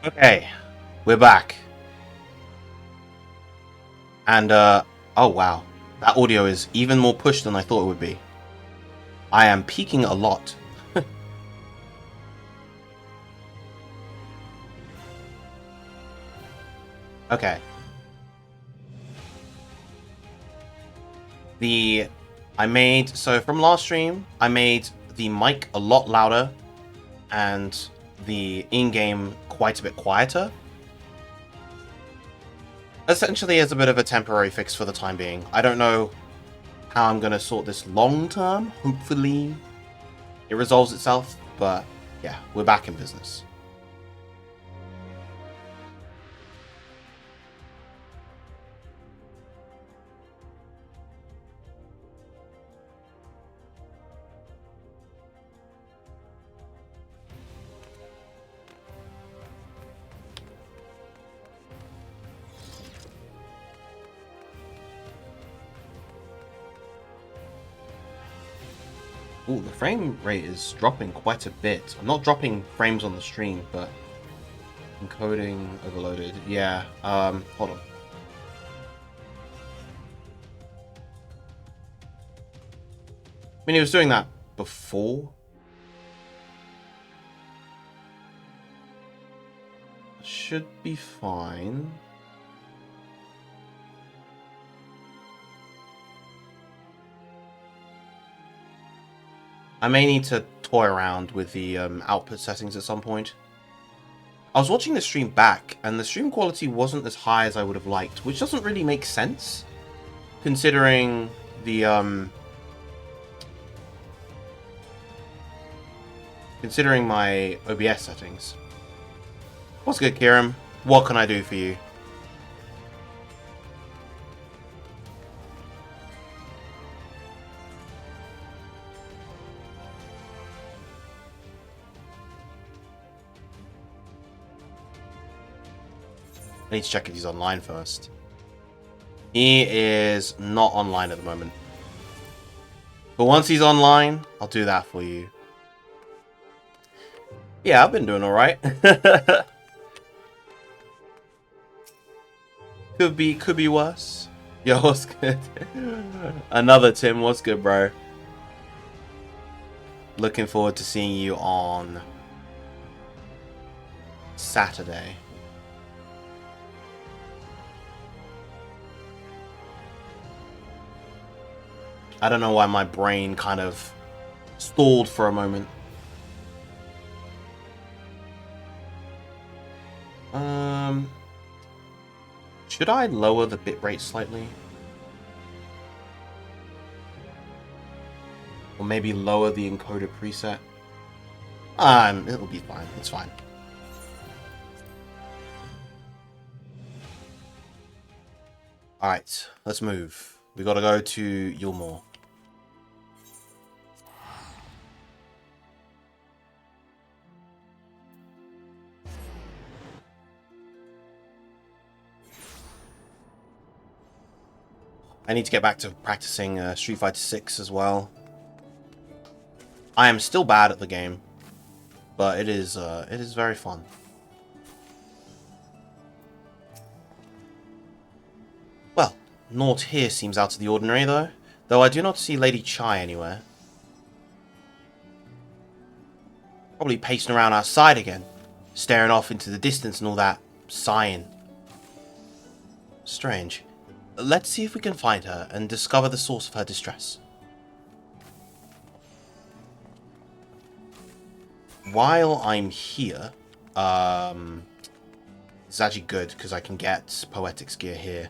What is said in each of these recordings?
Okay, we're back. And, oh wow. That audio is even more pushed than I thought it would be. I am peaking a lot. Okay. So from last stream, I made the mic a lot louder and the in-game quite a bit quieter. Essentially as a bit of a temporary fix for the time being. I don't know how I'm going to sort this long term. Hopefully it resolves itself, but yeah, we're back in business. Ooh, the frame rate is dropping quite a bit. I'm not dropping frames on the stream, but encoding overloaded. Yeah, hold on. I mean, he was doing that before. Should be fine. I may need to toy around with the output settings at some point. I was watching the stream back, and the stream quality wasn't as high as I would have liked, which doesn't really make sense, considering the considering my OBS settings. What's good, Kiram? What can I do for you? I need to check if he's online first. He is not online at the moment. But once he's online, I'll do that for you. Yeah, I've been doing alright. Could be worse. Yo, what's good? Another Tim, what's good, bro? Looking forward to seeing you on Saturday. I don't know why my brain kind of stalled for a moment. Should I lower the bitrate slightly? Or maybe lower the encoder preset? It'll be fine. It's fine. Alright, let's move. We gotta go to Yulmore. I need to get back to practicing Street Fighter 6 as well. I am still bad at the game, but it is very fun. Well, naught here seems out of the ordinary though I do not see Lady Chai anywhere. Probably pacing around outside again, staring off into the distance and all that, sighing. Strange. Let's see if we can find her and discover the source of her distress. While I'm here, it's actually good because I can get Poetics gear here.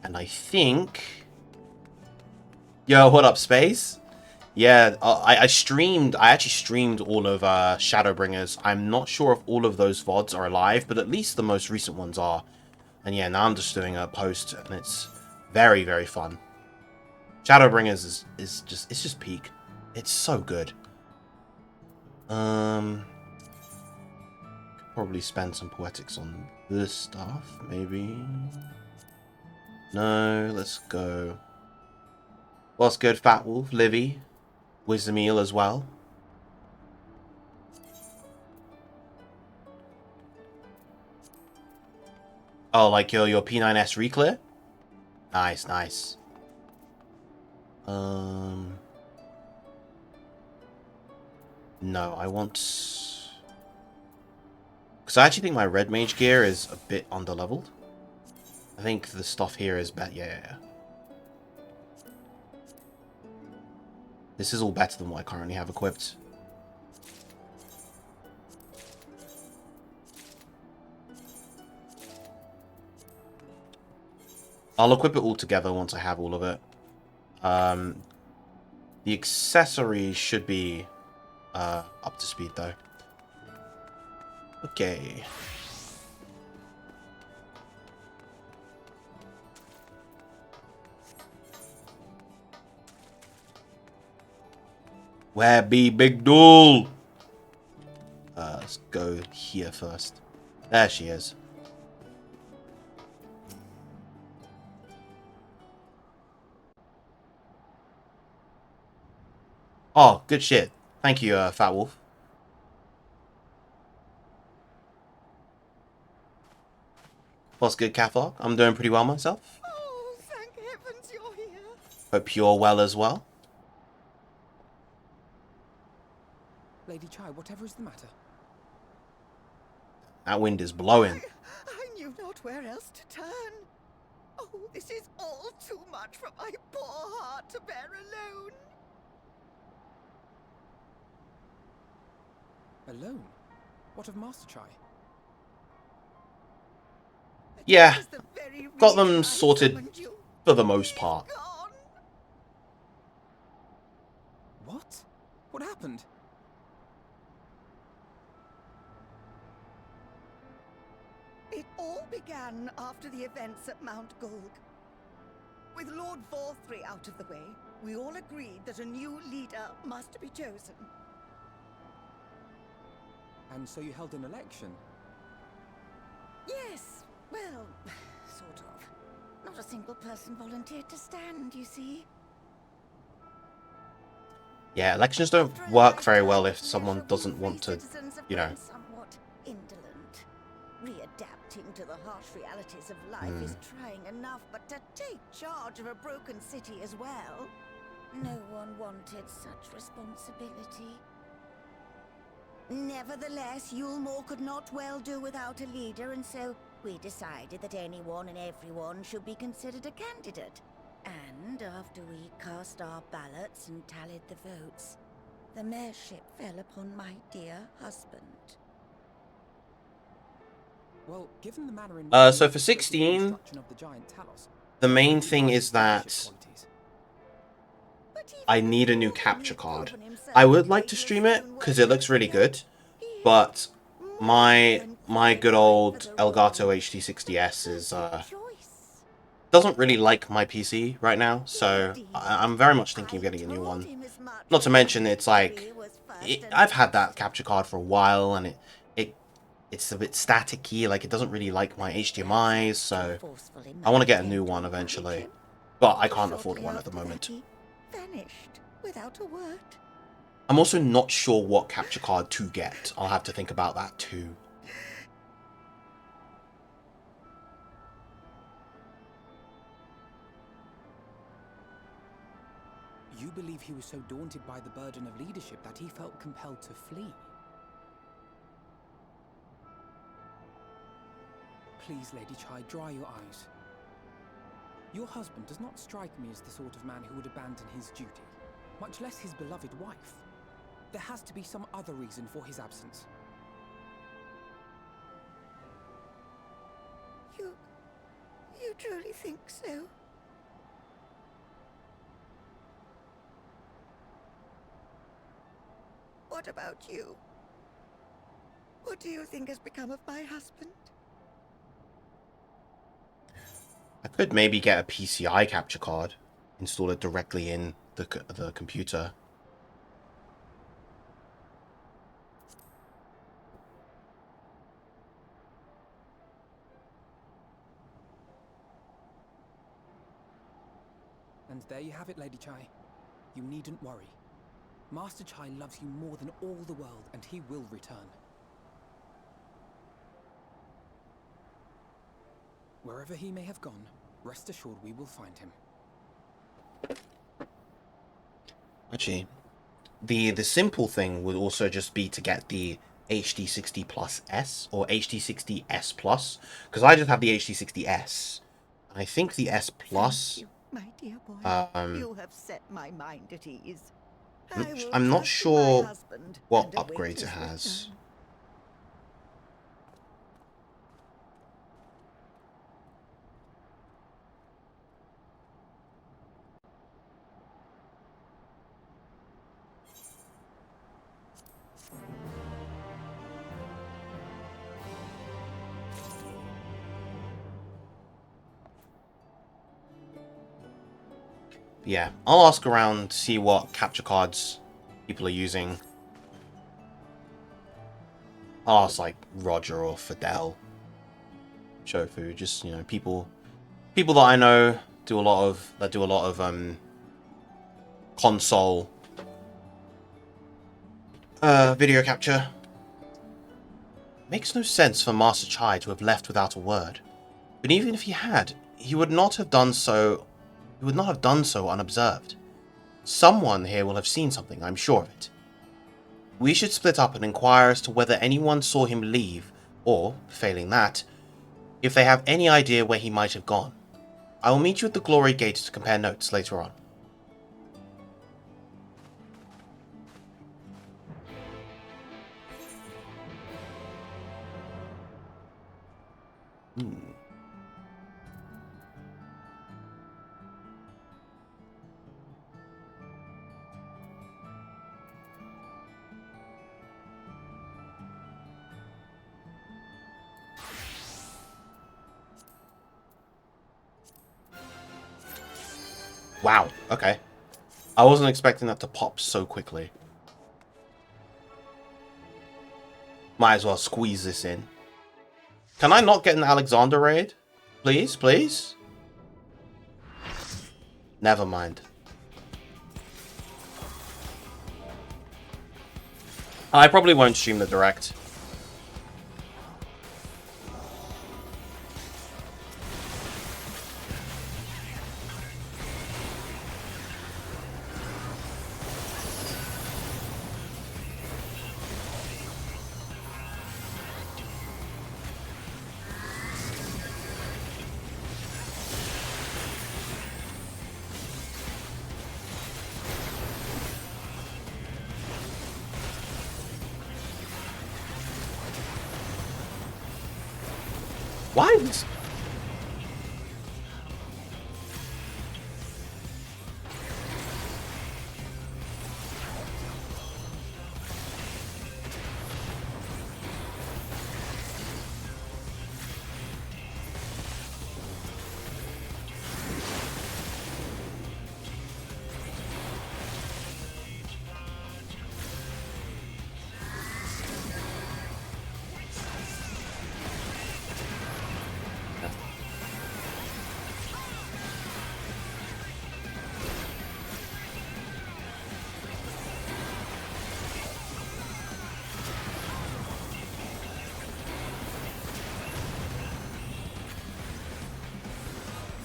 And I think... Yo, what up, Space? Yeah, I actually streamed all of Shadowbringers. I'm not sure if all of those VODs are alive, but at least the most recent ones are. And yeah, now I'm just doing a post, and it's very, very fun. Shadowbringers is just peak. It's so good. Could probably spend some Poetics on this stuff, maybe. No, let's go. What's good, Fat Wolf? Livy? Wisdom Eel as well. Oh, like your P9S reclear? Nice, nice. No, I want... Because I actually think my red mage gear is a bit underleveled. I think the stuff here is better. Yeah. This is all better than what I currently have equipped. I'll equip it all together once I have all of it. The accessories should be up to speed though. Okay. Where be Big Dool? Let's go here first. There she is. Oh, good shit. Thank you, Fat Wolf. What's good, Catholic? I'm doing pretty well myself. Oh, thank heavens you're here. Hope you're well as well. Lady Chai, whatever is the matter? That wind is blowing. I knew not where else to turn. Oh, this is all too much for my poor heart to bear alone. Alone? What of Master Chai? Yeah, The very got them reason I sorted summoned you. for the most part. Gone. What? What happened? It all began after the events at Mount Gulg. With Lord Vorthry out of the way, we all agreed that a new leader must be chosen. And so you held an election? Yes, well, sort of. Not a single person volunteered to stand, you see. Yeah, elections don't work very well if someone doesn't want to, you know. Somewhat indolent. Readapting to the harsh realities of life is trying enough, but to take charge of a broken city as well. No one wanted such responsibility. Nevertheless, Yulmore could not well do without a leader, and so we decided that anyone and everyone should be considered a candidate. And after we cast our ballots and tallied the votes, the mayorship fell upon my dear husband. Well, given the manner in So for 16, of the giant Talos, the main thing is that qualities. I need a new capture card. I would like to stream it because it looks really good, but my good old Elgato HD60S is doesn't really like my PC right now, so I'm very much thinking of getting a new one. Not to mention, it's like I've had that capture card for a while, and it's a bit staticky. Like, it doesn't really like my HDMI's, so I want to get a new one eventually, but I can't afford one at the moment. Vanished without a word. I'm also not sure what capture card to get. I'll have to think about that too. You believe he was so daunted by the burden of leadership that he felt compelled to flee? Please, Lady Chai, dry your eyes. Your husband does not strike me as the sort of man who would abandon his duty, much less his beloved wife. There has to be some other reason for his absence. You truly think so? What about you? What do you think has become of my husband? I could maybe get a PCI capture card, install it directly in the computer. And there you have it, Lady Chai. You needn't worry. Master Chai loves you more than all the world, and he will return. Wherever he may have gone, rest assured we will find him. Actually, the simple thing would also just be to get the HD60 Plus S or HD60 S Plus, because I just have the HD60 S. I think the S Plus. My dear boy, You have set my mind at ease. I'm not sure what upgrades it has. Yeah, I'll ask around, see what capture cards people are using. I'll ask like Roger or Fidel, Shofu, just people that I know do a lot of console video capture. Makes no sense for Master Chai to have left without a word. But even if he had, he would not have done so unobserved. Someone here will have seen something, I'm sure of it. We should split up and inquire as to whether anyone saw him leave, or, failing that, if they have any idea where he might have gone. I will meet you at the Glory Gate to compare notes later on. Wow, okay. I wasn't expecting that to pop so quickly. Might as well squeeze this in. Can I not get an Alexander raid? Please, please? Never mind. I probably won't stream the direct. Why is...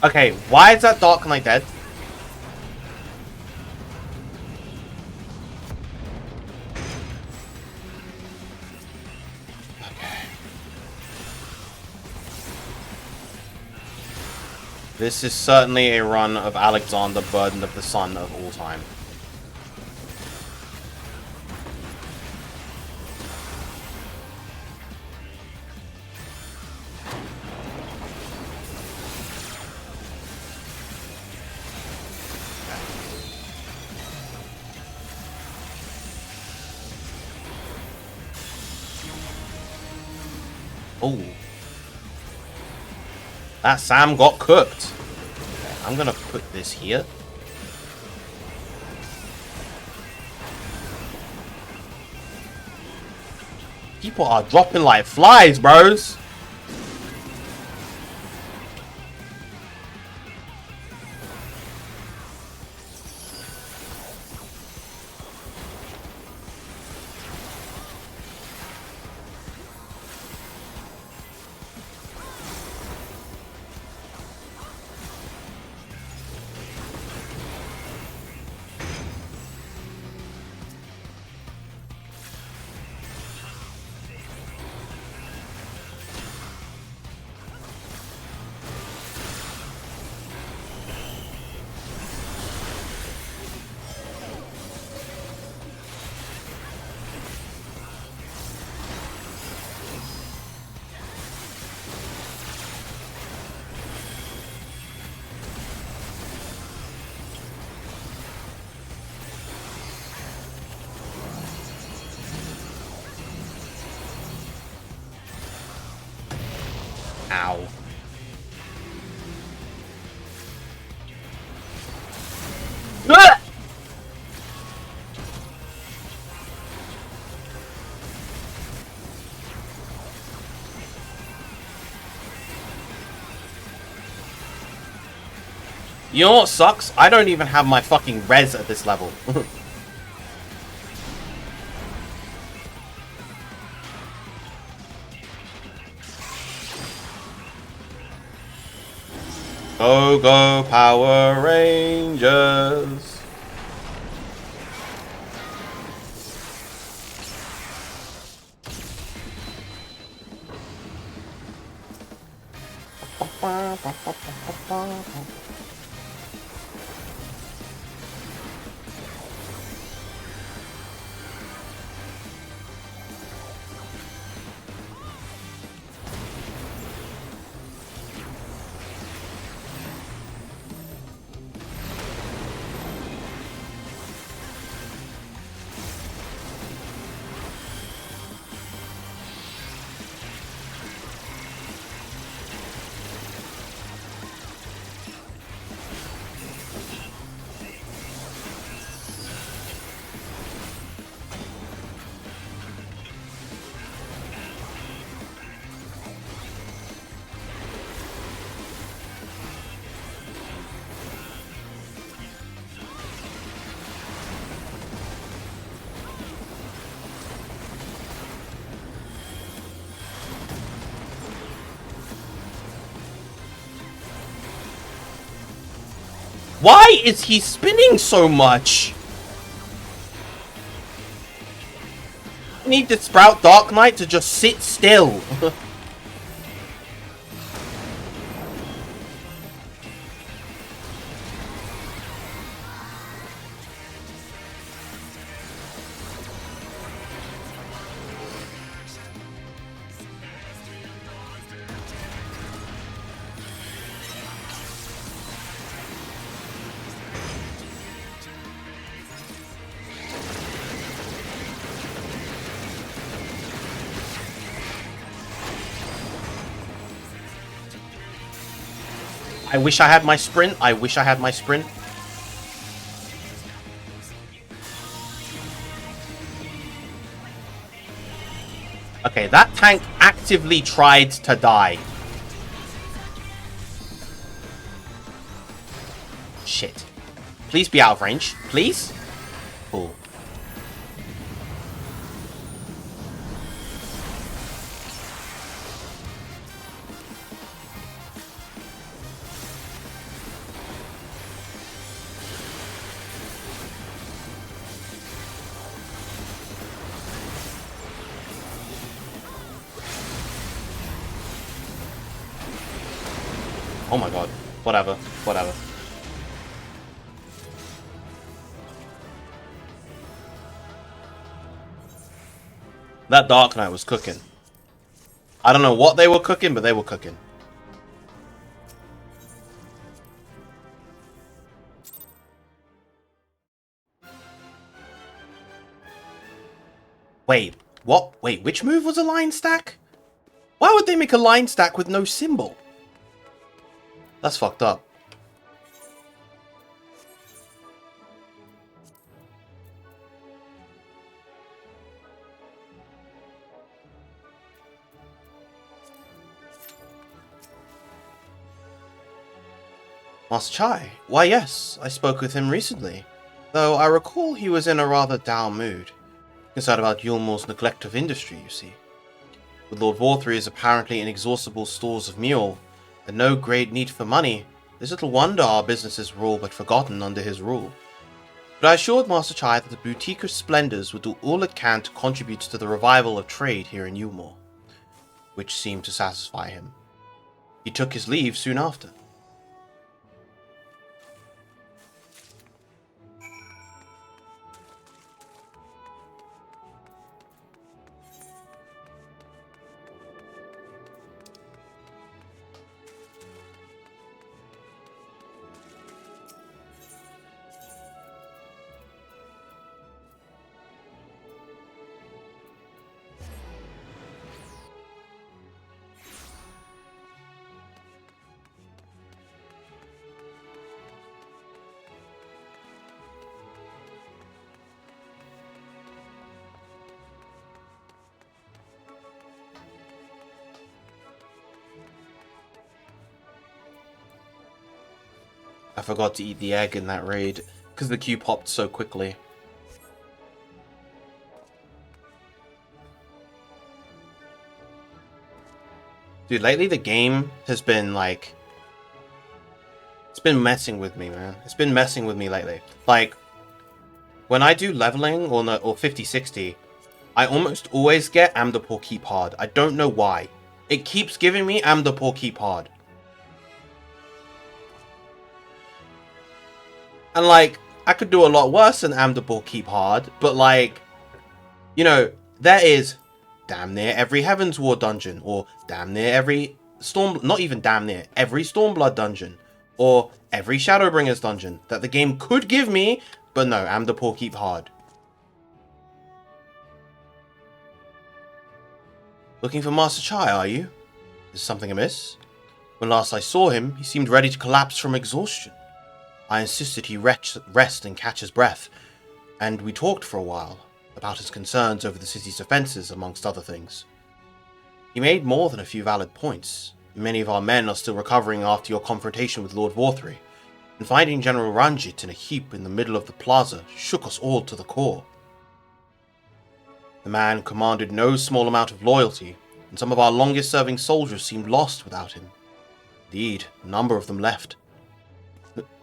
Okay, why is that Dark Knight dead? Okay. This is certainly a run of Alexander, Burden of the Sun of all time. Oh. That Sam got cooked. Okay, I'm gonna put this here. People are dropping like flies, bros. You know what sucks? I don't even have my fucking res at this level. Go, go, Power Rangers. Why is he spinning so much? I need the Sprout Dark Knight to just sit still. I wish I had my sprint. I wish I had my sprint. Okay, that tank actively tried to die. Shit. Please be out of range. Please? Cool. Oh my god. Whatever. Whatever. That Dark Knight was cooking. I don't know what they were cooking, but they were cooking. Wait. What? Wait, which move was a line stack? Why would they make a line stack with no symbol? That's fucked up. Master Chai? Why yes, I spoke with him recently. Though I recall he was in a rather down mood. Concerned about Yulmore's neglect of industry, you see. With Lord Vorthry's apparently inexhaustible stores of mule, and no great need for money, there's little wonder our businesses were all but forgotten under his rule. But I assured Master Chai that the boutique of splendors would do all it can to contribute to the revival of trade here in Yulmore, which seemed to satisfy him. He took his leave soon after. I forgot to eat the egg in that raid because the queue popped so quickly. Dude, lately the game has been like... It's been messing with me, man. It's been messing with me lately. Like, when I do leveling or 50-60, I almost always get Amdapor Keep Hard. I don't know why. It keeps giving me Amdapor Keep Hard. And like, I could do a lot worse than Amdapor Keep Hard, but like, you know, there is damn near every Heaven's War dungeon, or damn near every not even damn near, every Stormblood dungeon, or every Shadowbringers dungeon that the game could give me, but no, Amdapor Keep Hard. Looking for Master Chai, are you? Is something amiss? When last I saw him, he seemed ready to collapse from exhaustion. I insisted he rest and catch his breath, and we talked for a while about his concerns over the city's defences, amongst other things. He made more than a few valid points. Many of our men are still recovering after your confrontation with Lord Vorthry, and finding General Ranjit in a heap in the middle of the plaza shook us all to the core. The man commanded no small amount of loyalty, and some of our longest-serving soldiers seemed lost without him. Indeed, a number of them left.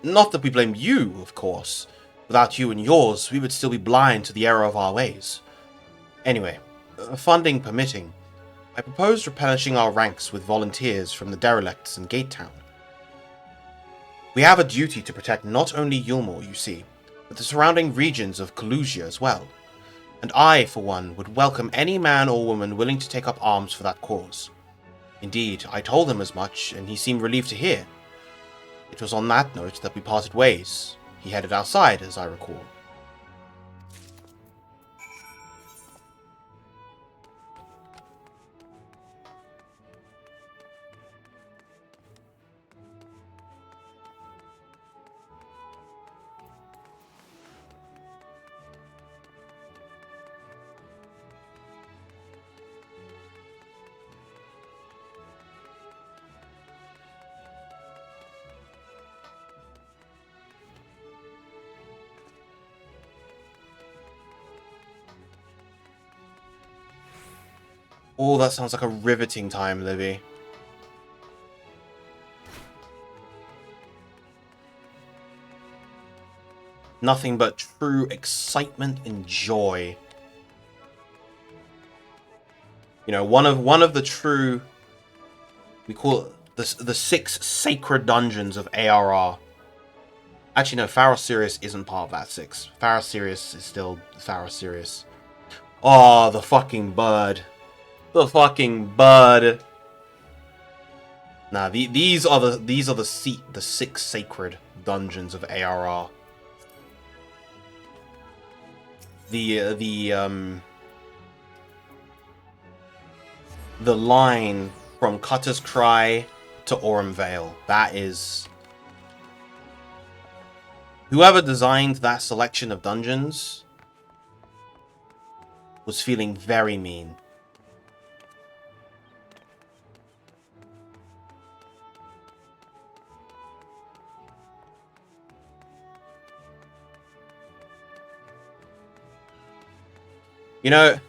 Not that we blame you, of course. Without you and yours, we would still be blind to the error of our ways. Anyway, funding permitting, I proposed replenishing our ranks with volunteers from the derelicts in Gatetown. We have a duty to protect not only Yulmore, you see, but the surrounding regions of Kalusia as well. And I, for one, would welcome any man or woman willing to take up arms for that cause. Indeed, I told him as much, and he seemed relieved to hear. It was on that note that we parted ways. He headed outside, as I recall. Oh, that sounds like a riveting time, Livy. Nothing but true excitement and joy. You know, one of the true, we call it the 6 sacred dungeons of ARR. Actually, no, Pharos Sirius isn't part of that 6. Pharos Sirius is still Pharos Sirius. Oh, the fucking bird. The fucking bird. Nah, these are the 6 sacred dungeons of ARR. The line from Cutter's Cry to Aurum Vale. That is... Whoever designed that selection of dungeons was feeling very mean. You know,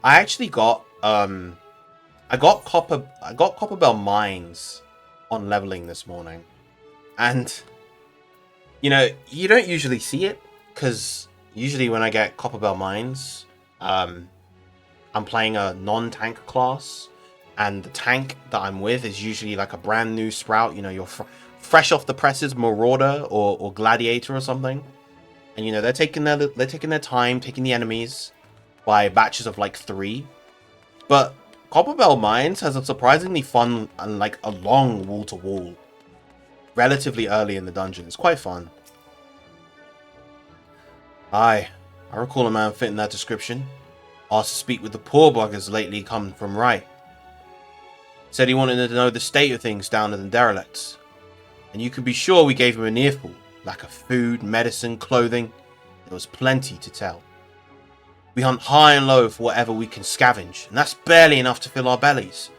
I actually got I got Copperbell Mines on leveling this morning, and you know, you don't usually see it because usually when I get Copperbell Mines, I'm playing a non-tank class, and the tank that I'm with is usually like a brand new sprout. You know, you're fresh off the presses, Marauder or Gladiator or something, and you know they're taking their time, taking the enemies by batches of like 3. But Copperbell Mines has a surprisingly fun and like a long wall-to-wall relatively early in the dungeon. It's quite fun. Aye, I recall a man fitting that description. Asked to speak with the poor buggers lately come from right. Said he wanted to know the state of things down in the derelicts. And you can be sure we gave him an earful. Lack of food, medicine, clothing. There was plenty to tell. We hunt high and low for whatever we can scavenge, and that's barely enough to fill our bellies.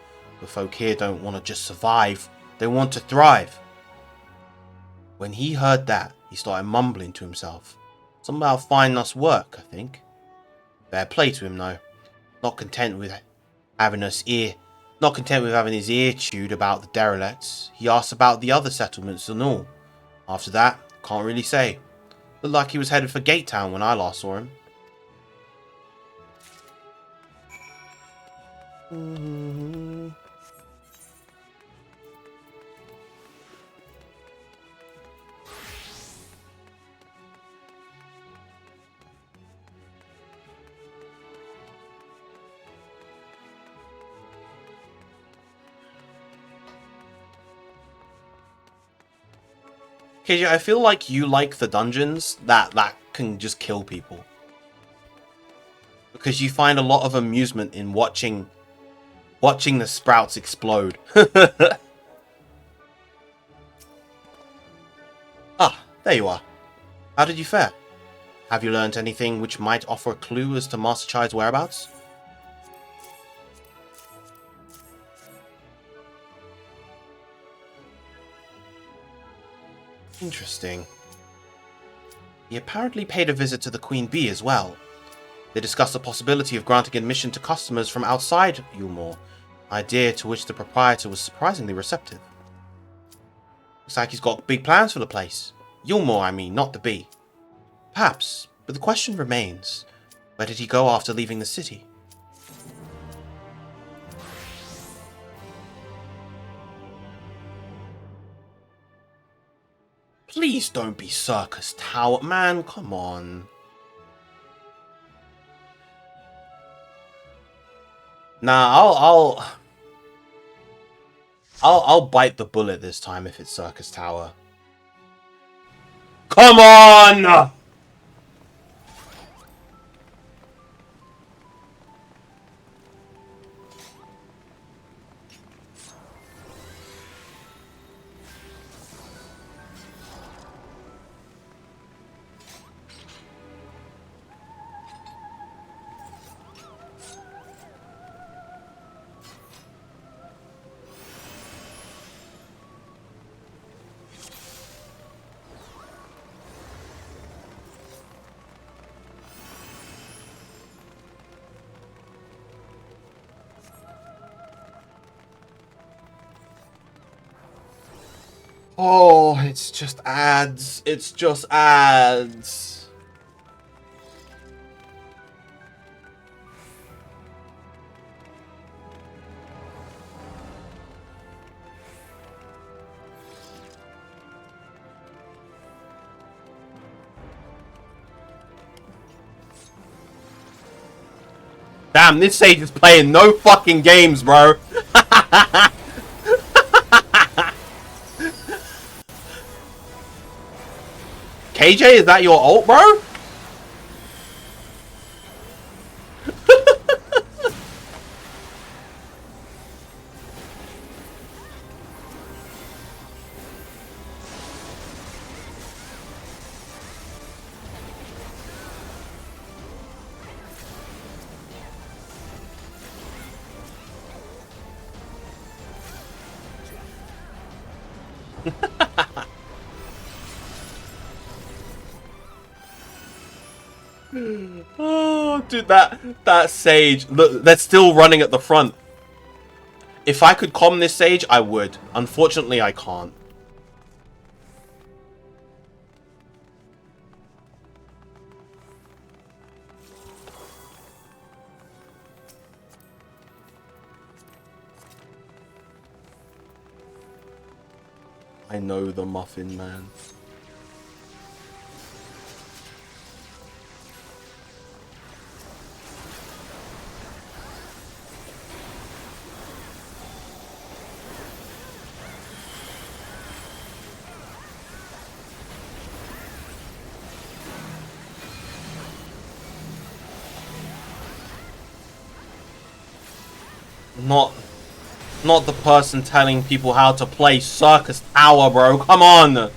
The folk here don't want to just survive, they want to thrive. When he heard that, he started mumbling to himself. Something about finding us work, I think. Fair play to him, though. Not content with having his ear chewed about the derelicts, he asked about the other settlements and all. After that, can't really say. Looked like he was headed for Gate Town when I last saw him. KJ, I feel like you like the dungeons that can just kill people. Because you find a lot of amusement in watching the sprouts explode. Ah, there you are. How did you fare? Have you learnt anything which might offer a clue as to Master Chai's whereabouts? Interesting. He apparently paid a visit to the Queen Bee as well. They discussed the possibility of granting admission to customers from outside Yulmore, idea to which the proprietor was surprisingly receptive. Looks like he's got big plans for the place. Yulmore, I mean, not the Bee. Perhaps, but the question remains, where did he go after leaving the city? Please don't be Circus Tower, man, come on. Nah, I'll bite the bullet this time if it's Circus Tower. Come on! Oh, it's just ads. It's just ads. Damn, this sage is playing no fucking games, bro. KJ, is that your ult, bro? Oh, dude, that sage. Look, they're still running at the front. If I could calm this sage, I would. Unfortunately, I can't. I know the Muffin Man. Not the person telling people how to play Circus Tower, bro. Come on.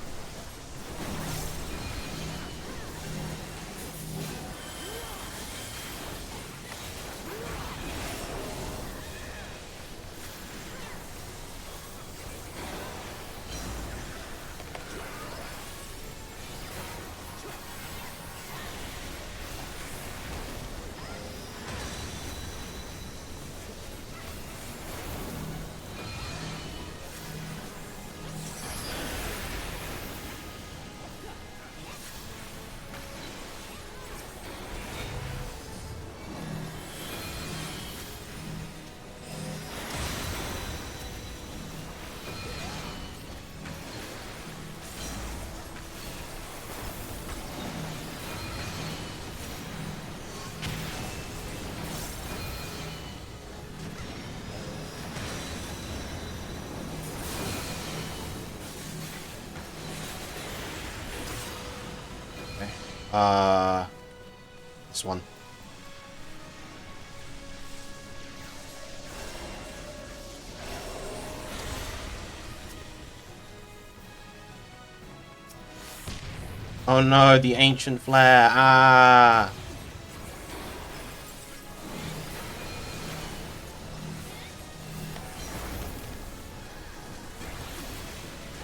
This one. Oh no, the ancient flare. Ah.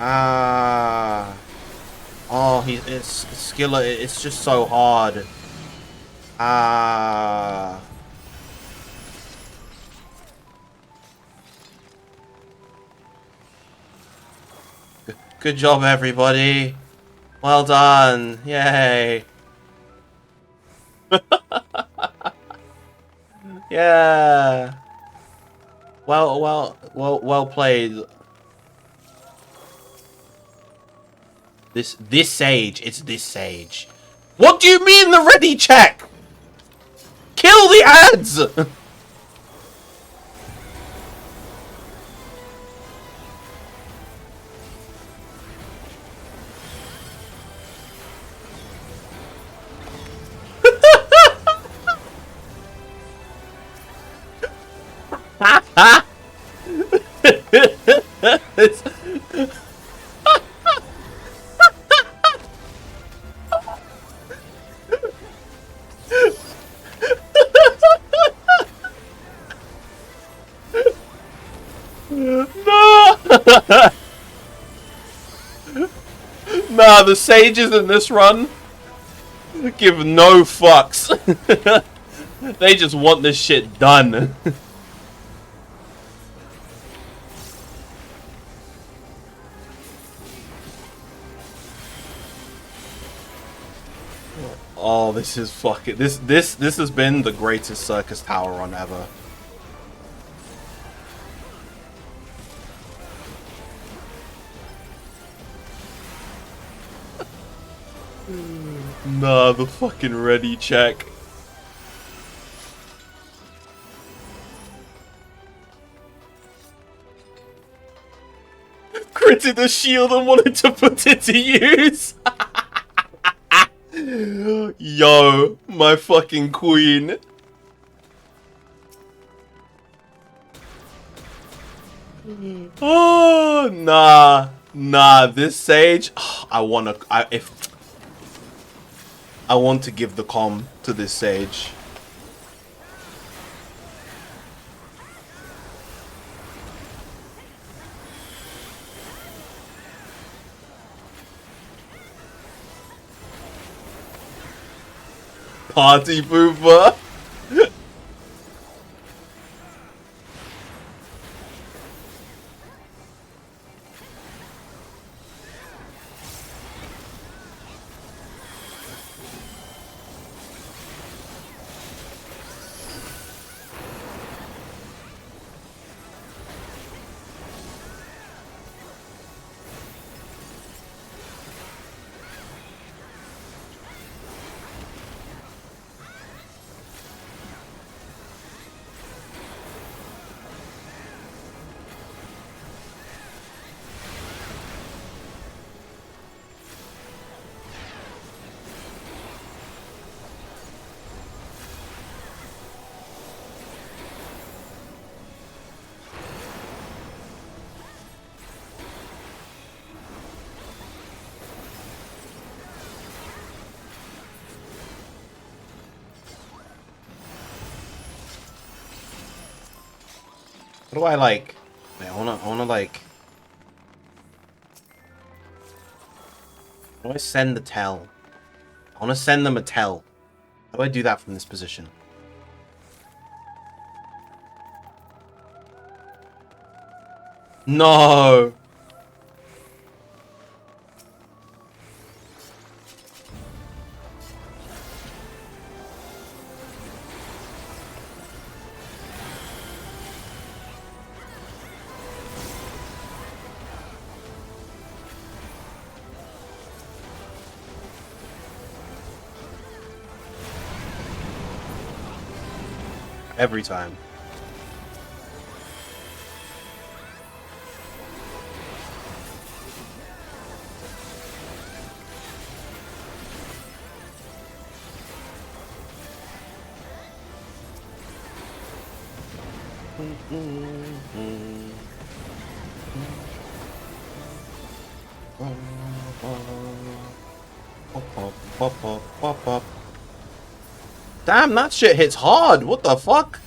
Ah. Oh, it's Skillet. It's just so hard. Ah. Good job, everybody. Well done. Yay. Yeah. Well played. This sage, it's this sage. What do you mean the ready check? Kill the ads! No! Nah, the sages in this run give no fucks. They just want this shit done. Oh, this is fucking this has been the greatest Circus Tower run ever. Nah, the fucking ready check. Critted the shield and wanted to put it to use. Yo, my fucking queen. Oh, nah, this sage. I want to give the comm to this sage. Party pooper. What do I like? Wait, I wanna like. How do I send the tell? I wanna send them a tell. How do I do that from this position? No! Every time. Damn, that shit hits hard. What the fuck?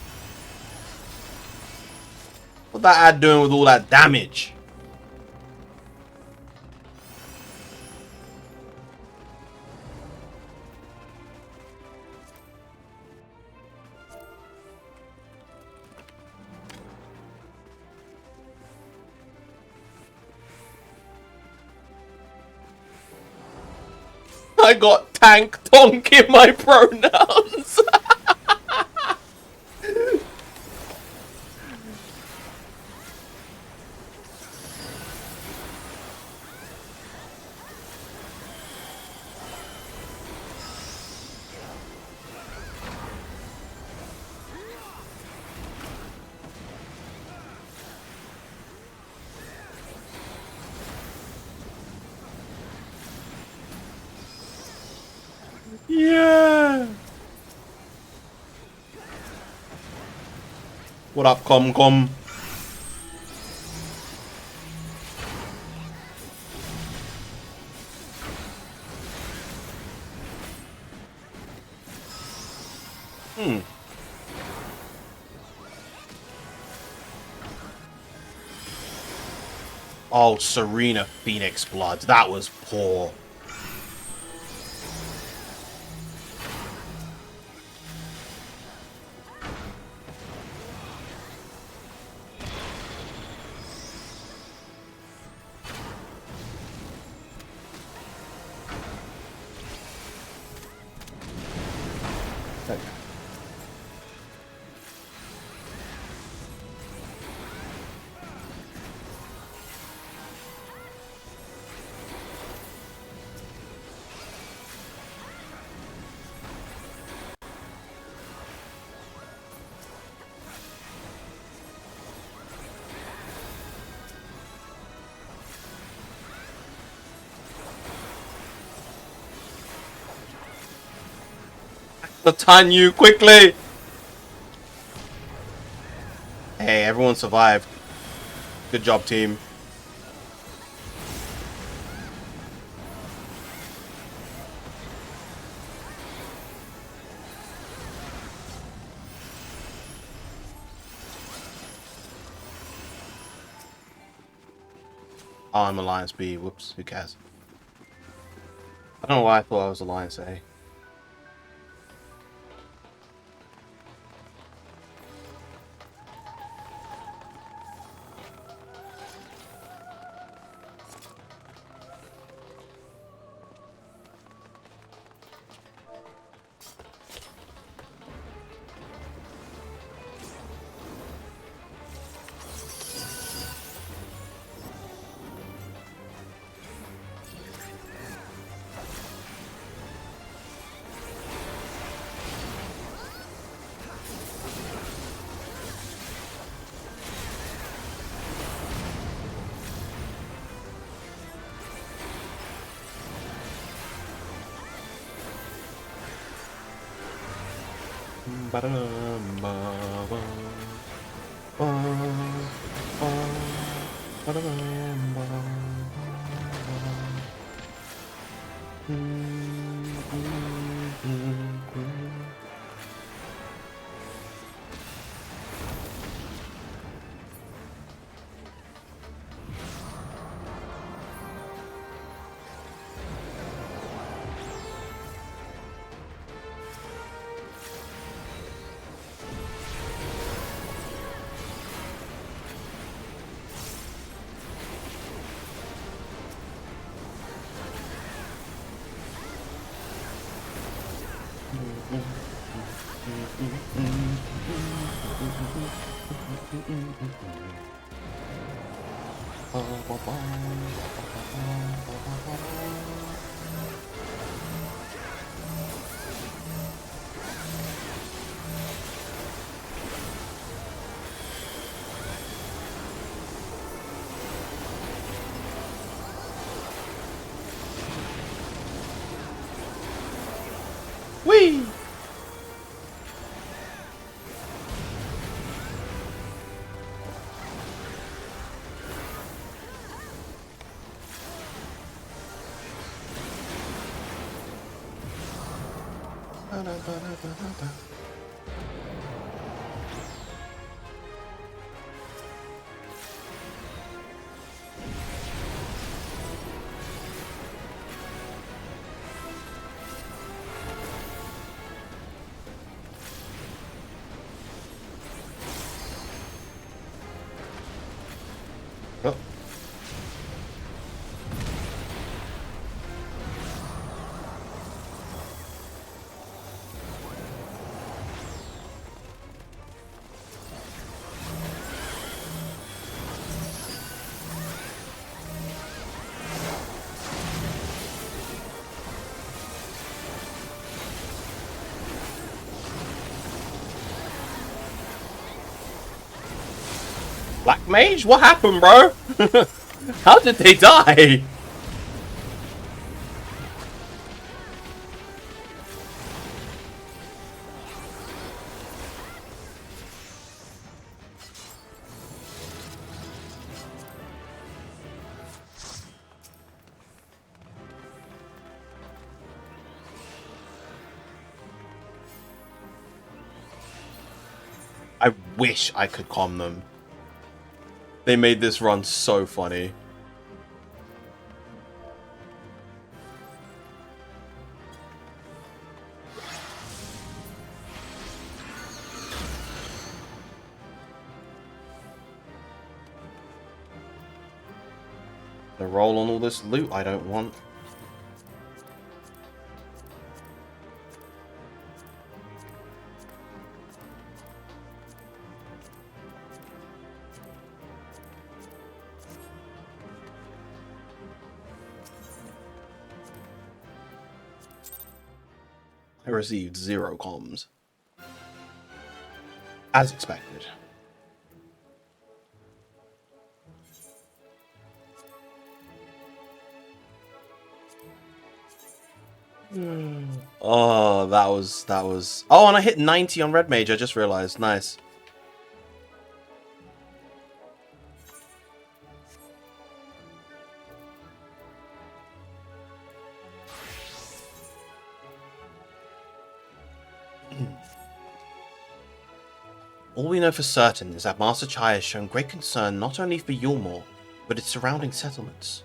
What that ad doing with all that damage? I got tank tonk in my pronouns. Yeah. What up, Com? Oh, Serena Phoenix Blood. That was poor. The Tanyu, quickly! Hey, everyone survived. Good job, team. Oh, I'm Alliance B. Whoops, who cares? I don't know why I thought I was Alliance A. Whee! Oh. Black Mage? What happened, bro? How did they die? I wish I could calm them. They made this run so funny. The roll on all this loot I don't want. I received 0 comms. As expected. Oh, that was... Oh, and I hit 90 on Red Mage, I just realized. Nice. All we know for certain is that Master Chai has shown great concern not only for Yulmore, but its surrounding settlements.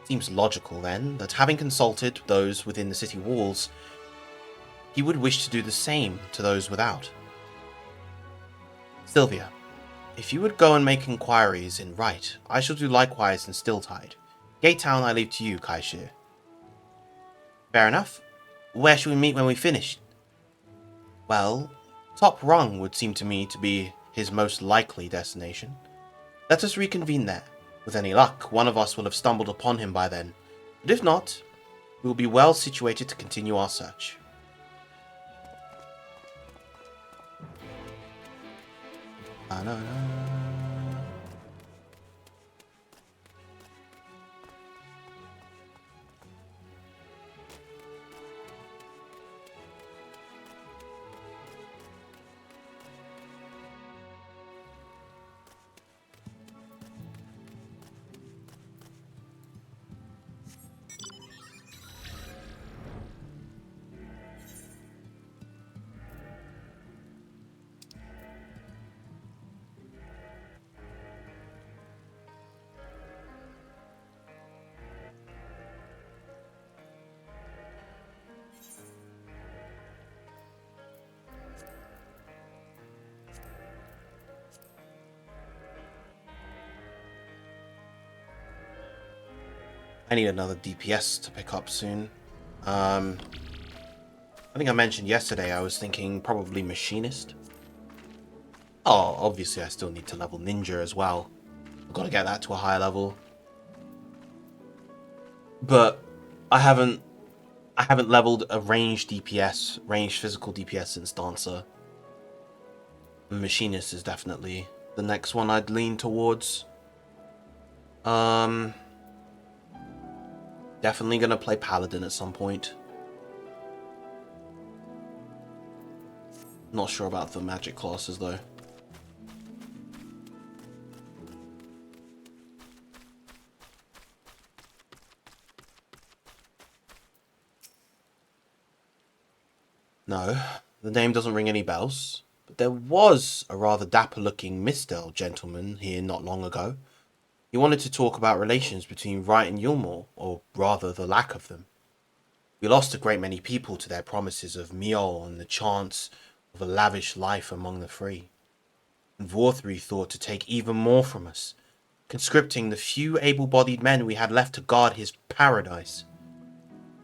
It seems logical, then, that having consulted those within the city walls, he would wish to do the same to those without. Sylvia, if you would go and make inquiries in Right, I shall do likewise in Stilltide. Gate Town I leave to you, Kaishir. Fair enough. Where shall we meet when we finish? Well, Top Rung would seem to me to be his most likely destination. Let us reconvene there. With any luck, one of us will have stumbled upon him by then. But if not, we will be well situated to continue our search. I need another DPS to pick up soon. I think I mentioned yesterday I was thinking probably Machinist. Oh, obviously I still need to level Ninja as well. I've got to get that to a higher level. But I haven't leveled a ranged DPS, ranged physical DPS since Dancer. Machinist is definitely the next one I'd lean towards. Definitely gonna play Paladin at some point. Not sure about the magic classes though. No, the name doesn't ring any bells. But there was a rather dapper-looking Mistel gentleman here not long ago. He wanted to talk about relations between Wright and Yulmore, or rather the lack of them. We lost a great many people to their promises of meal and the chance of a lavish life among the free. And Vorthry thought to take even more from us, conscripting the few able-bodied men we had left to guard his paradise.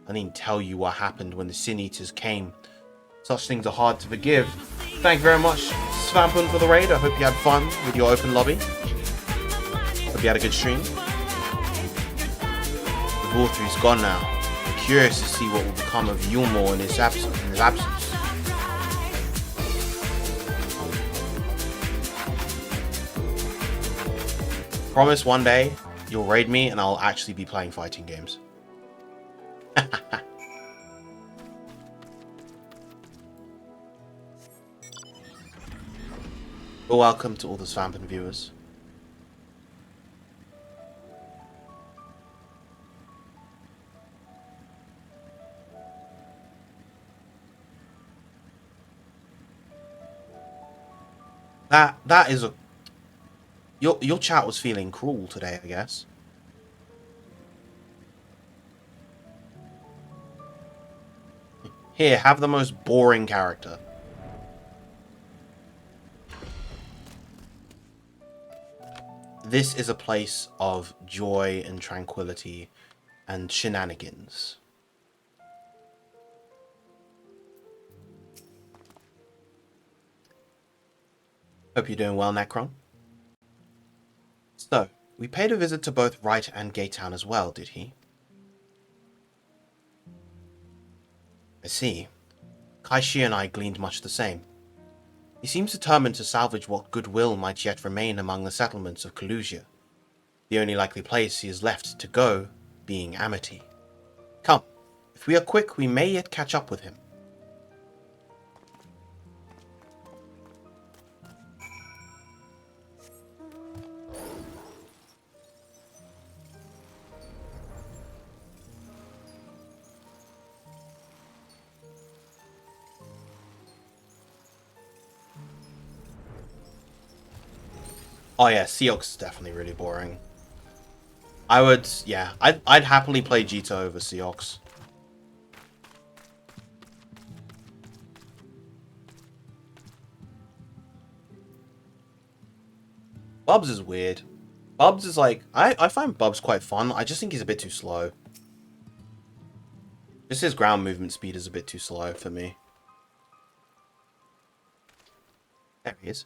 I needn't tell you what happened when the Sin Eaters came. Such things are hard to forgive. Thank you very much, Svampun, for the raid. I hope you had fun with your open lobby. Hope you had a good stream. The Vorthry's gone now. I'm curious to see what will become of Yulmore in his absence. Promise one day you'll raid me and I'll actually be playing fighting games. Well, welcome to all the Svampin viewers. That is a... Your chat was feeling cruel today, I guess. Here, have the most boring character. This is a place of joy and tranquility and shenanigans. Hope you're doing well, Necron. So, we paid a visit to both Wright and Gaytown as well, did he? I see. Kaishi and I gleaned much the same. He seems determined to salvage what goodwill might yet remain among the settlements of Kalusia, the only likely place he is left to go being Amity. Come, if we are quick, we may yet catch up with him. Oh yeah, Seox is definitely really boring. I'd happily play Jito over Seox. Bubs is weird. Bubs is like, I find Bubs quite fun. I just think he's a bit too slow. Just his ground movement speed is a bit too slow for me. There he is.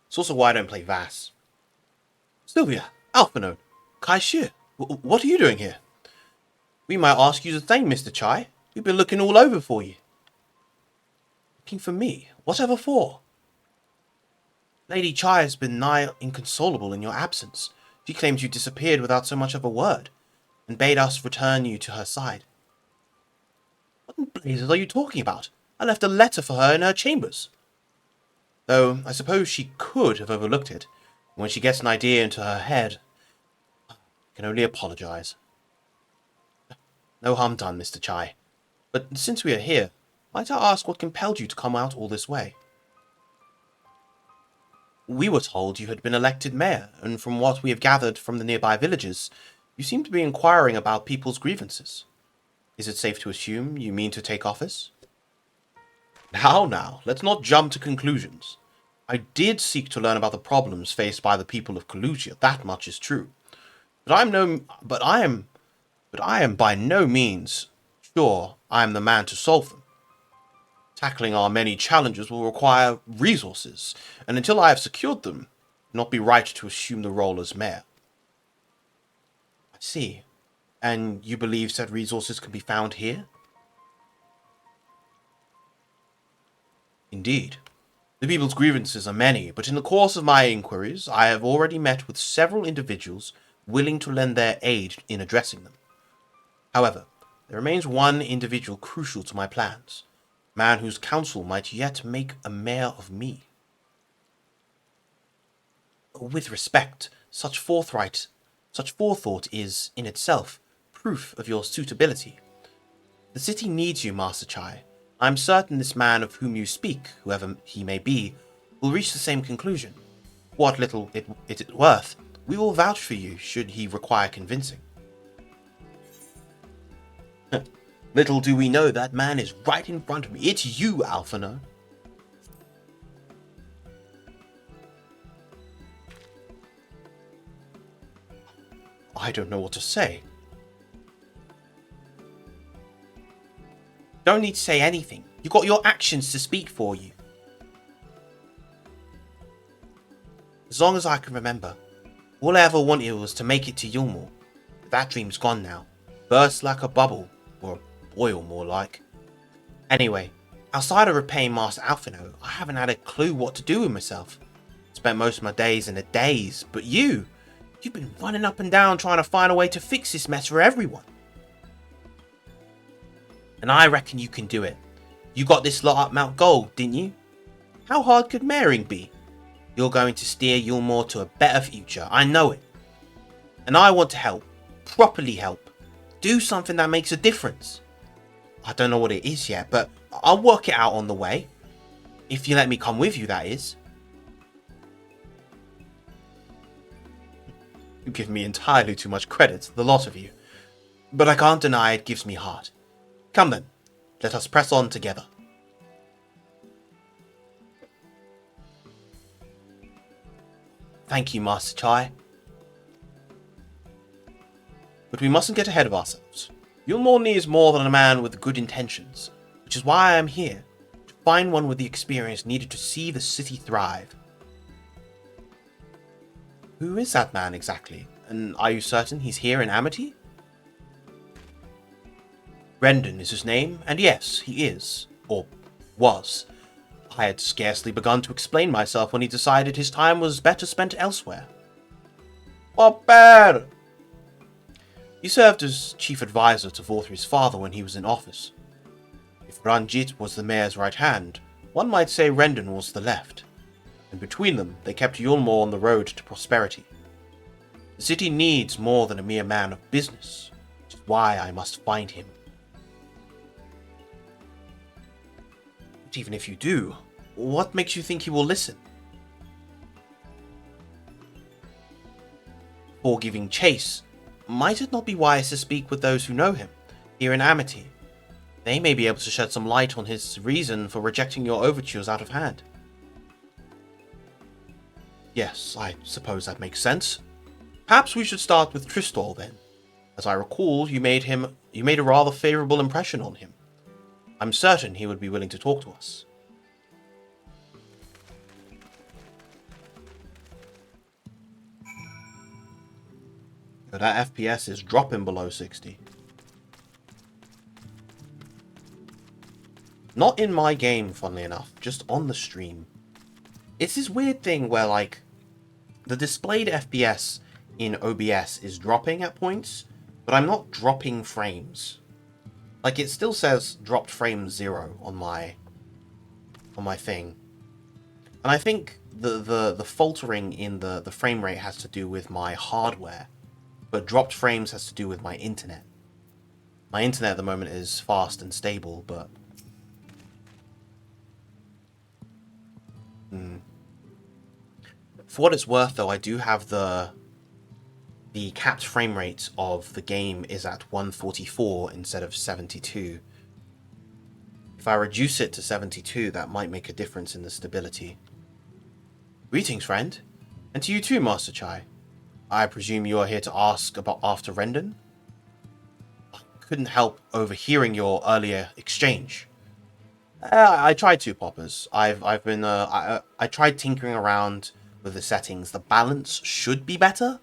It's also why I don't play Vass. Sylvia, Alphonode, Kai Shi, what are you doing here? We might ask you the same, Mr. Chai. We've been looking all over for you. Looking for me? Whatever for? Lady Chai has been nigh inconsolable in your absence. She claims you disappeared without so much of a word, and bade us return you to her side. What in blazes are you talking about? I left a letter for her in her chambers. Though, I suppose she could have overlooked it. When she gets an idea into her head, I can only apologize. No harm done, Mr. Chai. But since we are here, might I ask what compelled you to come out all this way? We were told you had been elected mayor, and from what we have gathered from the nearby villages, you seem to be inquiring about people's grievances. Is it safe to assume you mean to take office? Now, let's not jump to conclusions. I did seek to learn about the problems faced by the people of Kalusia, that much is true. But I am by no means sure I am the man to solve them. Tackling our many challenges will require resources, and until I have secured them, it would not be right to assume the role as mayor. I see. And you believe said resources can be found here? Indeed. The people's grievances are many, but in the course of my inquiries, I have already met with several individuals willing to lend their aid in addressing them. However, there remains one individual crucial to my plans, a man whose counsel might yet make a mayor of me. With respect, such forethought is, in itself, proof of your suitability. The city needs you, Master Chai. I am certain this man of whom you speak, whoever he may be, will reach the same conclusion. What little it is worth, we will vouch for you should he require convincing. Little do we know that man is right in front of me. It's you, Alphino. I don't know what to say. Don't need to say anything. You got your actions to speak for you. As long as I can remember, all I ever wanted was to make it to Yulmore. That dream's gone now. Burst like a bubble, or a boil more like. Anyway, outside of repaying Master Alphino, I haven't had a clue what to do with myself. Spent most of my days in a daze, but you've been running up and down trying to find a way to fix this mess for everyone. And I reckon you can do it. You got this lot up Mount Gold, didn't you? How hard could maring be? You're going to steer Yulmore to a better future, I know it. And I want to help, properly help, do something that makes a difference. I don't know what it is yet, but I'll work it out on the way. If you let me come with you, that is. You give me entirely too much credit, the lot of you. But I can't deny it gives me heart. Come then, let us press on together. Thank you, Master Chai. But we mustn't get ahead of ourselves. Yulmore needs more than a man with good intentions, which is why I am here, to find one with the experience needed to see the city thrive. Who is that man exactly? And are you certain he's here in Amity? Rendon is his name, and yes, he is, or was. I had scarcely begun to explain myself when he decided his time was better spent elsewhere. Papa! He served as chief advisor to Vorthry's father when he was in office. If Ranjit was the mayor's right hand, one might say Rendon was the left, and between them they kept Yulmore on the road to prosperity. The city needs more than a mere man of business, which is why I must find him. But even if you do, what makes you think he will listen? Before giving chase, might it not be wise to speak with those who know him, here in Amity? They may be able to shed some light on his reason for rejecting your overtures out of hand. Yes, I suppose that makes sense. Perhaps we should start with Tristol then. As I recall, you made a rather favourable impression on him. I'm certain he would be willing to talk to us. But that FPS is dropping below 60. Not in my game, funnily enough, just on the stream. It's this weird thing where, like, the displayed FPS in OBS is dropping at points, but I'm not dropping frames. Like, it still says dropped frame 0 on my thing. And I think the faltering in the frame rate has to do with my hardware, but dropped frames has to do with my internet. My internet at the moment is fast and stable, but for what it's worth, though, I do have the capped frame rate of the game is at 144 instead of 72. If I reduce it to 72, that might make a difference in the stability. Greetings, friend. And to you too, Master Chai. I presume you are here to ask about after Rendon? I couldn't help overhearing your earlier exchange. I tried to, Poppers. I've been I tried tinkering around with the settings. The balance should be better.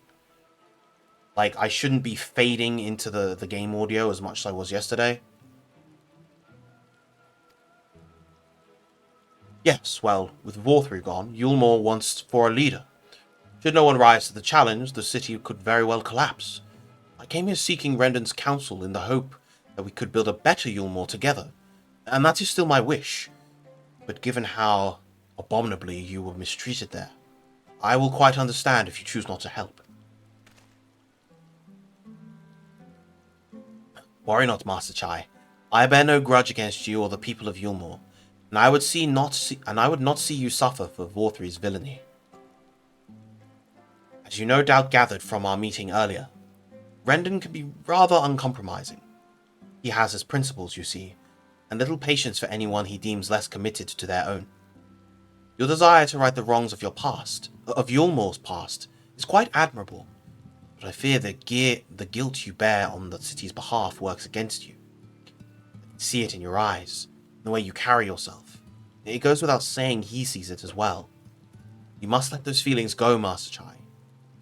Like, I shouldn't be fading into the game audio as much as I was yesterday. Yes, well, with Vorthry gone, Yulmore wants for a leader. Should no one rise to the challenge, the city could very well collapse. I came here seeking Rendon's counsel in the hope that we could build a better Yulmore together, and that is still my wish. But given how abominably you were mistreated there, I will quite understand if you choose not to help. Worry not, Master Chai. I bear no grudge against you or the people of Yulmore, and I would not see you suffer for Vorthri's villainy. As you no doubt gathered from our meeting earlier, Rendon can be rather uncompromising. He has his principles, you see, and little patience for anyone he deems less committed to their own. Your desire to right the wrongs of Yulmore's past, is quite admirable, but I fear the guilt you bear on the city's behalf works against you. I can see it in your eyes, in the way you carry yourself. It goes without saying he sees it as well. You must let those feelings go, Master Chai.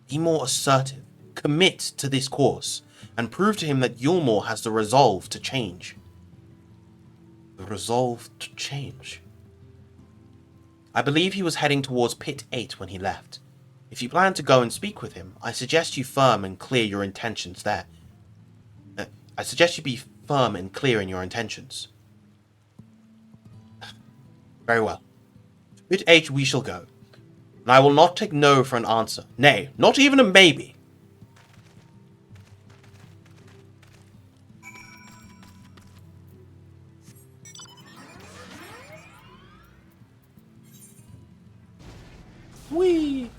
Be more assertive, commit to this course, and prove to him that Yulmore has the resolve to change. The resolve to change? I believe he was heading towards Pit 8 when he left. If you plan to go and speak with him, I suggest you firm and clear your intentions there. I suggest you be firm and clear in your intentions. Very well. To Pit 8 we shall go, and I will not take no for an answer. Nay, not even a maybe. Whee!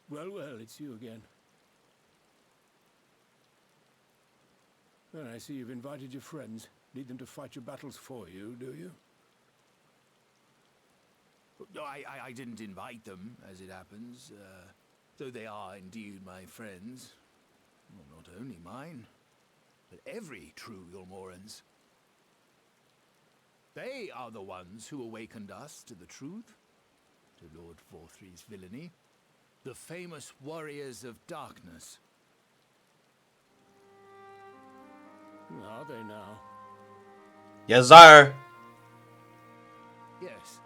Well, well, it's you again. Well, I see you've invited your friends. Need them to fight your battles for you, do you? No, I didn't invite them, as it happens, though they are indeed my friends. Well, not only mine, but every true Yulmoran's. They are the ones who awakened us to the truth, to Lord Vorthri's villainy, the famous warriors of darkness. Are they now? Yes, sir. Yes,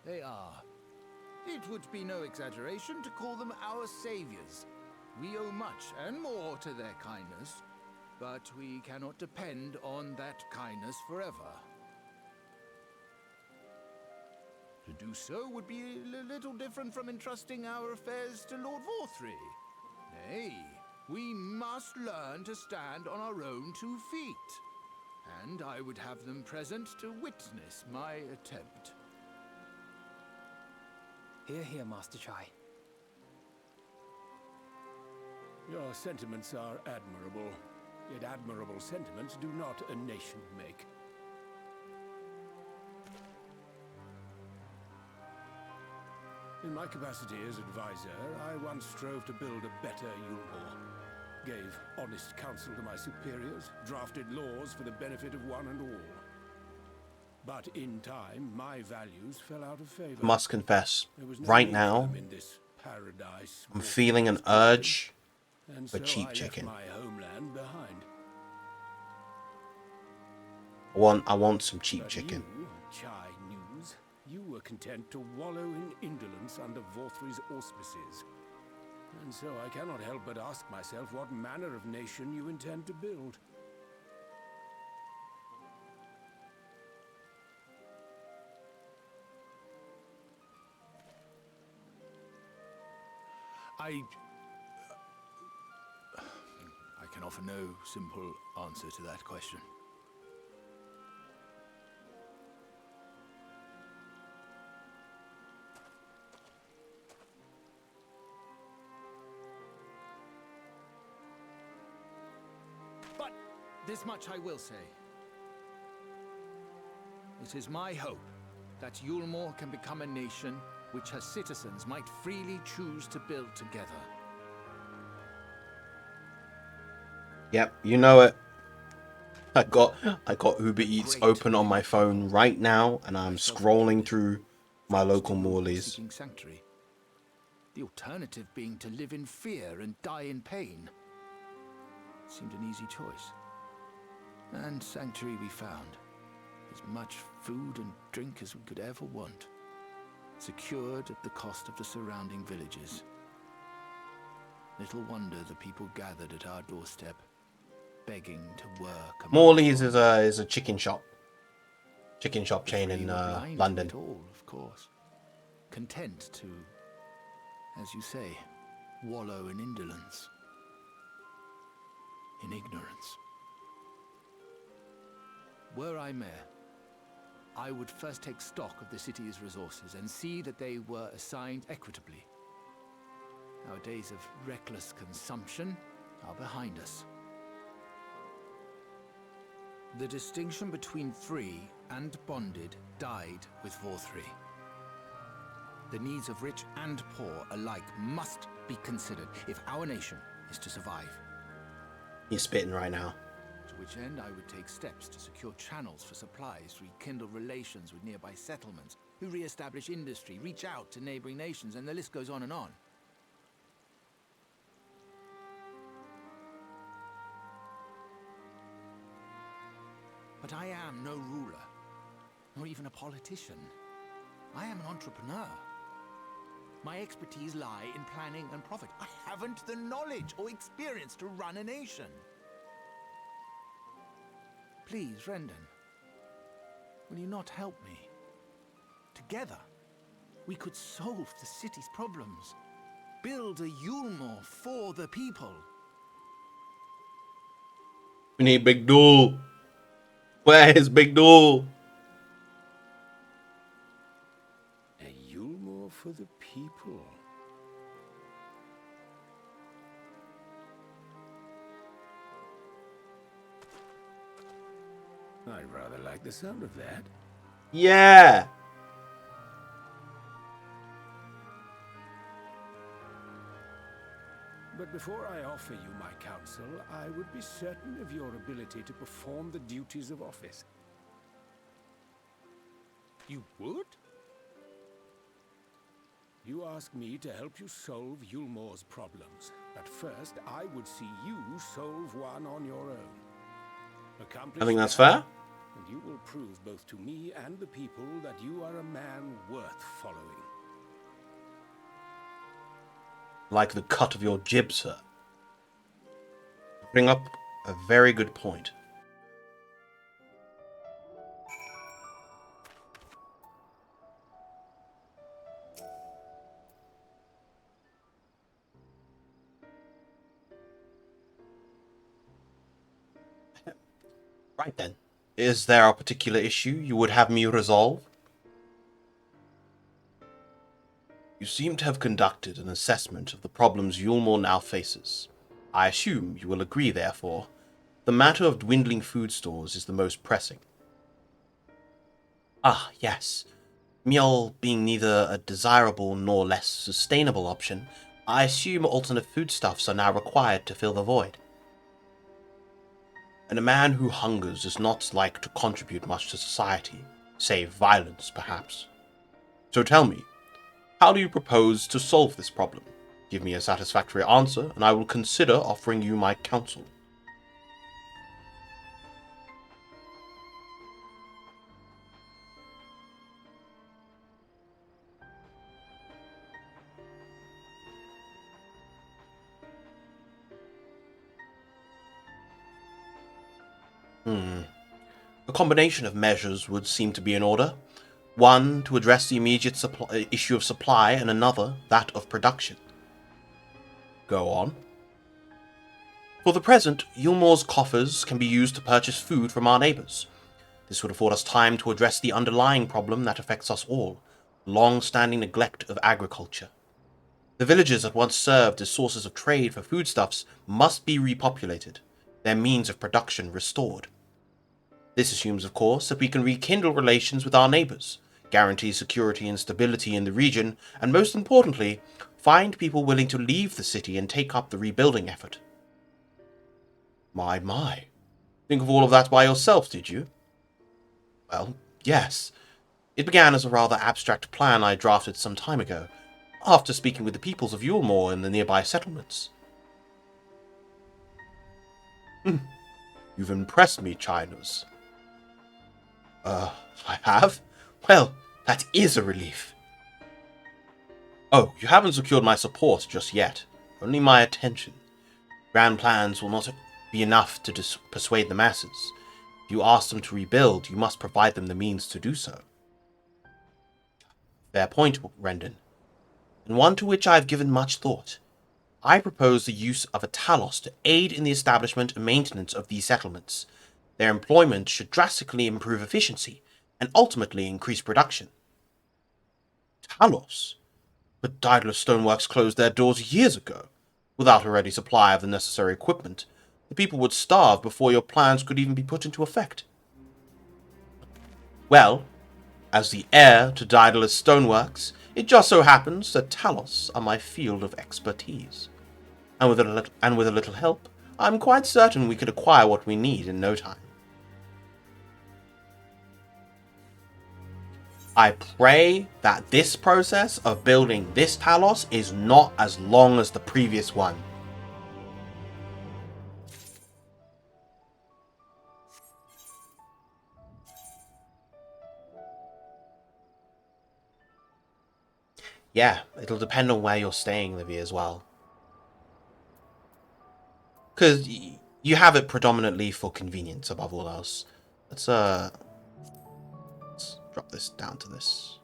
they are. It would be no exaggeration to call them our saviors. We owe much and more to their kindness, but we cannot depend on that kindness forever. To do so would be a little different from entrusting our affairs to Lord Vorthri. Nay, we must learn to stand on our own 2 feet. And I would have them present to witness my attempt. Hear, hear, Master Chai. Your sentiments are admirable, yet admirable sentiments do not a nation make. In my capacity as advisor, I once strove to build a better Yulmore. Gave honest counsel to my superiors, drafted laws for the benefit of one and all. But in time, my values fell out of favor. Must confess, There was no right need for now, them in this paradise I'm feeling an urge and for so cheap I chicken. left my homeland behind. I want some cheap But chicken. You, Chai News, you were content to wallow in indolence under Vorthri's auspices. And so I cannot help but ask myself what manner of nation you intend to build. I can offer no simple answer to that question. But this much I will say. It is my hope that Yulmore can become a nation which her citizens might freely choose to build together. Yep, you know it. I got Uber Eats open on my phone right now, and I'm scrolling through my local Morleys. Seeking sanctuary. The alternative being to live in fear and die in pain. Seemed an easy choice. And sanctuary we found. As much food and drink as we could ever want. secured at the cost of the surrounding villages. Little wonder the people gathered at our doorstep, begging to work. Morley's is a chicken shop chain in London. London. It all, of course. Content to, as you say, wallow in indolence, in ignorance. Were I mayor, I would first take stock of the city's resources and see that they were assigned equitably. Our days of reckless consumption are behind us. The distinction between free and bonded died with Vorthri. The needs of rich and poor alike must be considered if our nation is to survive. He's spitting right now. To which end I would take steps to secure channels for supplies, rekindle relations with nearby settlements, who re-establish industry, reach out to neighboring nations, and the list goes on and on. But I am no ruler, nor even a politician. I am an entrepreneur. My expertise lie in planning and profit. I haven't the knowledge or experience to run a nation. Please, Rendon, will you not help me? Together, we could solve the city's problems. Build a Yulmore for the people. We need Big Duel. Where is Big Duel? A Yulmore for the people. I rather like the sound of that. Yeah. But before I offer you my counsel, I would be certain of your ability to perform the duties of office. You would? You ask me to help you solve Yulmore's problems, but first I would see you solve one on your own. Accomplish I think that's that, fair. and you will prove both to me and the people that you are a man worth following. Like the cut of your jib, sir. Bring up a very good point. Right then. Is there a particular issue you would have me resolve? You seem to have conducted an assessment of the problems Yulmore now faces. I assume you will agree, therefore, the matter of dwindling food stores is the most pressing. Ah, yes. Meal being neither a desirable nor less sustainable option, I assume alternate foodstuffs are now required to fill the void. And a man who hungers is not like to contribute much to society, save violence, perhaps. So tell me, how do you propose to solve this problem? Give me a satisfactory answer, and I will consider offering you my counsel. A combination of measures would seem to be in order. One, to address the immediate issue of supply, and another, that of production. Go on. For the present, Yulmore's coffers can be used to purchase food from our neighbours. This would afford us time to address the underlying problem that affects us all, long-standing neglect of agriculture. The villages that once served as sources of trade for foodstuffs must be repopulated, their means of production restored. This assumes, of course, that we can rekindle relations with our neighbours, guarantee security and stability in the region, and most importantly, find people willing to leave the city and take up the rebuilding effort. My. Think of all of that by yourself, did you? Well, yes. It began as a rather abstract plan I drafted some time ago, after speaking with the peoples of Yulmore in the nearby settlements. You've impressed me, Chinos. I have? Well, that is a relief. Oh, you haven't secured my support just yet. Only my attention. Grand plans will not be enough to persuade the masses. If you ask them to rebuild, you must provide them the means to do so. Fair point, Rendon, and one to which I have given much thought. I propose the use of a talos to aid in the establishment and maintenance of these settlements. Their employment should drastically improve efficiency and ultimately increase production. Talos? But Daedalus Stoneworks closed their doors years ago. Without a ready supply of the necessary equipment, the people would starve before your plans could even be put into effect. Well, as the heir to Daedalus Stoneworks, it just so happens that Talos are my field of expertise. And with a little help, I'm quite certain we could acquire what we need in no time. I pray that this process of building this Talos is not as long as the previous one. Yeah, it'll depend on where you're staying, Livy, as well. Because you have it predominantly for convenience above all else. Let's drop this down to this.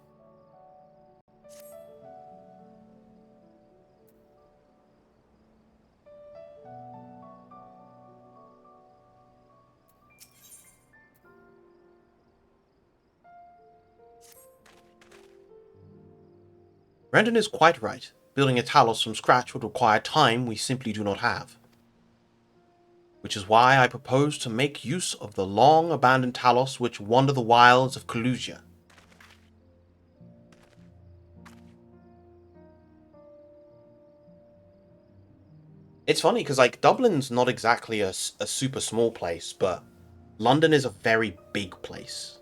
Rendon is quite right. Building a Talos from scratch would require time we simply do not have. Which is why I propose to make use of the long-abandoned Talos which wander the wilds of Kalusia. It's funny, because, like, Dublin's not exactly a super small place, but London is a very big place.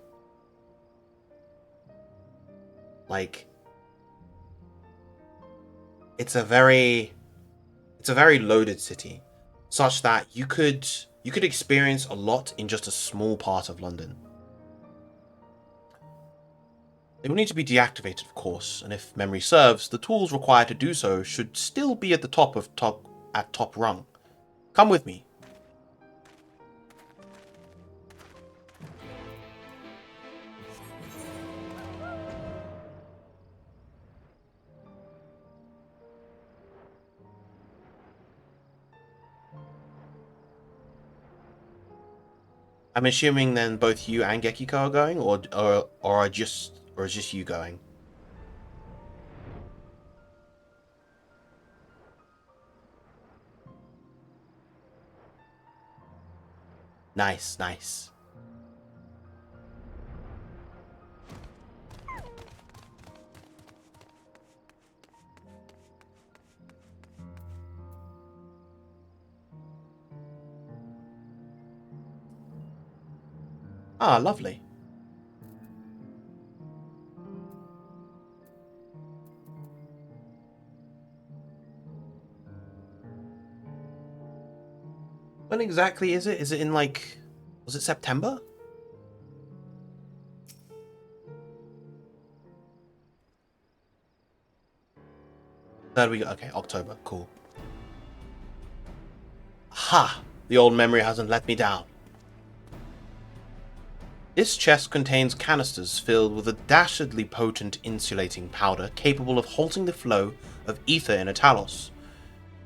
Like, it's a very loaded city, such that you could experience a lot in just a small part of London. It will need to be deactivated, of course, and if memory serves, the tools required to do so should still be at the top rung. Come with me. I'm assuming then both you and Gekiko are going, or is just you going? Nice, nice. Ah, lovely. When exactly is it? Is it in, like, was it September? There we go. Okay, October. Cool. Ha! The old memory hasn't let me down. This chest contains canisters filled with a dastardly potent insulating powder capable of halting the flow of ether in a Talos.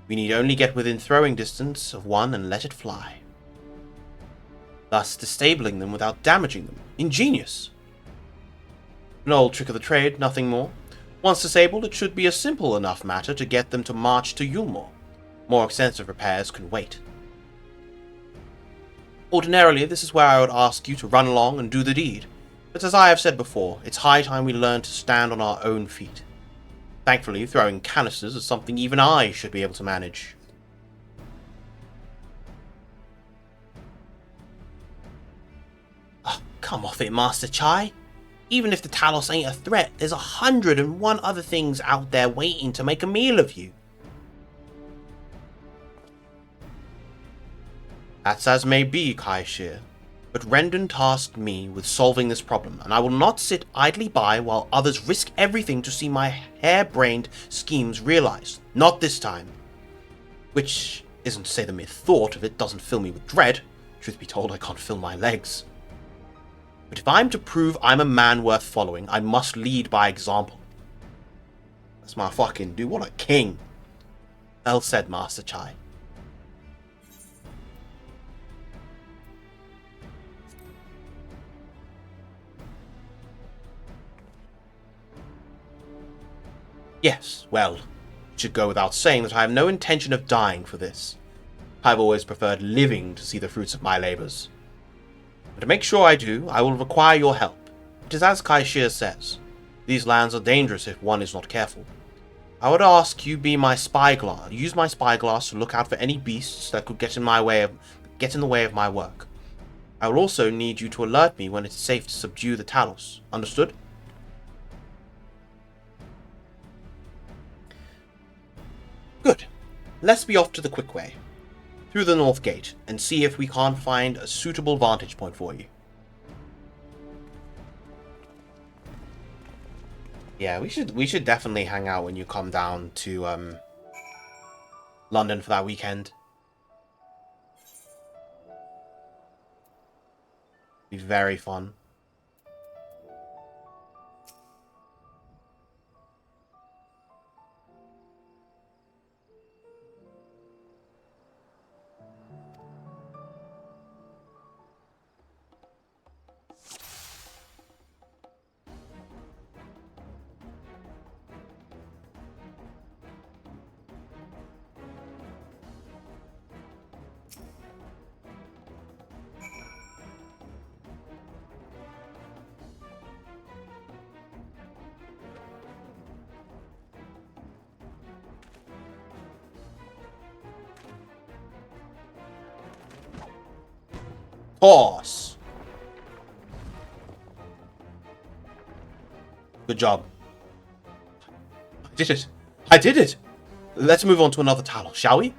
We need only get within throwing distance of one and let it fly, thus disabling them without damaging them. Ingenious! An old trick of the trade, nothing more. Once disabled, it should be a simple enough matter to get them to march to Yulmore. More extensive repairs can wait. Ordinarily, this is where I would ask you to run along and do the deed, but as I have said before, it's high time we learn to stand on our own feet. Thankfully, throwing canisters is something even I should be able to manage. Oh, come off it, Master Chai. Even if the Talos ain't a threat, there's 101 other things out there waiting to make a meal of you. That's as may be, Kai Shir. But Rendon tasked me with solving this problem, and I will not sit idly by while others risk everything to see my harebrained schemes realized. Not this time. Which isn't to say the mere thought of it doesn't fill me with dread. Truth be told, I can't feel my legs. But if I'm to prove I'm a man worth following, I must lead by example. That's my fucking dude. What a king. Well said, Master Chai. Yes, well, it should go without saying that I have no intention of dying for this. I've always preferred living to see the fruits of my labours. But to make sure I do, I will require your help. It is as Kaishir says, these lands are dangerous if one is not careful. I would ask you be my spyglass. Use my spyglass to look out for any beasts that could get in the way of my work. I will also need you to alert me when it is safe to subdue the Talos. Understood? Good. Let's be off to the quick way, through the north gate, and see if we can't find a suitable vantage point for you. Yeah, we should definitely hang out when you come down to London for that weekend. Be very fun. Horse. Good job. I did it. I did it. Let's move on to another Talos, shall we?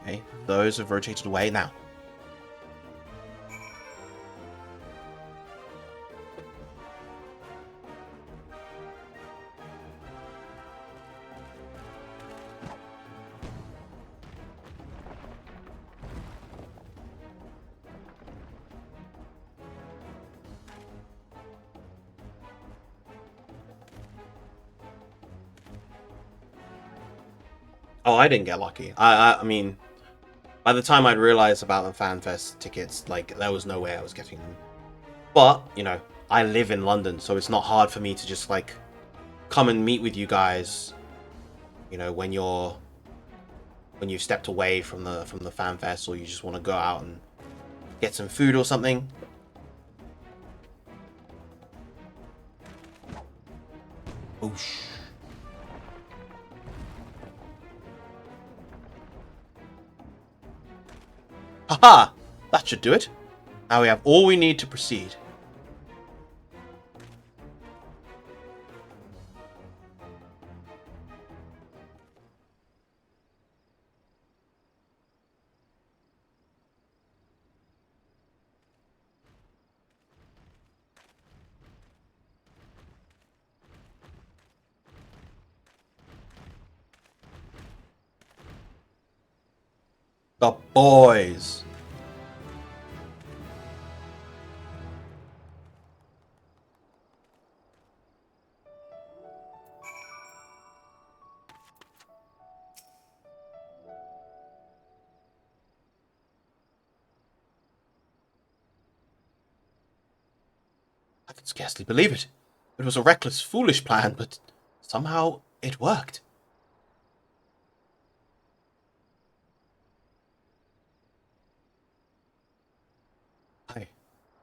Okay, those have rotated away now. Oh, I didn't get lucky. I mean, by the time I'd realized about the FanFest tickets, like, there was no way I was getting them. But, you know, I live in London, so it's not hard for me to just, like, come and meet with you guys, you know, when you've stepped away from the FanFest, or you just want to go out and get some food or something. Oosh. Haha! That should do it. Now we have all we need to proceed. The boys. I can scarcely believe it. It was a reckless, foolish plan, but somehow it worked.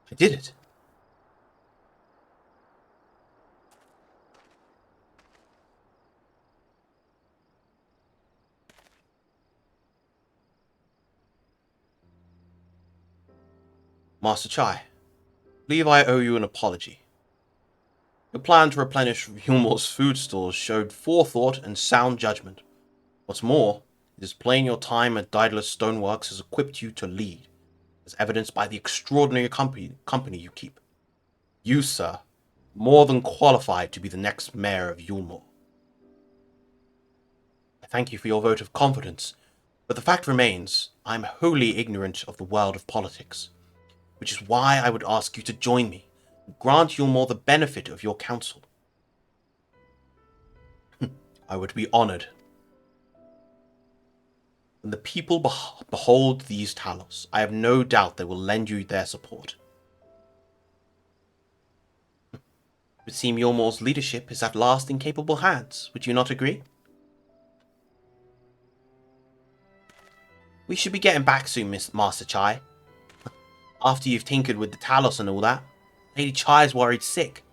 I did it. Master Chai, I believe I owe you an apology. The plan to replenish Yulmor's food stores showed forethought and sound judgment. What's more, it is plain your time at Daedalus Stoneworks has equipped you to lead, as evidenced by the extraordinary company you keep. You, sir, more than qualified to be the next mayor of Yulmor. I thank you for your vote of confidence, but the fact remains, I am wholly ignorant of the world of politics, which is why I would ask you to join me and grant Yulmor the benefit of your counsel. I would be honored. When the people behold these Talos, I have no doubt they will lend you their support. It would seem Yulmor's leadership is at last in capable hands, would you not agree? We should be getting back soon, Master Chai. After you've tinkered with the Talos and all that, Lady Chai's worried sick.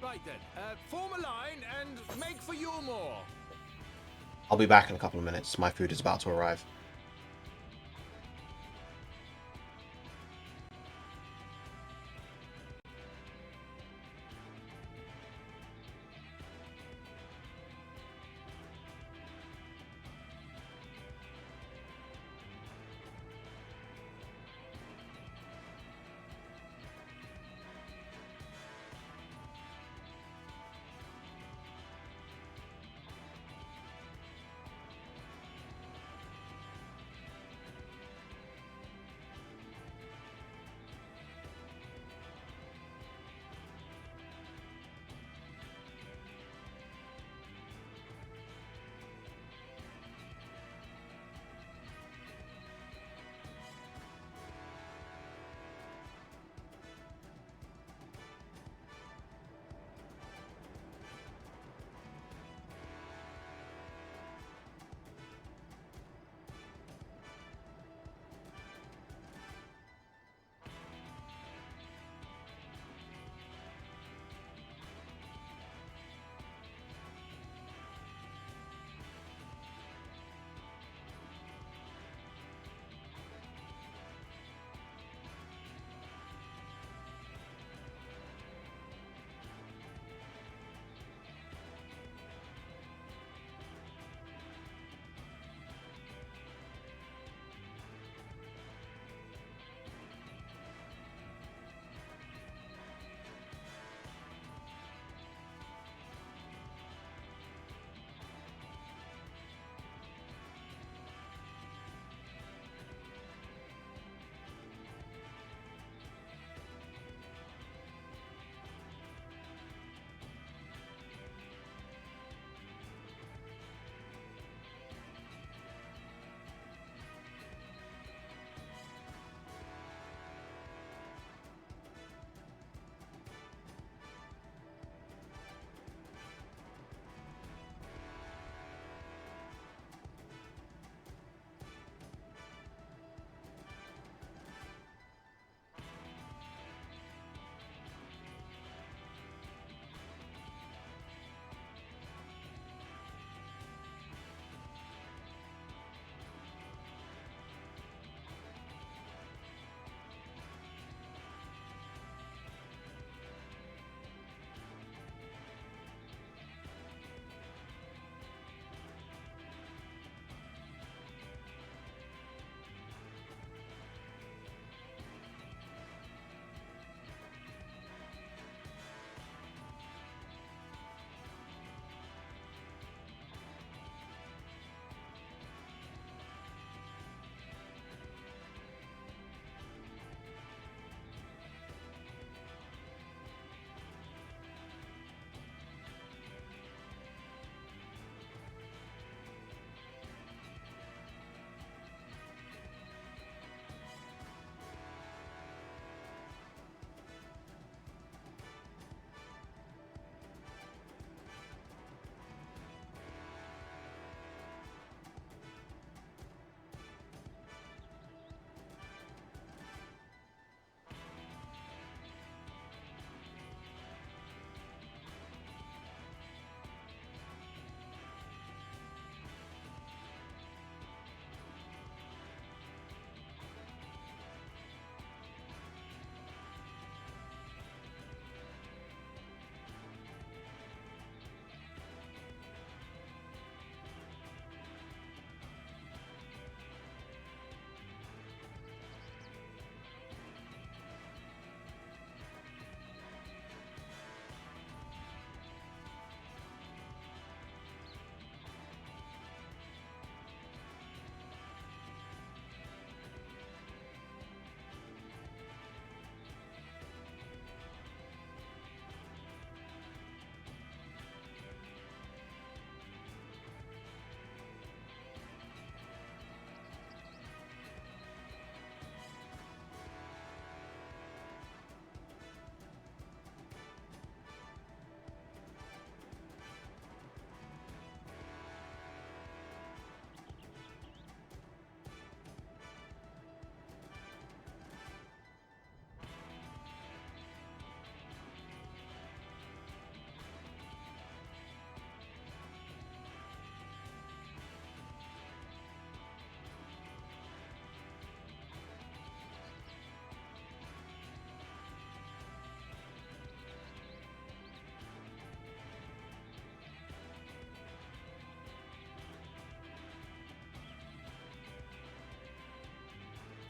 Right then, form a line and make for Yulmor. I'll be back in a couple of minutes. My food is about to arrive.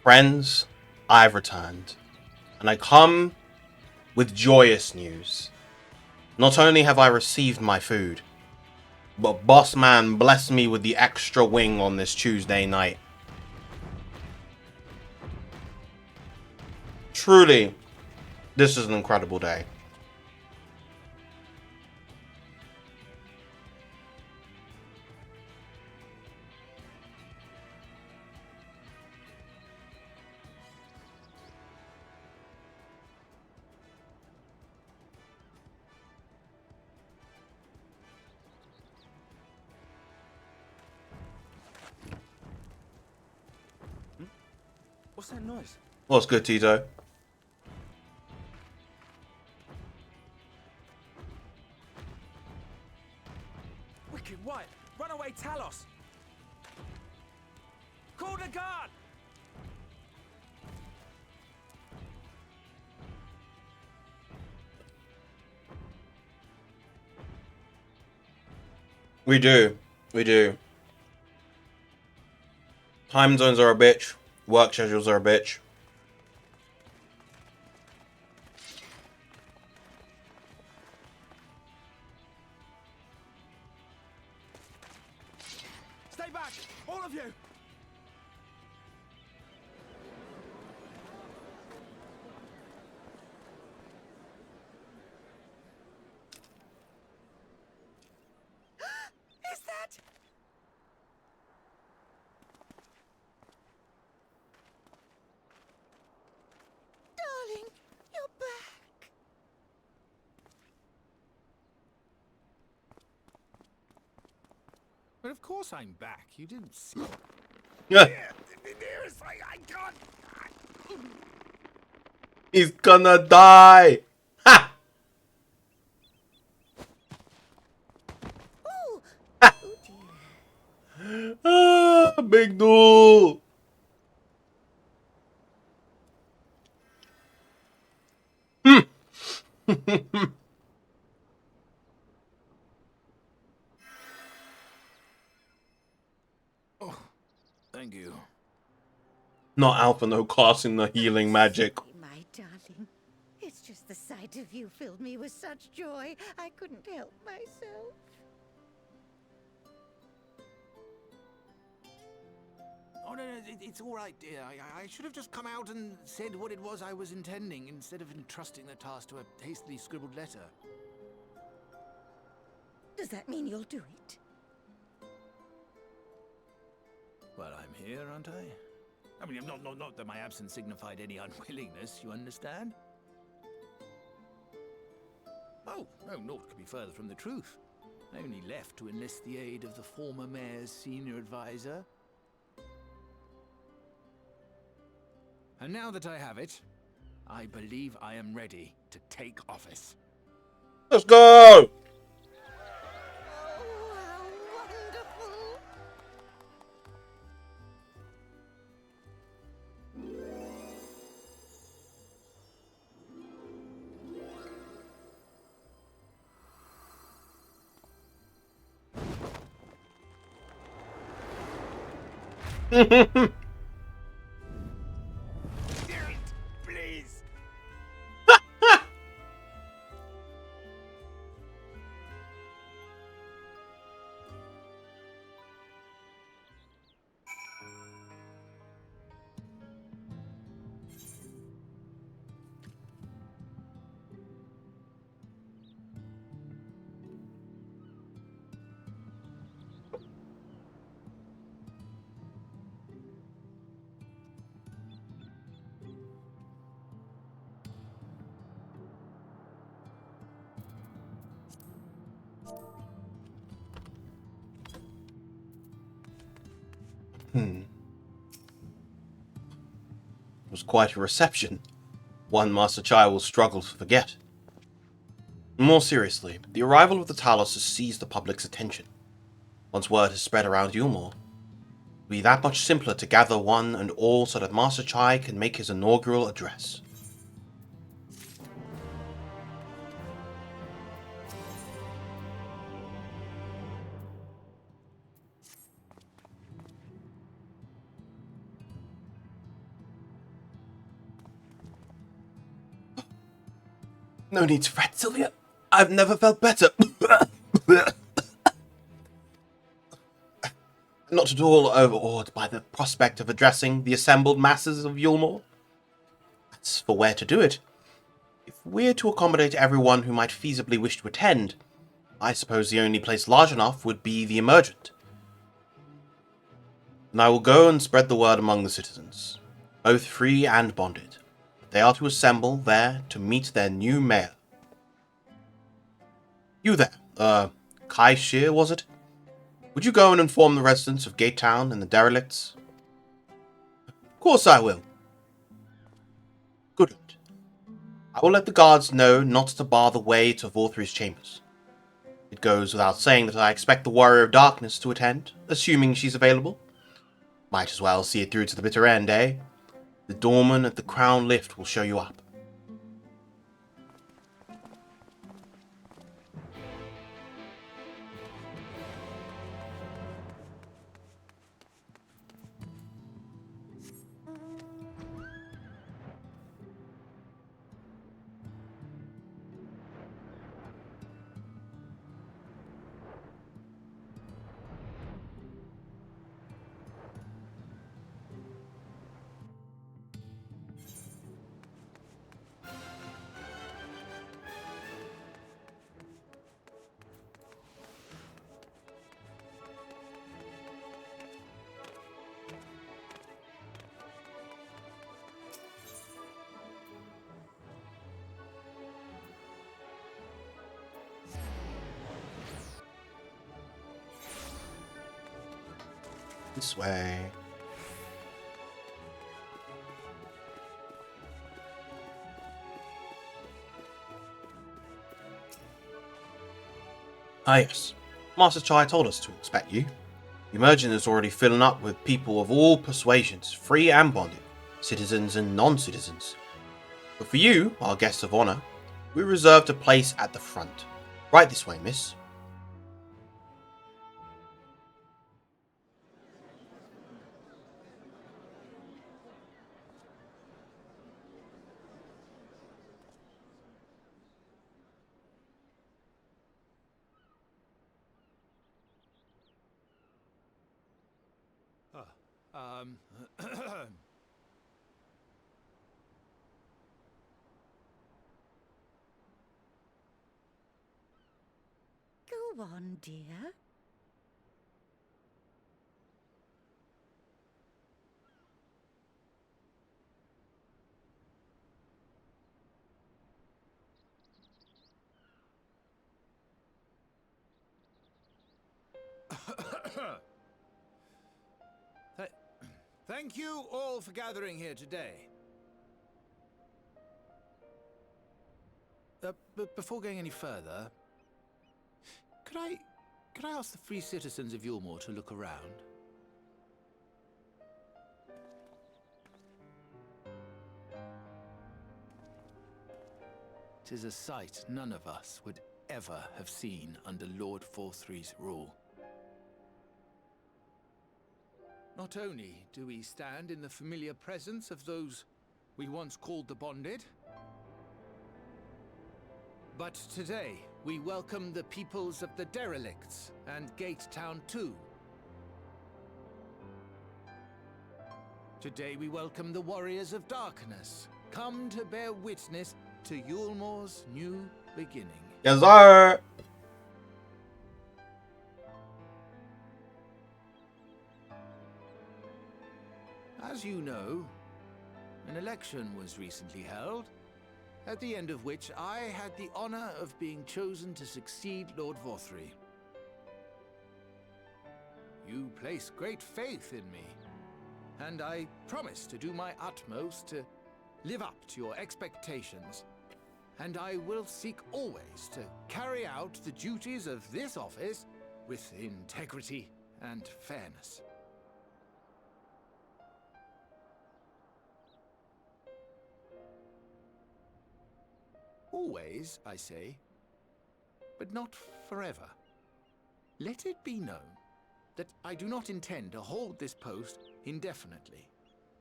Friends, I've returned, and I come with joyous news. Not only have I received my food, but Boss Man blessed me with the extra wing on this Tuesday night. Truly, this is an incredible day. What's that noise? What's good, Tito? Wicked White! Runaway Talos! Call the guard! We do. We do. Time zones are a bitch. Work schedules are a bitch. Stay back! All of you! Is that... Darling, you're back. But of course I'm back. You didn't see. Yeah. Seriously, I can't. He's gonna die. Ha! Oh, Ha! oh dear. Ah, big duel. Oh, thank you. Not Alpha, no casting the healing magic. Sorry, my darling. It's just the sight of you filled me with such joy, I couldn't help myself. Oh, no, it's all right, dear. I should have just come out and said what it was I was intending instead of entrusting the task to a hastily scribbled letter. Does that mean you'll do it? Well, I'm here, aren't I? I mean, not that my absence signified any unwillingness, you understand? Oh, no, naught could be further from the truth. I only left to enlist the aid of the former mayor's senior advisor. And now that I have it, I believe I am ready to take office. Let's go. Oh, how wonderful! Please! It was quite a reception. One Master Chai will struggle to forget. More seriously, the arrival of the Talos has seized the public's attention. Once word has spread around Yulmore, it will be that much simpler to gather one and all so that Master Chai can make his inaugural address. No need to fret, Sylvia. I've never felt better. Not at all overawed by the prospect of addressing the assembled masses of Yulmore. As for where to do it, if we're to accommodate everyone who might feasibly wish to attend, I suppose the only place large enough would be the Emergent. And I will go and spread the word among the citizens, both free and bonded. They are to assemble there to meet their new mayor. You there, Kai Shear, was it? Would you go and inform the residents of Gate Town and the derelicts? Of course I will. Good. I will let the guards know not to bar the way to Vorthry's chambers. It goes without saying that I expect the Warrior of Darkness to attend, assuming she's available. Might as well see it through to the bitter end, eh? The doorman at the Crown Lift will show you up. This way. Ah yes, Master Chai told us to expect you. The Emergent is already filling up with people of all persuasions, free and bonded, citizens and non-citizens. But for you, our guests of honour, we reserved a place at the front. Right this way, miss. Go on, dear. Thank you all for gathering here today. But before going any further, could I ask the free citizens of Yulmore to look around? 'Tis a sight none of us would ever have seen under Lord Vorthry's rule. Not only do we stand in the familiar presence of those we once called the Bonded, but today we welcome the peoples of the Derelicts and Gate Town too. Today we welcome the Warriors of Darkness, come to bear witness to Yulmore's new beginning. Yes, sir. As you know, an election was recently held, at the end of which I had the honor of being chosen to succeed Lord Vorthry. You place great faith in me, and I promise to do my utmost to live up to your expectations, and I will seek always to carry out the duties of this office with integrity and fairness. Always, I say, but not forever. Let it be known that I do not intend to hold this post indefinitely.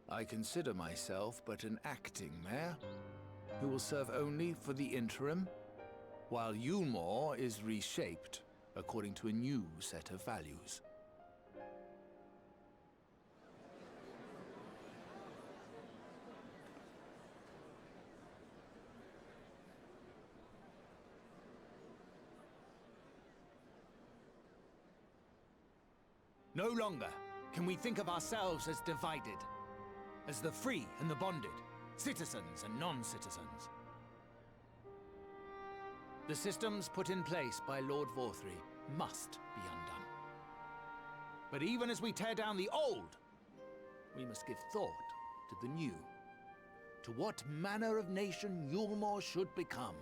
I consider myself but an acting mayor, who will serve only for the interim, while Yulmore is reshaped according to a new set of values. No longer can we think of ourselves as divided, as the free and the bonded, citizens and non-citizens. The systems put in place by Lord Vorthry must be undone. But even as we tear down the old, we must give thought to the new, to what manner of nation Yulmore should become.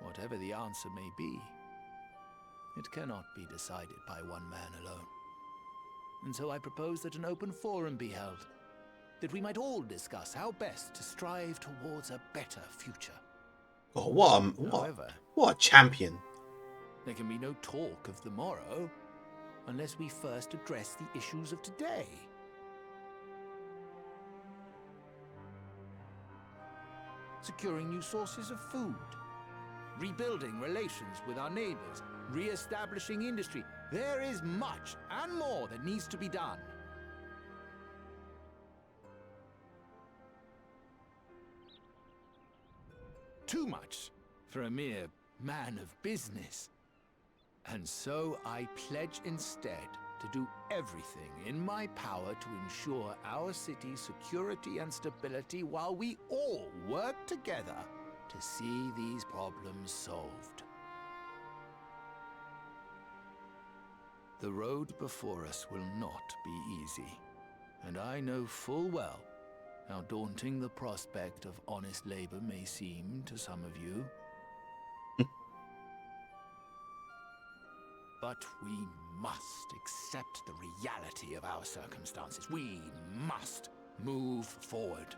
Whatever the answer may be, it cannot be decided by one man alone. And so I propose that an open forum be held, that we might all discuss how best to strive towards a better future. Oh, However, what a champion. there can be no talk of the morrow unless we first address the issues of today. Securing new sources of food, rebuilding relations with our neighbors, re-establishing industry. There is much and more that needs to be done. Too much for a mere man of business. And so I pledge instead to do everything in my power to ensure our city's security and stability while we all work together to see these problems solved. The road before us will not be easy, and I know full well how daunting the prospect of honest labor may seem to some of you. But we must accept the reality of our circumstances. We must move forward.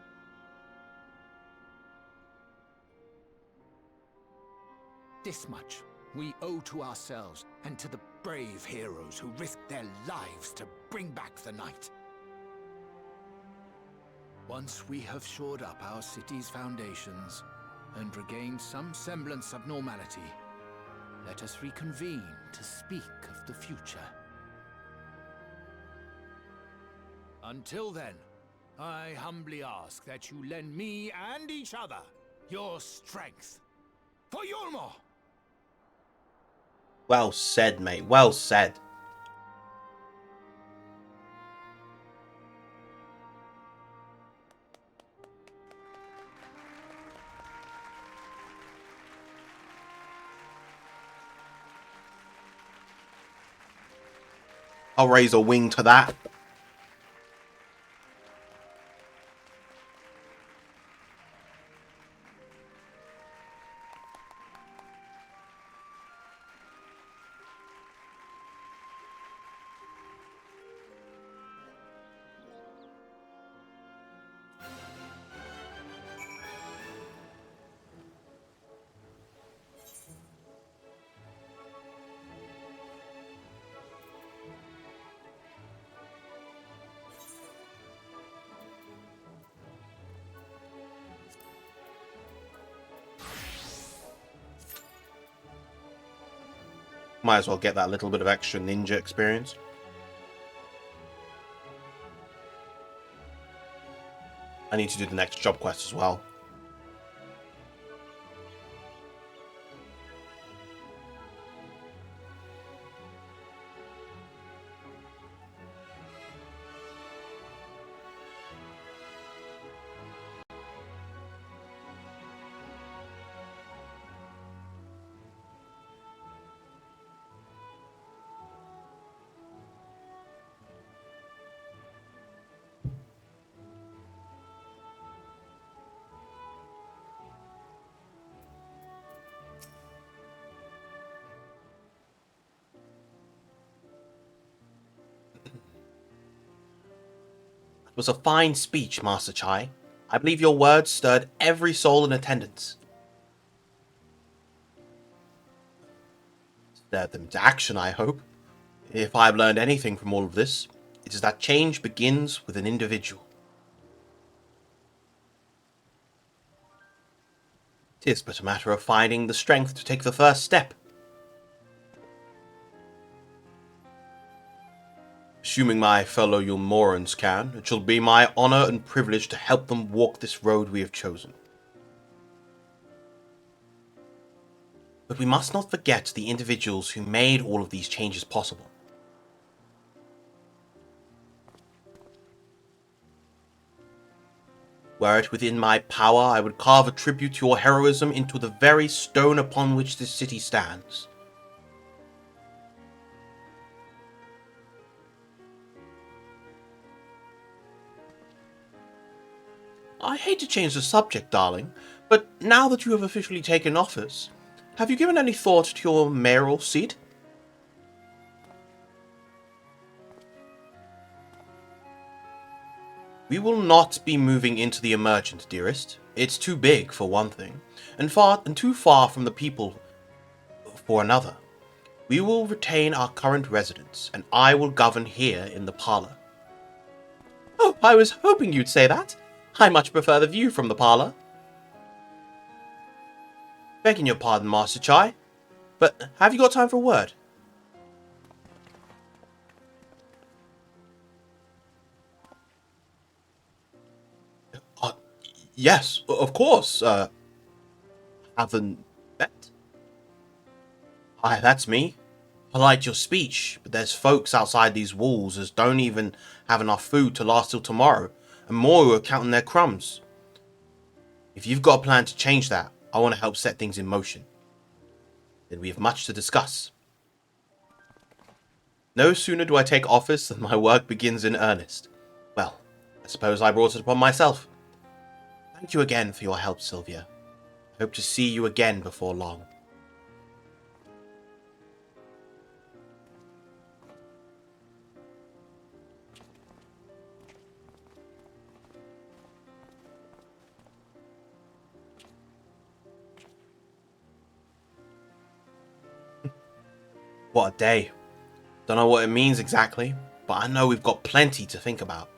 This much we owe to ourselves and to the brave heroes who risked their lives to bring back the night. Once we have shored up our city's foundations and regained some semblance of normality, let us reconvene to speak of the future. Until then, I humbly ask that you lend me and each other your strength for Yulmore! Well said, mate. Well said. I'll raise a wing to that. Might as well get that little bit of extra ninja experience. I need to do the next job quest as well. It was a fine speech, Master Chai. I believe your words stirred every soul in attendance. Stirred them to action, I hope. If I have learned anything from all of this, it is that change begins with an individual. 'Tis but a matter of finding the strength to take the first step. Assuming my fellow Yulmorans can, it shall be my honor and privilege to help them walk this road we have chosen. But we must not forget the individuals who made all of these changes possible. Were it within my power, I would carve a tribute to your heroism into the very stone upon which this city stands. I hate to change the subject, darling, but now that you have officially taken office, have you given any thought to your mayoral seat? We will not be moving into the Emergent, dearest. It's too big, for one thing, and too far from the people for another. We will retain our current residence, and I will govern here in the parlor. Oh, I was hoping you'd say that. I much prefer the view from the parlor. Begging your pardon, Master Chai, but have you got time for a word? Yes, of course. Haven't met? Hi, that's me. I liked your speech, but there's folks outside these walls as don't even have enough food to last till tomorrow, and more who are counting their crumbs. If you've got a plan to change that, I want to help set things in motion. Then we have much to discuss. No sooner do I take office than my work begins in earnest. Well, I suppose I brought it upon myself. Thank you again for your help, Sylvia. I hope to see you again before long. What a day. Don't know what it means exactly, but I know we've got plenty to think about.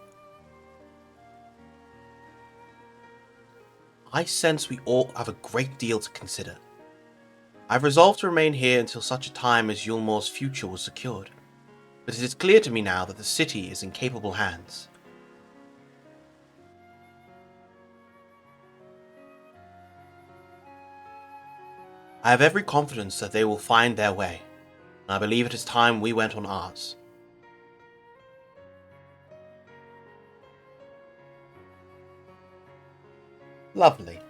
I sense we all have a great deal to consider. I've resolved to remain here until such a time as Yulmore's future was secured, but it is clear to me now that the city is in capable hands. I have every confidence that they will find their way, and I believe it is time we went on ours. Lovely.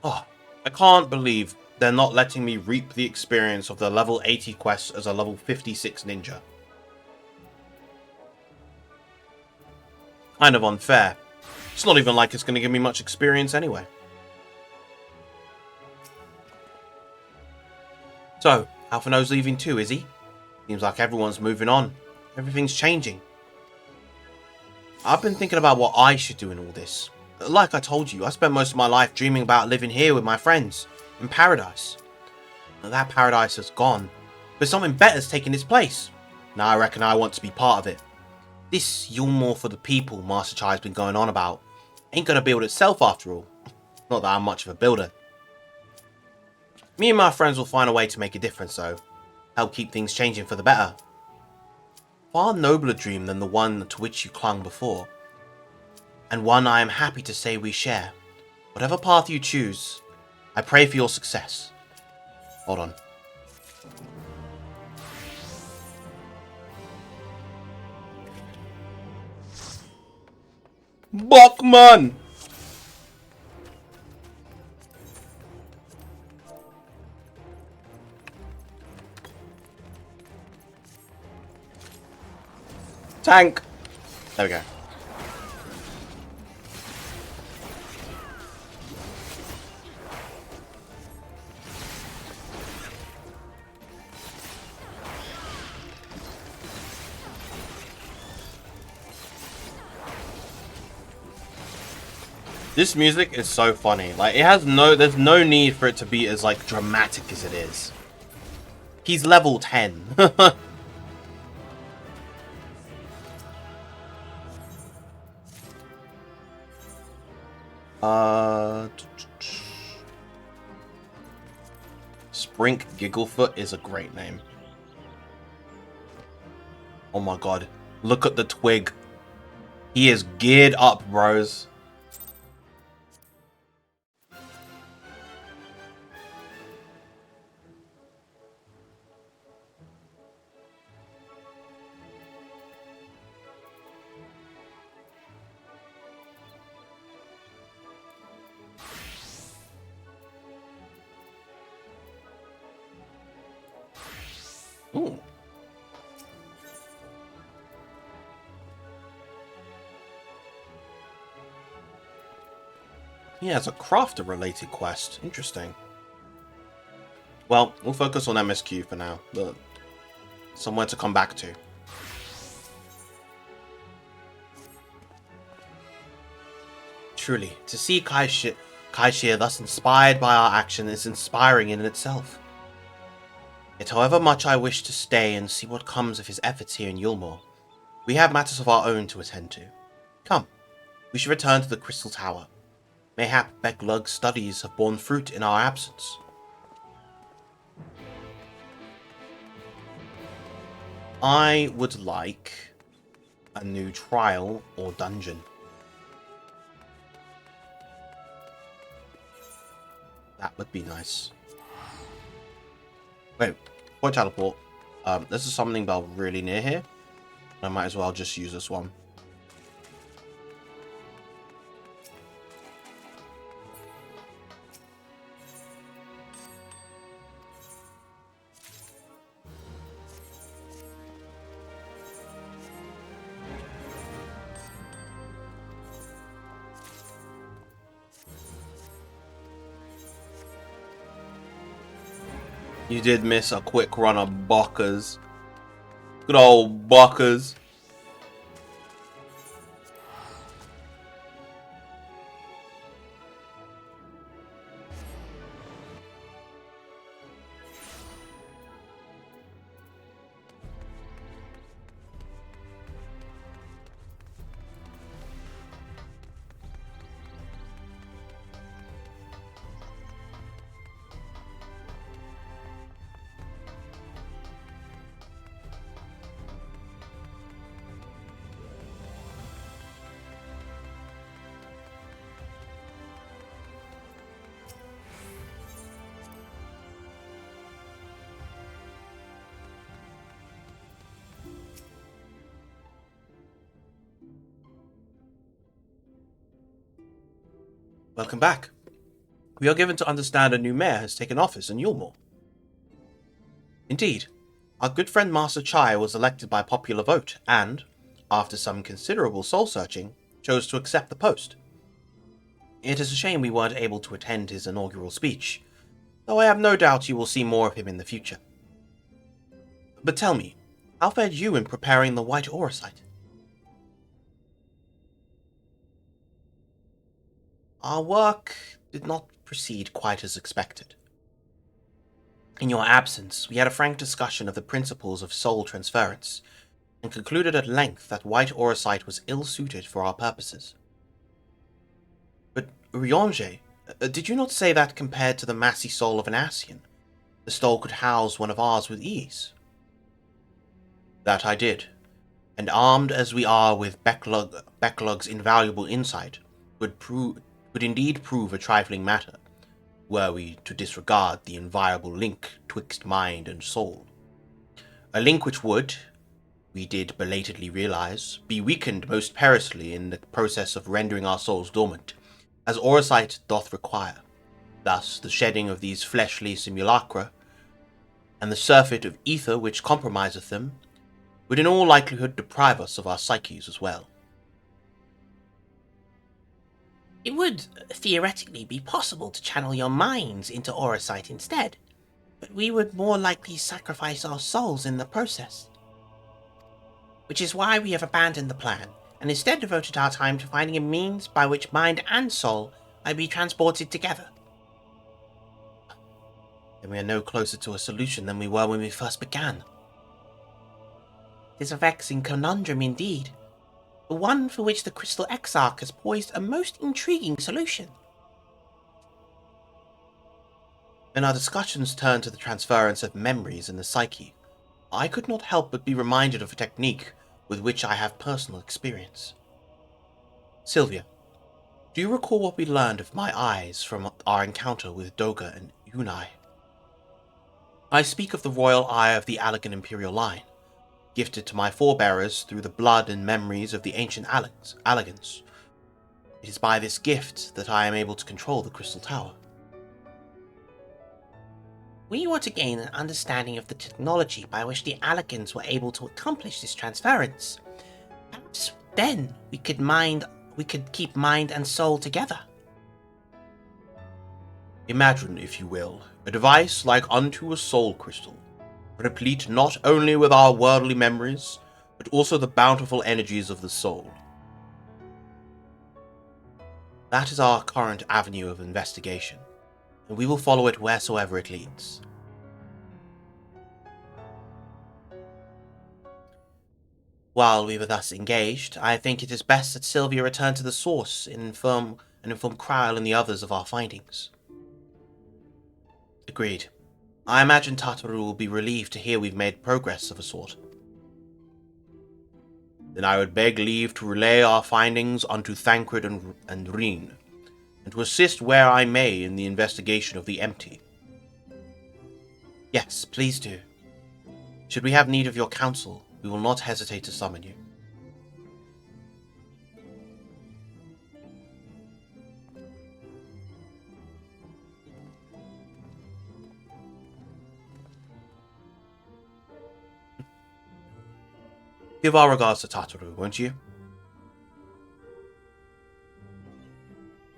Oh, I can't believe they're not letting me reap the experience of the level 80 quests as a level 56 ninja. Kind of unfair. It's not even like it's going to give me much experience anyway. So, Alphino's leaving too, is he? Seems like everyone's moving on. Everything's changing. I've been thinking about what I should do in all this. Like I told you, I spent most of my life dreaming about living here with my friends, in paradise. Now that paradise has gone, but something better's taken its place. Now I reckon I want to be part of it. This Yulmore for the people Master Chai's been going on about ain't gonna build itself after all. Not that I'm much of a builder. Me and my friends will find a way to make a difference though. Help keep things changing for the better. Far nobler dream than the one to which you clung before. And one I am happy to say we share. Whatever path you choose, I pray for your success. Hold on. Bachman! Tank! There we go. This music is so funny. Like, it has there's no need for it to be as, like, dramatic as it is. He's level 10. Sprink Gigglefoot is a great name. Oh my god. Look at the twig. He is geared up, bros. Ooh. Yeah, it's a crafter-related quest. Interesting. Well, we'll focus on MSQ for now, but somewhere to come back to. Truly, to see Kaishir thus inspired by our action is inspiring in itself. Yet however much I wish to stay and see what comes of his efforts here in Yulmore, we have matters of our own to attend to. Come, we should return to the Crystal Tower. Mayhap Becklug's studies have borne fruit in our absence. I would like a new trial or dungeon. That would be nice. Wait, before I teleport, this is something about really near here. I might as well just use this one. You did miss a quick run of Bokkers. Good old Bokkers. Welcome back. We are given to understand a new mayor has taken office in Yulmore. Indeed, our good friend Master Chai was elected by popular vote and, after some considerable soul-searching, chose to accept the post. It is a shame we weren't able to attend his inaugural speech, though I have no doubt you will see more of him in the future. But tell me, how fared you in preparing the White Auracite? Our work did not proceed quite as expected. In your absence, we had a frank discussion of the principles of soul transference, and concluded at length that White Auracite was ill-suited for our purposes. But, Ryonje, did you not say that compared to the massy soul of an Ascian, the stole could house one of ours with ease? That I did, and armed as we are with Becklug's invaluable insight, would indeed prove a trifling matter, were we to disregard the inviolable link twixt mind and soul. A link which would, we did belatedly realize, be weakened most perilously in the process of rendering our souls dormant, as Auracite doth require. Thus, the shedding of these fleshly simulacra, and the surfeit of ether which compromiseth them, would in all likelihood deprive us of our psyches as well. It would theoretically be possible to channel your minds into Auracite instead, but we would more likely sacrifice our souls in the process. Which is why we have abandoned the plan, and instead devoted our time to finding a means by which mind and soul might be transported together. then we are no closer to a solution than we were when we first began. It is a vexing conundrum indeed, but one for which the Crystal Exarch has poised a most intriguing solution. When our discussions turned to the transference of memories in the psyche, I could not help but be reminded of a technique with which I have personal experience. Sylvia, do you recall what we learned of my eyes from our encounter with Doga and Unai? I speak of the royal eye of the Allegan imperial line, gifted to my forebearers through the blood and memories of the ancient Allegans. It is by this gift that I am able to control the Crystal Tower. We want to gain an understanding of the technology by which the Allegans were able to accomplish this transference. Perhaps then we could keep mind and soul together. Imagine, if you will, a device like unto a soul crystal, replete not only with our worldly memories, but also the bountiful energies of the soul. That is our current avenue of investigation, and we will follow it wheresoever it leads. While we were thus engaged, I think it is best that Sylvia return to the source and inform Krile and the others of our findings. Agreed. I imagine Tataru will be relieved to hear we've made progress of a sort. Then I would beg leave to relay our findings unto Thancred and Reen, and to assist where I may in the investigation of the empty. Yes, please do. Should we have need of your counsel, we will not hesitate to summon you. Give our regards to Tataru, won't you?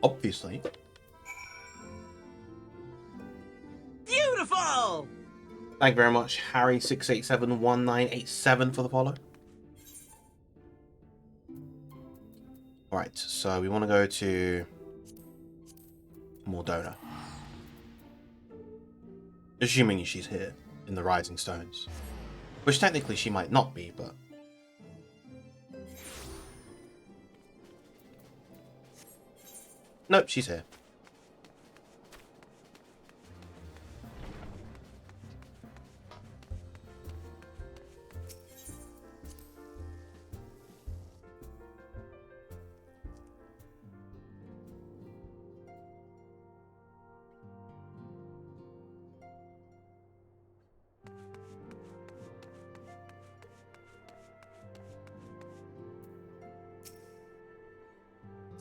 Obviously. Beautiful! Thank you very much, Harry6871987 for the follow. Alright, so we want to go to Mordona. Assuming she's here in the Rising Stones. Which technically she might not be, but... Nope, she's here.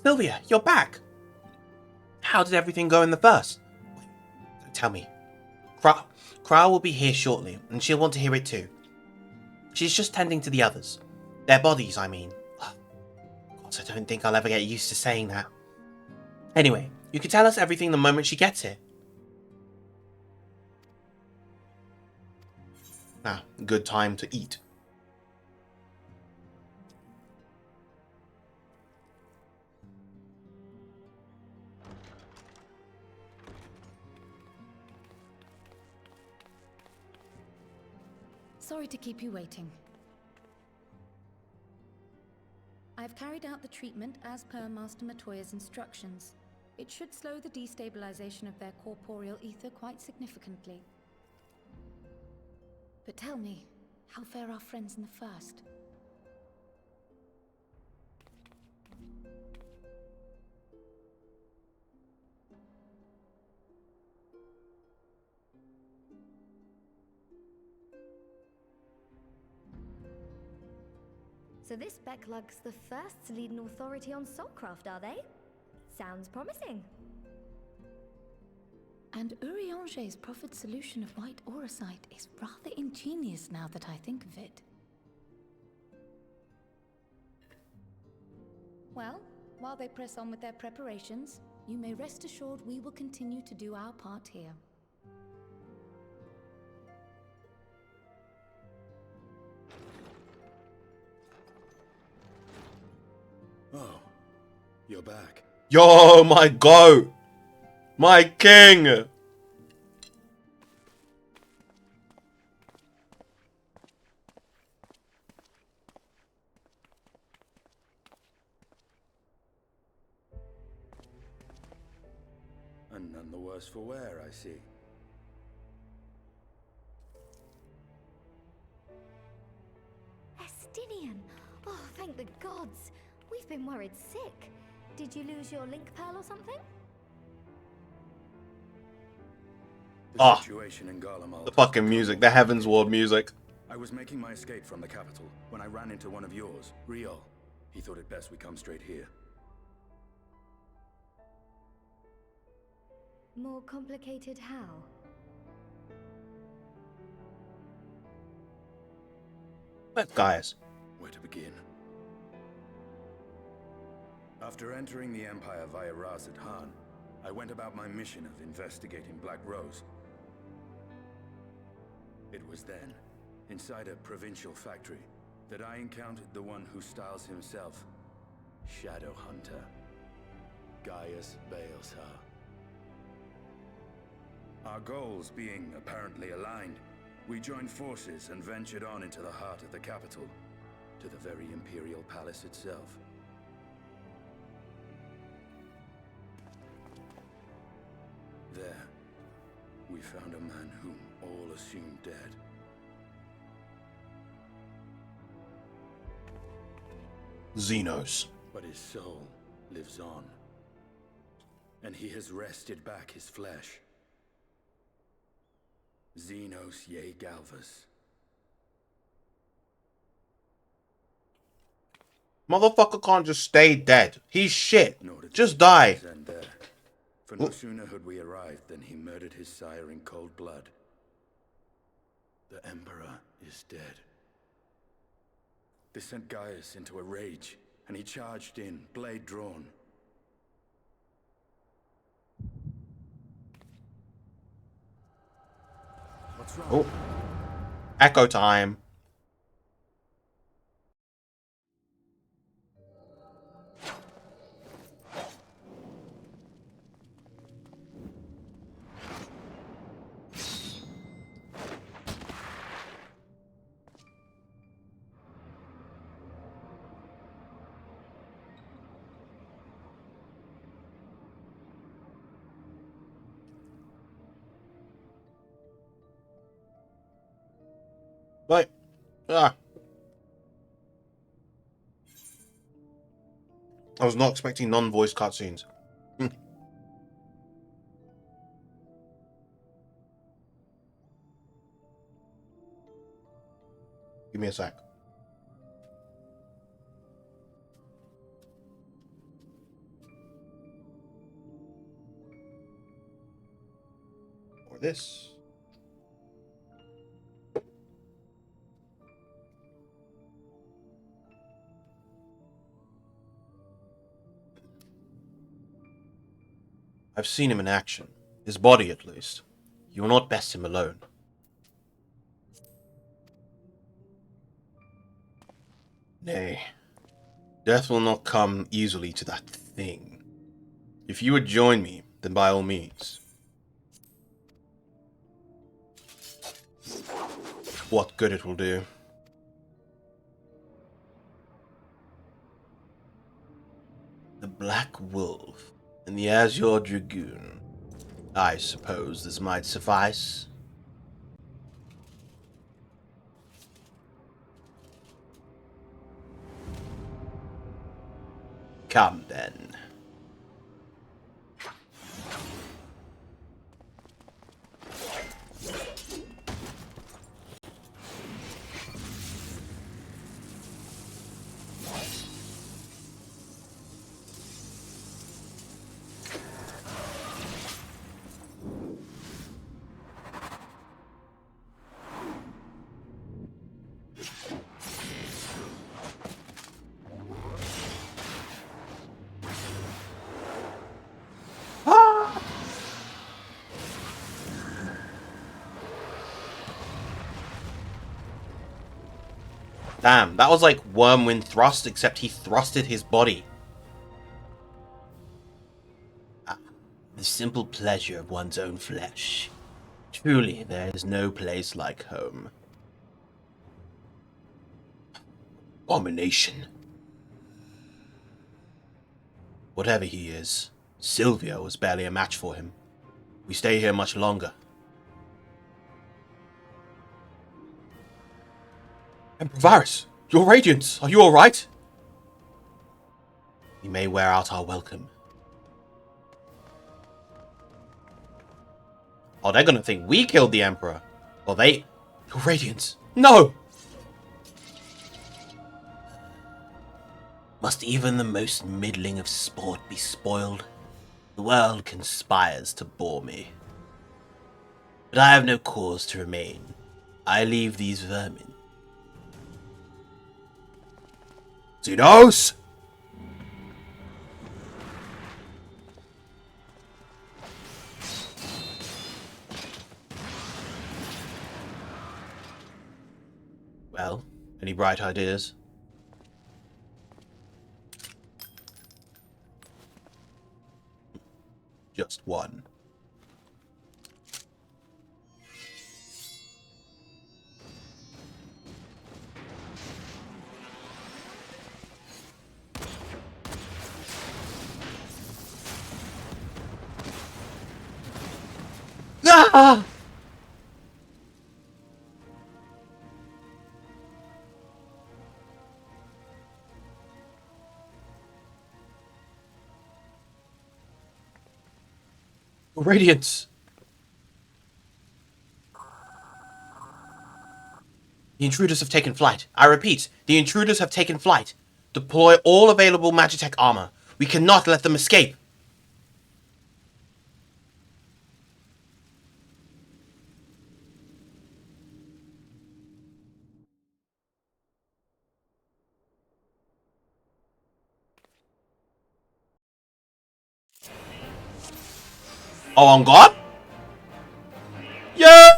Sylvia, you're back! How did everything go in the first? Don't tell me. Kral will be here shortly, and she'll want to hear it too. She's just tending to the others. Their bodies, I mean. God, I don't think I'll ever get used to saying that. Anyway, you can tell us everything the moment she gets here. Now, good time to eat. Sorry to keep you waiting. I've carried out the treatment as per Master Matoya's instructions. It should slow the destabilization of their corporeal ether quite significantly. But tell me, how fare our friends in the first? So this Becklug's the first to lead an authority on soulcraft, are they? Sounds promising. And Urianger's proffered solution of white auracite is rather ingenious now that I think of it. Well, while they press on with their preparations, you may rest assured we will continue to do our part here. Oh, you're back. Yo, my goat! My king! woman none the worse for wear, I see. Estinian! Oh, thank the gods! We've been worried sick. Did you lose your link pearl or something? The situation in Garlemald. The fucking music, the Heaven's Ward music. I was making my escape from the capital when I ran into one of yours, Riol. He thought it best we come straight here. More complicated how? But guys, Where to begin? After entering the Empire via Razad Han, I went about my mission of investigating Black Rose. It was then, inside a provincial factory, that I encountered the one who styles himself Shadow Hunter, Gaius Baelsar. Our goals being apparently aligned, we joined forces and ventured on into the heart of the capital, to the very Imperial Palace itself. There, we found a man whom all assumed dead. Xenos. But his soul lives on, and he has wrested back his flesh. Xenos ye Galvus. Motherfucker can't just stay dead. He's shit. Nor did Just the die. stories end there. For no sooner had we arrived than he murdered his sire in cold blood. The Emperor is dead. This sent Gaius into a rage, and he charged in, blade drawn. What's wrong? Oh. Echo time. Right. I was not expecting non-voice cutscenes. Give me a sec. Or this. I've seen him in action. His body, at least. You will not best him alone. Nay. Death will not come easily to that thing. If you would join me, then by all means. What good it will do. The Black Wolf and the Azure Dragoon. I suppose this might suffice. Come then. Damn, that was like Wormwind Thrust, except he thrusted his body. The simple pleasure of one's own flesh. Truly, there is no place like home. Abomination. Whatever he is, Sylvia was barely a match for him. we stay here much longer. Emperor Varus, your radiance, are you alright? We may wear out our welcome. Oh, they're gonna think we killed the Emperor. Or they... Your radiance. No! Must even the most middling of sport be spoiled? The world conspires to bore me. But I have no cause to remain. I leave these vermin. Xenos! Well, any bright ideas? Just one. Ah! Radiance! The intruders have taken flight. I repeat, the intruders have taken flight. Deploy all available Magitech armor. We cannot let them escape. Oh, on God? Yeah!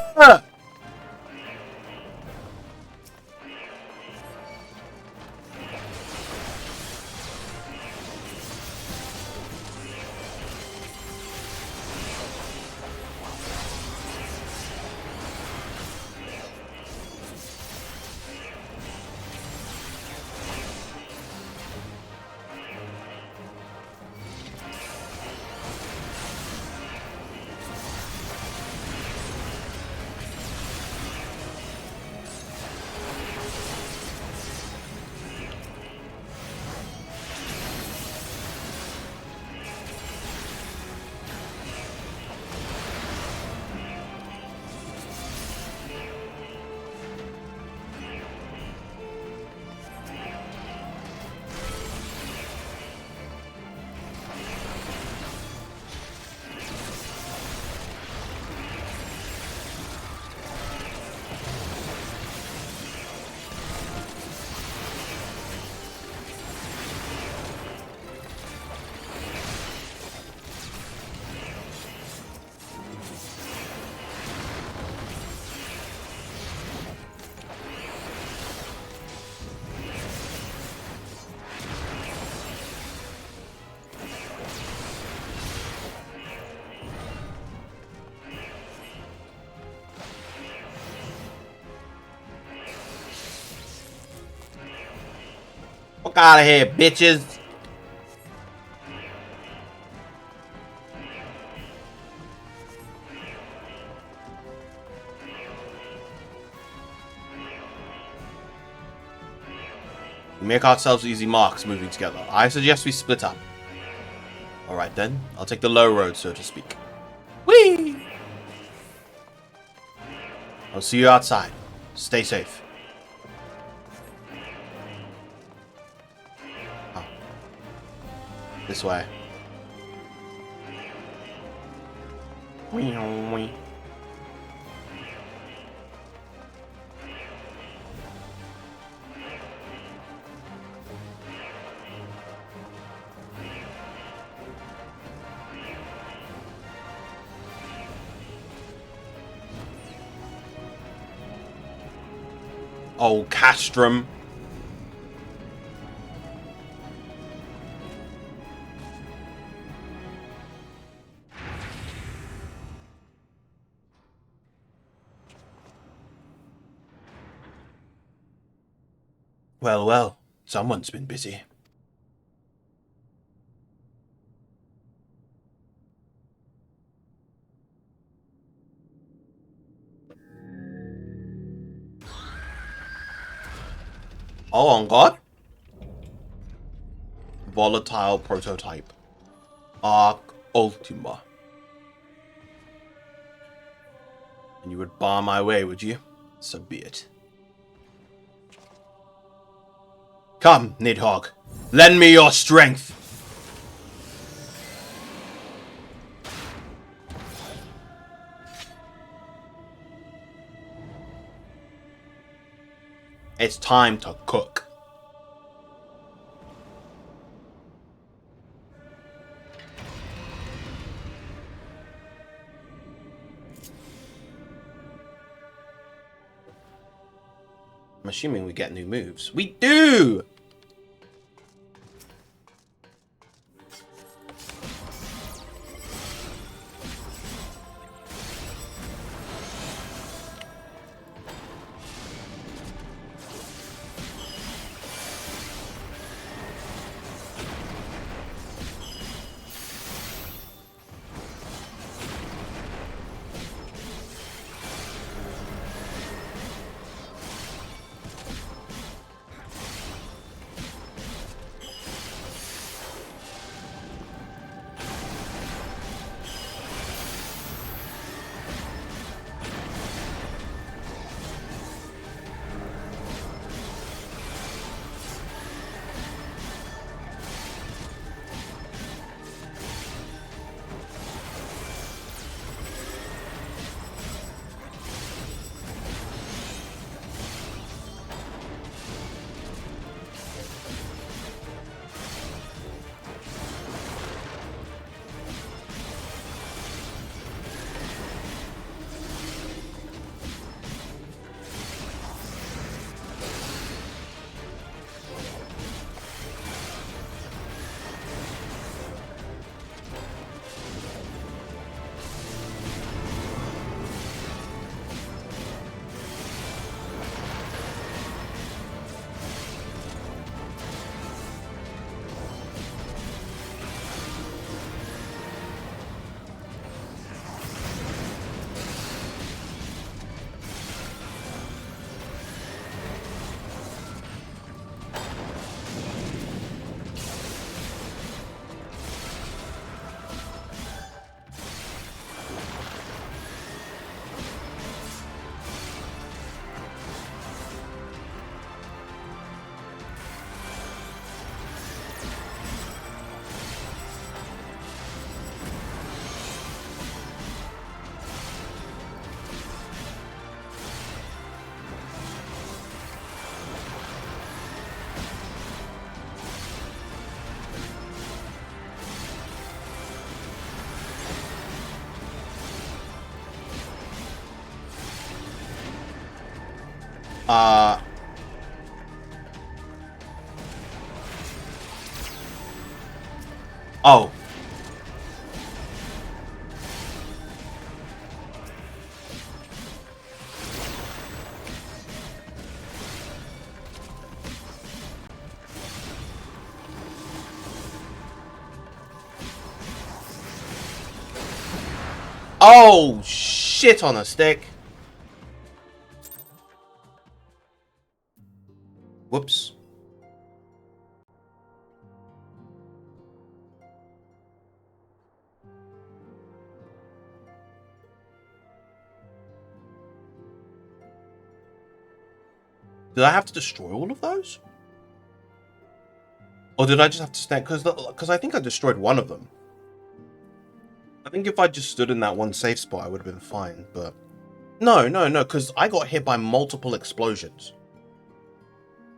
Fuck out of here, bitches. We make ourselves easy marks moving together. I suggest we split up. Alright then, I'll take the low road, so to speak. Whee! I'll see you outside. Stay safe. Oh. This way. Oh, Castrum. Well, well, someone's been busy. Oh, on God. Volatile prototype. Arc Ultima. And you would bar my way, would you? So be it. Come, Nidhogg. Lend me your strength. It's time to cook. I'm assuming we get new moves. We do! Oh. Oh, shit on a stick. Whoops. Did I have to destroy all of those? Or did I just have to stand? Because I think I destroyed one of them. I think if I just stood in that one safe spot, I would have been fine, but... No, because I got hit by multiple explosions.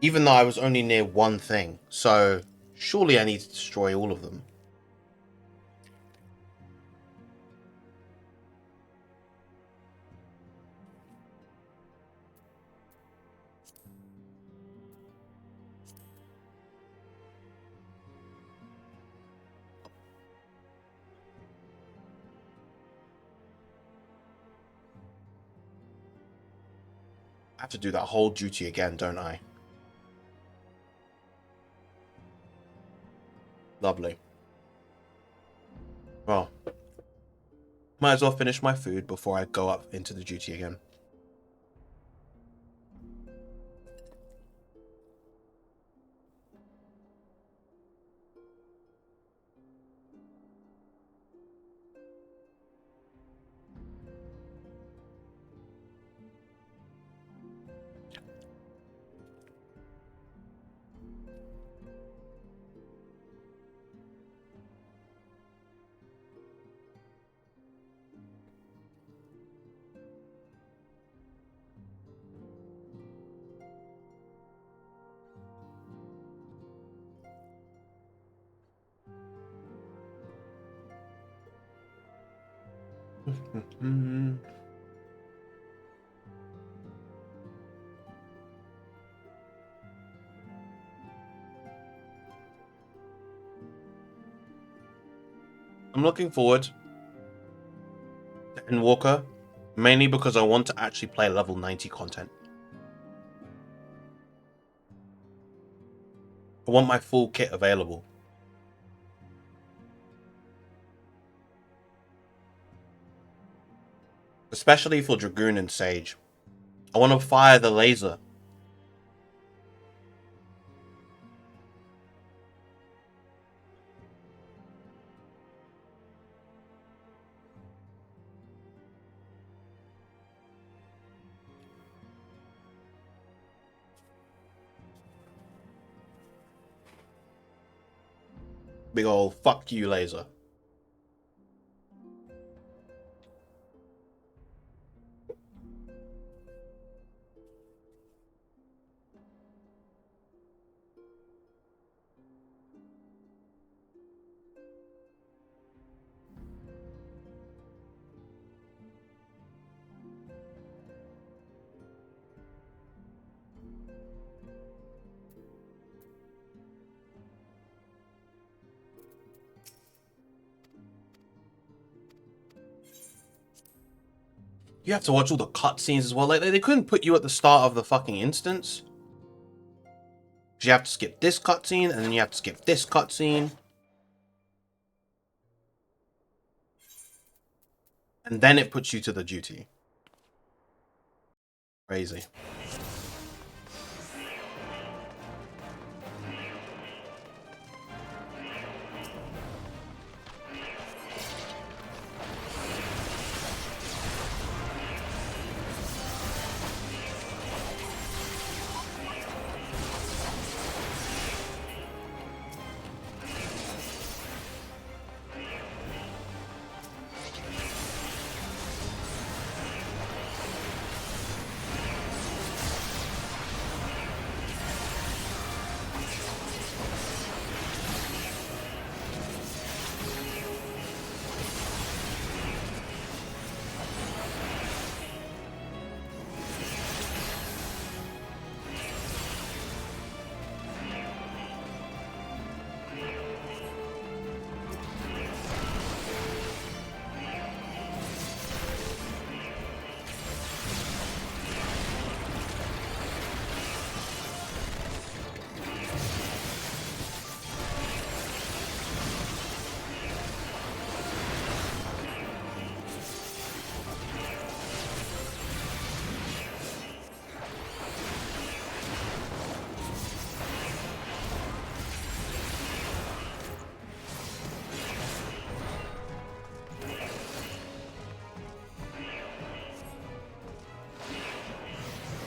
Even though I was only near one thing. So, surely I need to destroy all of them. I have to do that whole duty again, don't I? Lovely. Well, might as well finish my food before I go up into the duty again. I'm looking forward to Endwalker, mainly because I want to actually play level 90 content. I want my full kit available. Especially for Dragoon and Sage. I want to fire the laser. Big ol' fuck you laser. You have to watch all the cutscenes as well. Like they couldn't put you at the start of the fucking instance. You have to skip this cutscene, and then you have to skip this cutscene. And then it puts you to the duty. Crazy.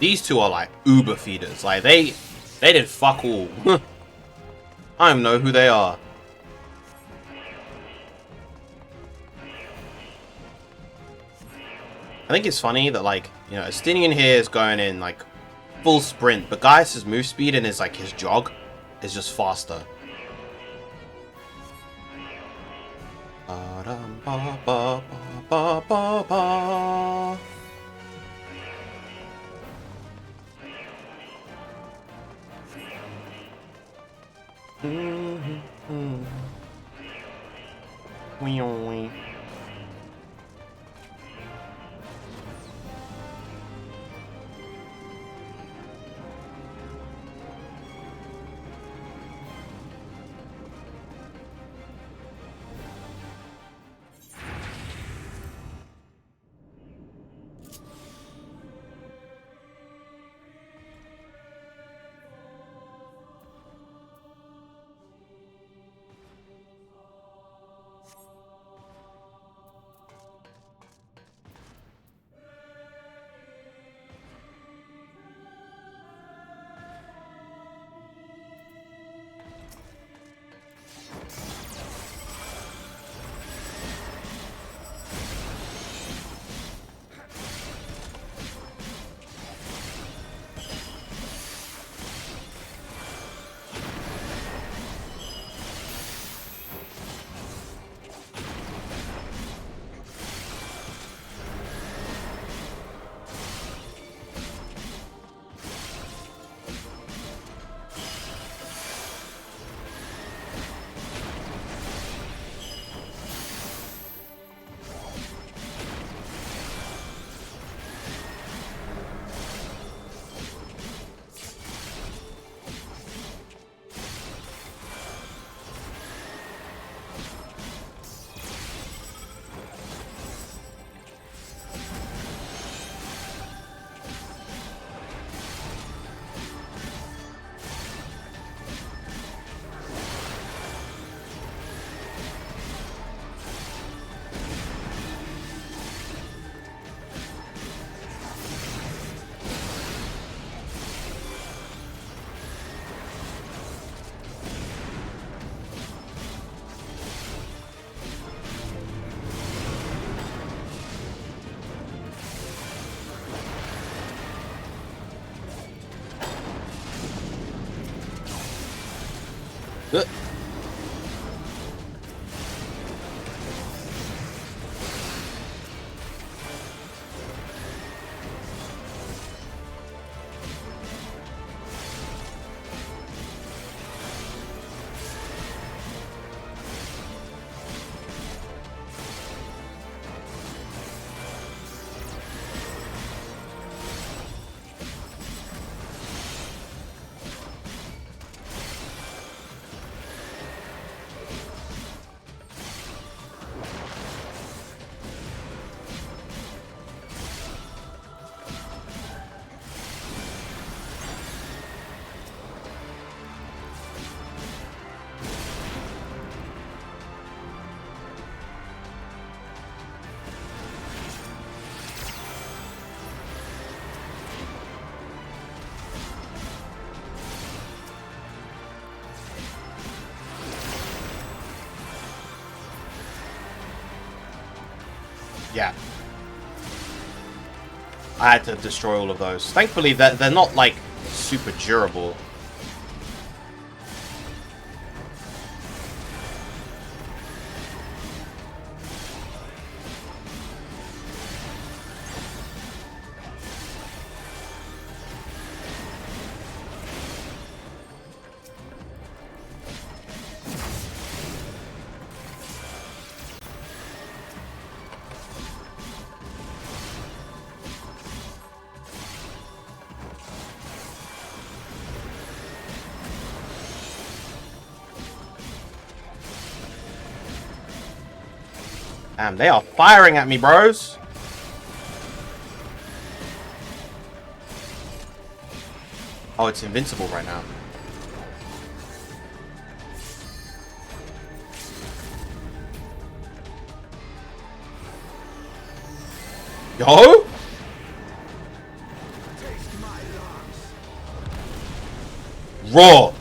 These two are like uber feeders. Like they did fuck all. I don't know who they are. I think it's funny that like, you know, Estinian here is going in like full sprint, but Gaius' move speed and his like his jog is just faster. Yeah. I had to destroy all of those. Thankfully, they're not, like, super durable. Damn, they are firing at me, bros. Oh, it's invincible right now. Yo! Raw!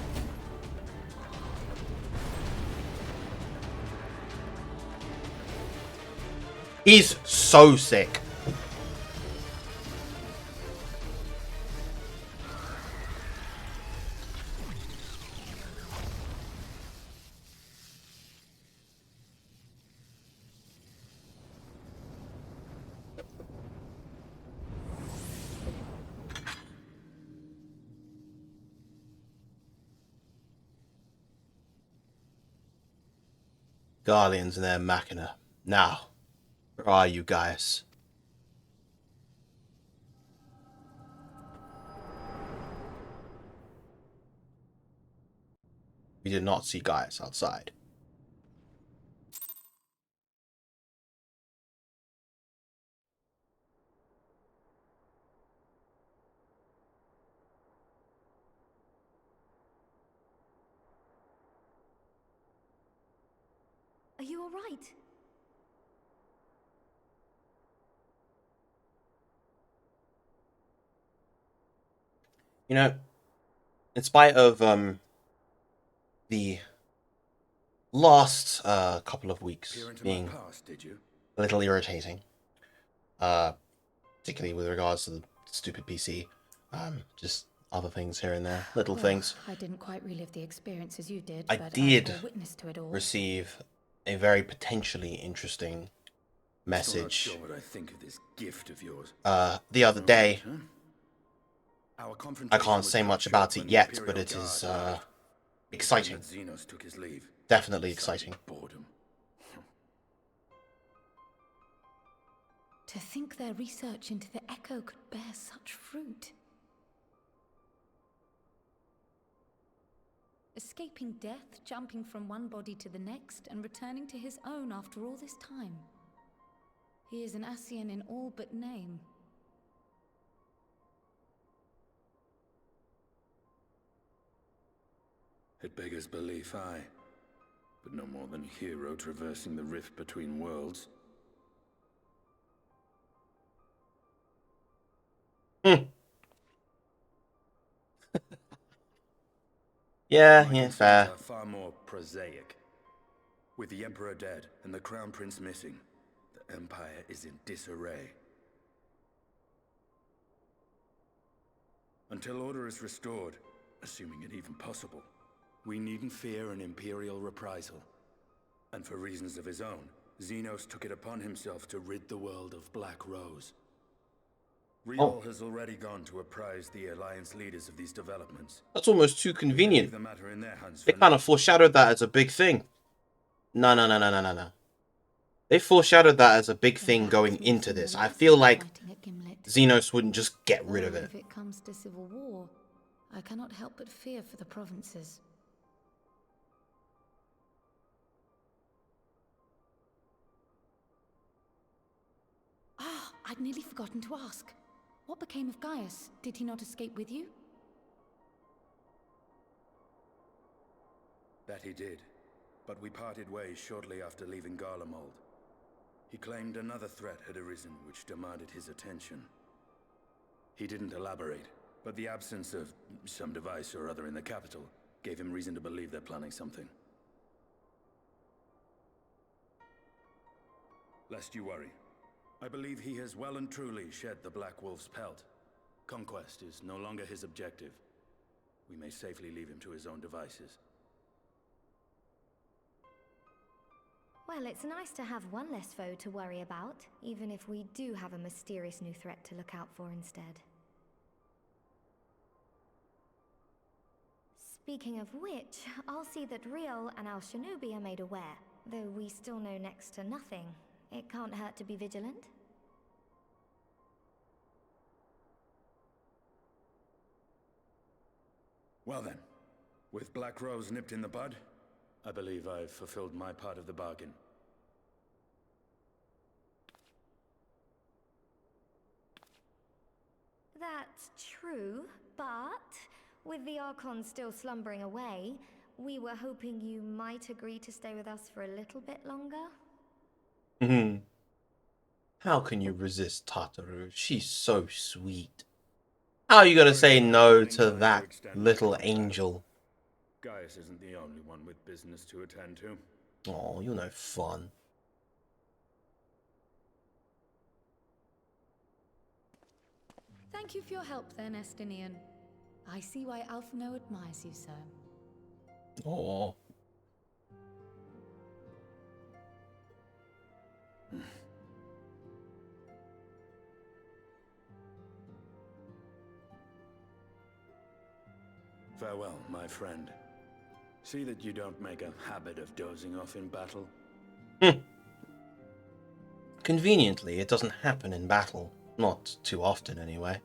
He's so sick. Guardians and their Machina. Now, where are you guys? We did not see Gaius outside. Are you all right? You know, in spite of the last couple of weeks being a little irritating, particularly with regards to the stupid PC, just other things here and there, little things. I didn't quite relive the experience as you did, I but did I bore witness to it all. receive a very potentially interesting message Still not sure what I think of this gift of yours. the other day. Our I confrontation can't was say cut much short about it when the yet, Imperial but it is Guard arrived. exciting. Then Xenos took his leave. Definitely Such exciting. Boredom. To think their research into the Echo could bear such fruit. Escaping death, jumping from one body to the next, and returning to his own after all this time. He is an Ascian in all but name. It beggars belief, aye. But no more than a hero traversing the rift between worlds. Yeah, My yeah, concerns fair. are far more prosaic. With the Emperor dead and the Crown Prince missing, the Empire is in disarray. Until order is restored, assuming it even possible, We needn't fear an Imperial reprisal. And for reasons of his own, Xenos took it upon himself to rid the world of Black Rose. Riol has already gone to apprise the Alliance leaders of these developments. That's almost too convenient. The matter in their hands They for kind now. of foreshadowed that as a big thing. No. They foreshadowed that as a big thing going into this. I feel like Xenos wouldn't just get rid of it. If it comes to civil war, I cannot help but fear for the provinces. Ah, I'd nearly forgotten to ask. What became of Gaius? Did he not escape with you? That he did, but we parted ways shortly after leaving Garlemald. He claimed another threat had arisen which demanded his attention. He didn't elaborate, but the absence of some device or other in the capital gave him reason to believe they're planning something. Lest you worry, I believe he has well and truly shed the Black Wolf's pelt. Conquest is no longer his objective. We may safely leave him to his own devices. Well, it's nice to have one less foe to worry about, even if we do have a mysterious new threat to look out for instead. Speaking of which, I'll see that Riol and Al Shinobi are made aware. Though we still know next to nothing, it can't hurt to be vigilant. Well then, with Black Rose nipped in the bud, I believe I've fulfilled my part of the bargain. That's true, but with the Archon still slumbering away, we were hoping you might agree to stay with us for a little bit longer. How can you resist Tataru? She's so sweet. How are you gonna say no to that little angel? Gaius isn't the only one with business to attend to. Oh, you're no fun. Thank you for your help then, Estinian. I see why Alphino admires you, sir. Oh. Farewell, my friend. See that you don't make a habit of dozing off in battle. Conveniently, it doesn't happen in battle. Not too often, anyway.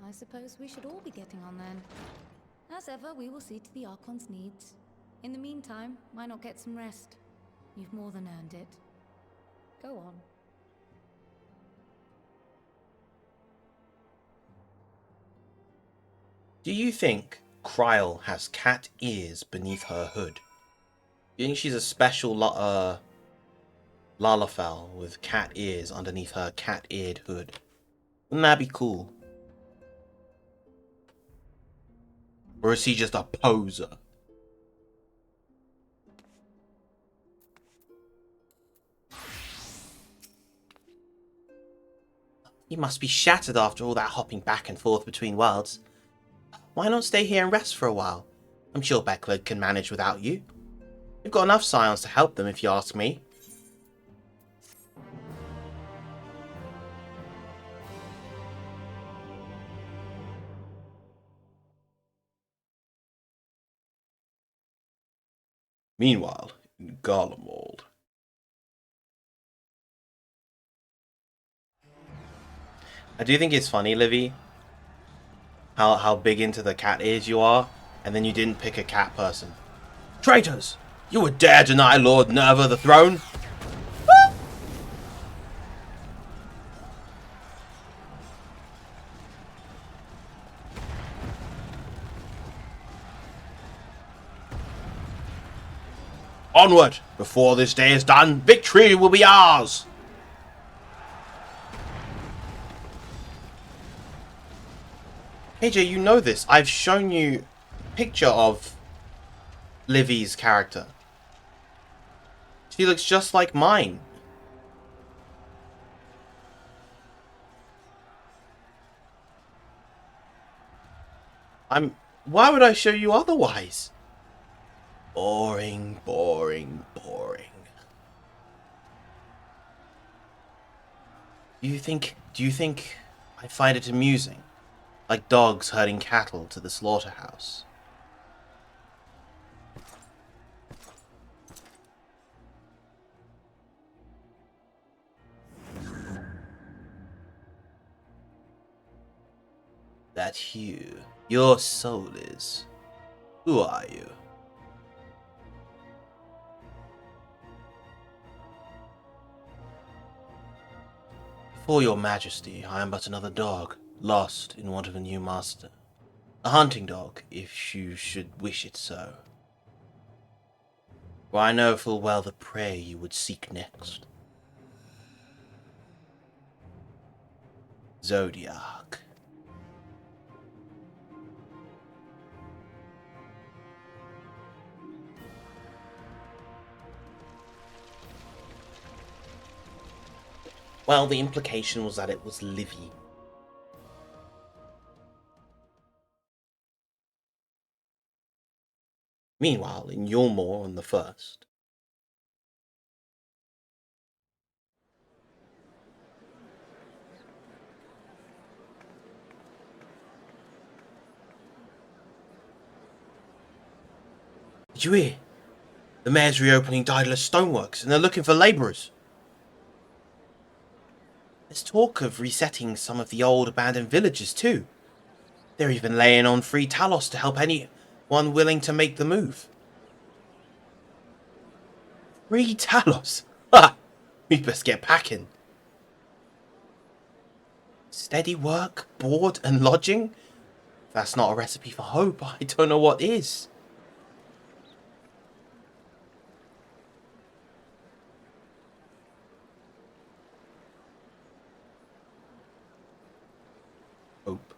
I suppose we should all be getting on then. As ever, we will see to the Archon's needs. In the meantime, why not get some rest? You've more than earned it. Go on. Do you think Kryl has cat ears beneath her hood? Do you think she's a special Lalafell with cat ears underneath her cat-eared hood? Wouldn't that be cool? Or is he just a poser? You must be shattered after all that hopping back and forth between worlds. Why not stay here and rest for a while? I'm sure Becklid can manage without you. You've got enough scions to help them if you ask me. Meanwhile, in Garlemald. I do think it's funny, Livy, how big into the cat ears you are, and then you didn't pick a cat person. Traitors! You would dare deny Lord Nerva the throne? Onward! Before this day is done, victory will be ours! AJ, you know this. I've shown you a picture of Livy's character. She looks just like mine. Why would I show you otherwise? Boring, boring, boring. Do you think I find it amusing? Like dogs herding cattle to the slaughterhouse. That you, your soul is. Who are you? Before your majesty, I am but another dog, lost in want of a new master. A hunting dog, if you should wish it so. For I know full well the prey you would seek next. Zodiac. Well, the implication was that it was Livy. Meanwhile, in Yulmore on the first. Did you hear? The mayor's reopening Daedalus Stoneworks, and they're looking for labourers. There's talk of resetting some of the old abandoned villages too. They're even laying on free Talos to help anyone willing to make the move. Free Talos? Ha! We best get packing. Steady work, board and lodging? If that's not a recipe for hope, I don't know what is. Hope.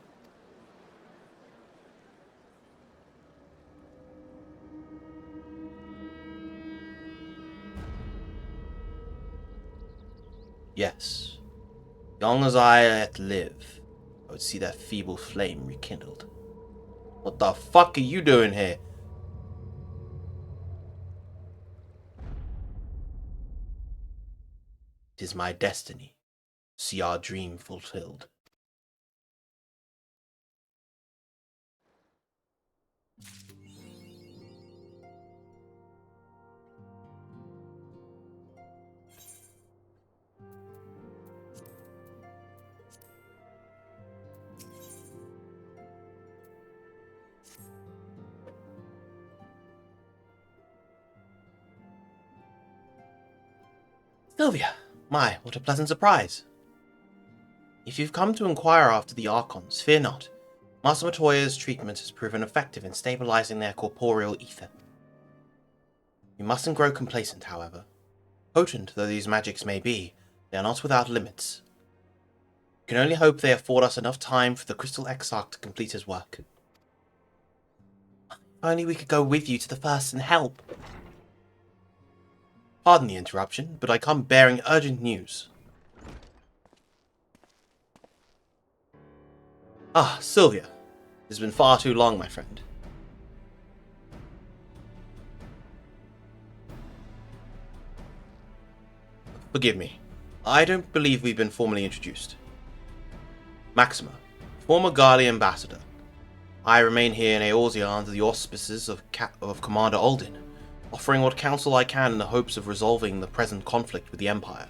Yes. Long as I yet live, I would see that feeble flame rekindled. What the fuck are you doing here? It is my destiny to see our dream fulfilled. Sylvia, my, what a pleasant surprise. If you've come to inquire after the Archons, fear not. Master Matoya's treatment has proven effective in stabilizing their corporeal ether. You mustn't grow complacent, however. Potent though these magics may be, they are not without limits. You can only hope they afford us enough time for the Crystal Exarch to complete his work. If only we could go with you to the first and help. Pardon the interruption, but I come bearing urgent news. Ah, Sylvia. It has been far too long, my friend. Forgive me. I don't believe we've been formally introduced. Maxima, former Garli ambassador. I remain here in Eorzea under the auspices of Commander Alden, offering what counsel I can in the hopes of resolving the present conflict with the Empire.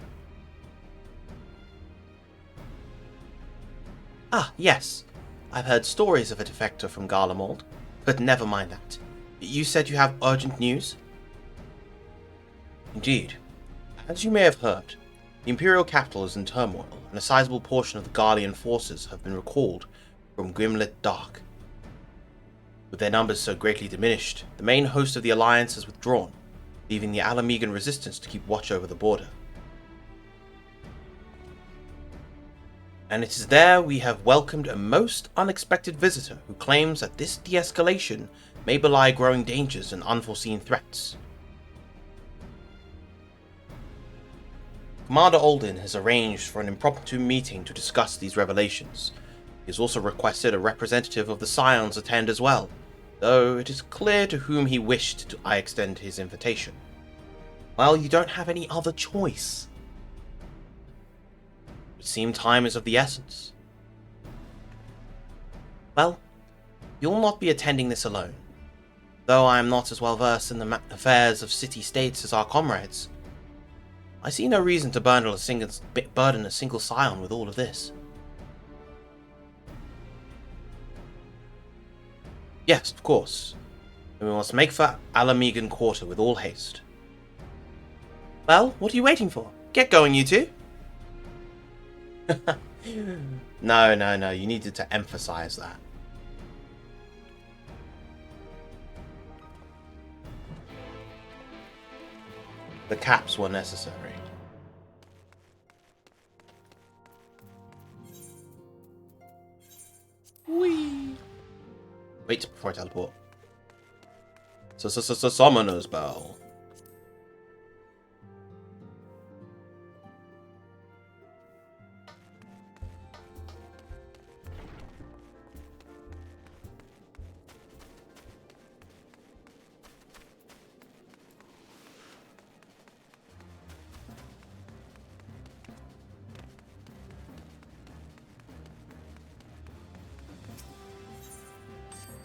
Ah, yes. I've heard stories of a defector from Garlemald, but never mind that. You said you have urgent news? Indeed. As you may have heard, the Imperial capital is in turmoil, and a sizable portion of the Garlean forces have been recalled from Grimlit Dark. With their numbers so greatly diminished, the main host of the Alliance has withdrawn, leaving the Alamegan resistance to keep watch over the border. And it is there we have welcomed a most unexpected visitor who claims that this de-escalation may belie growing dangers and unforeseen threats. Commander Alden has arranged for an impromptu meeting to discuss these revelations. He has also requested a representative of the Scions attend as well, though it is clear to whom he wished I extend his invitation. Well, you don't have any other choice. It would seem time is of the essence. Well, you'll not be attending this alone. Though I am not as well versed in the affairs of city-states as our comrades, I see no reason to burden a single scion with all of this. Yes, of course. And we must make for Alamegan Quarter with all haste. Well, what are you waiting for? Get going, you two! No, you needed to emphasize that. The caps were necessary. Whee! Wait before I teleport. Summoner's Bell.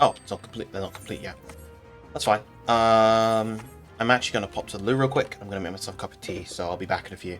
Oh, it's not complete. They're not complete yet. That's fine. I'm actually going to pop to the loo real quick. I'm going to make myself a cup of tea, so I'll be back in a few.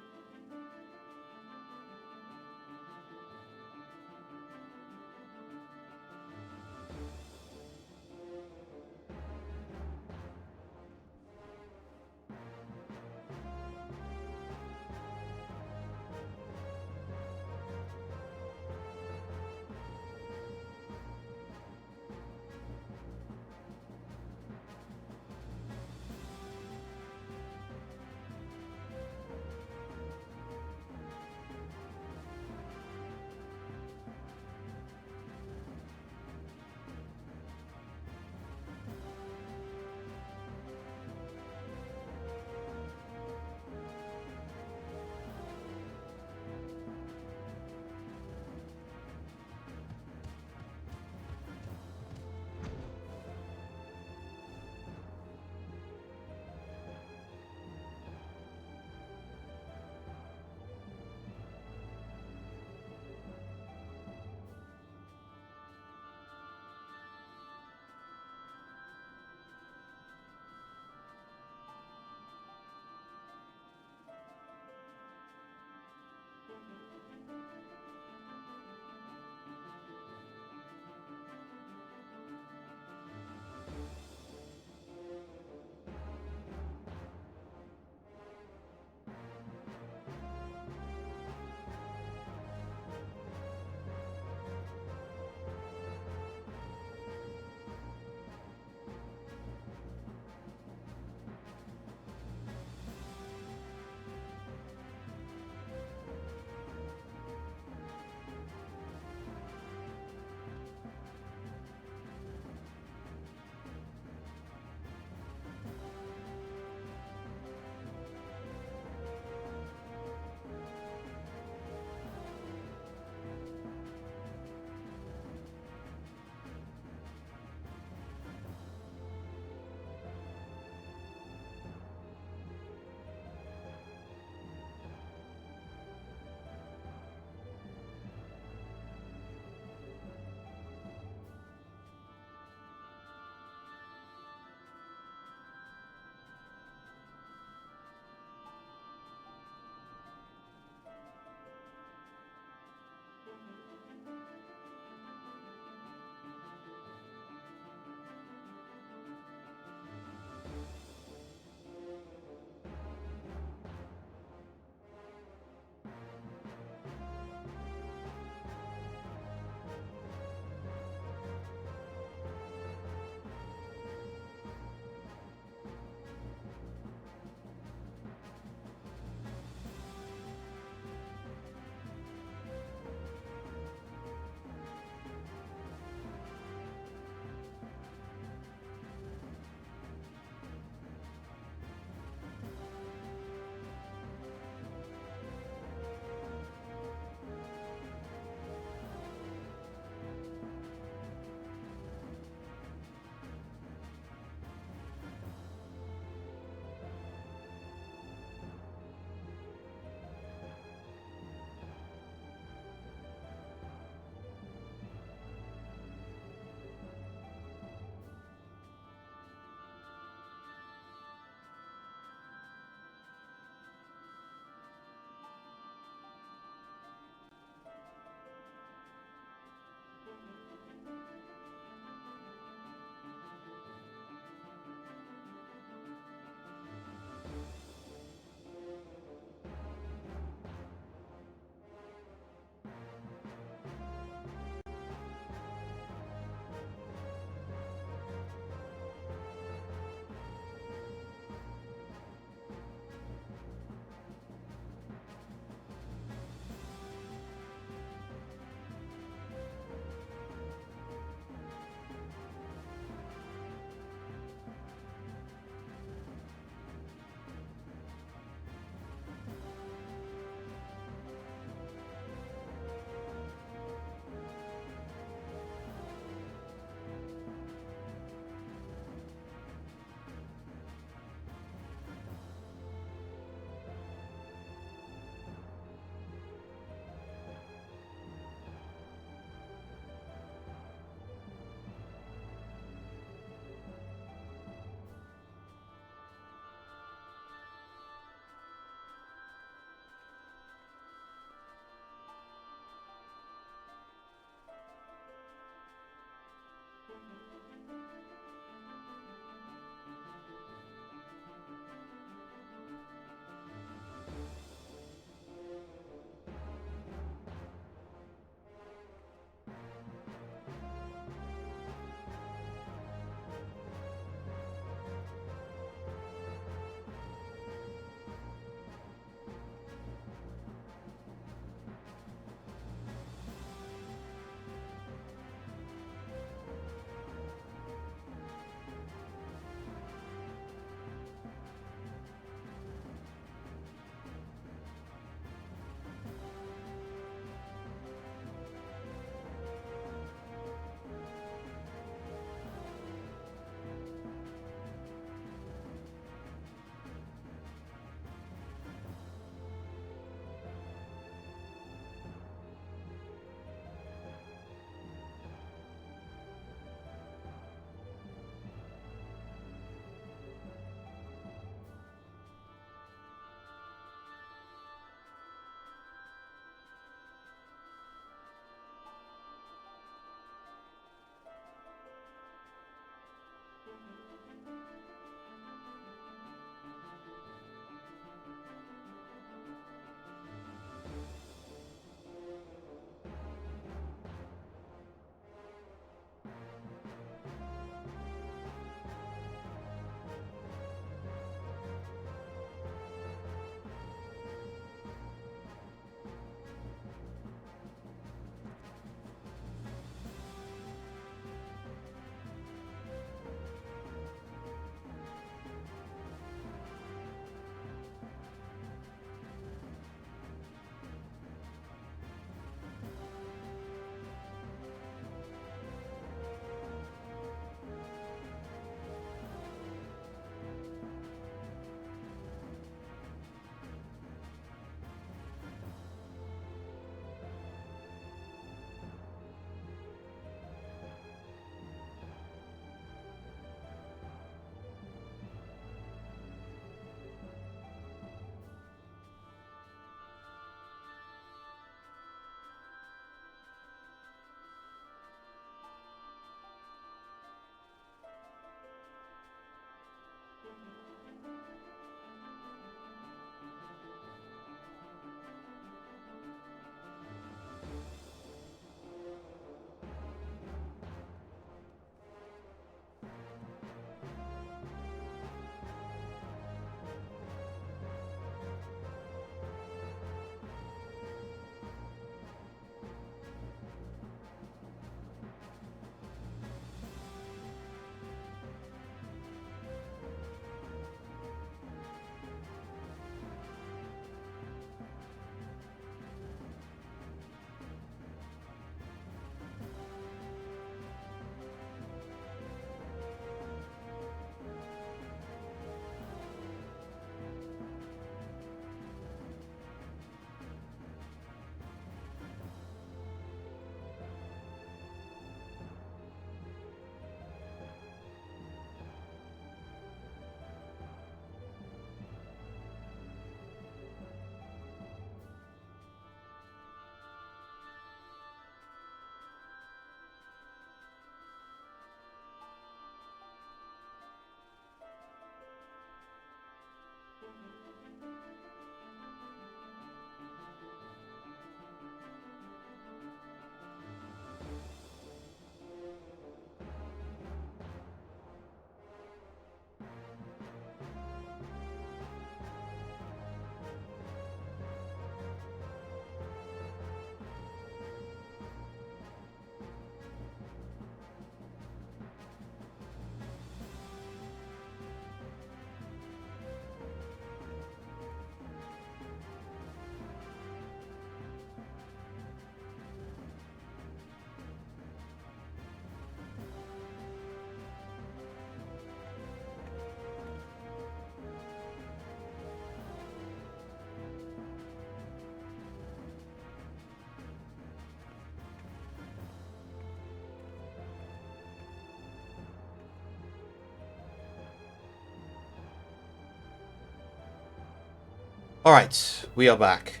Alright, we are back.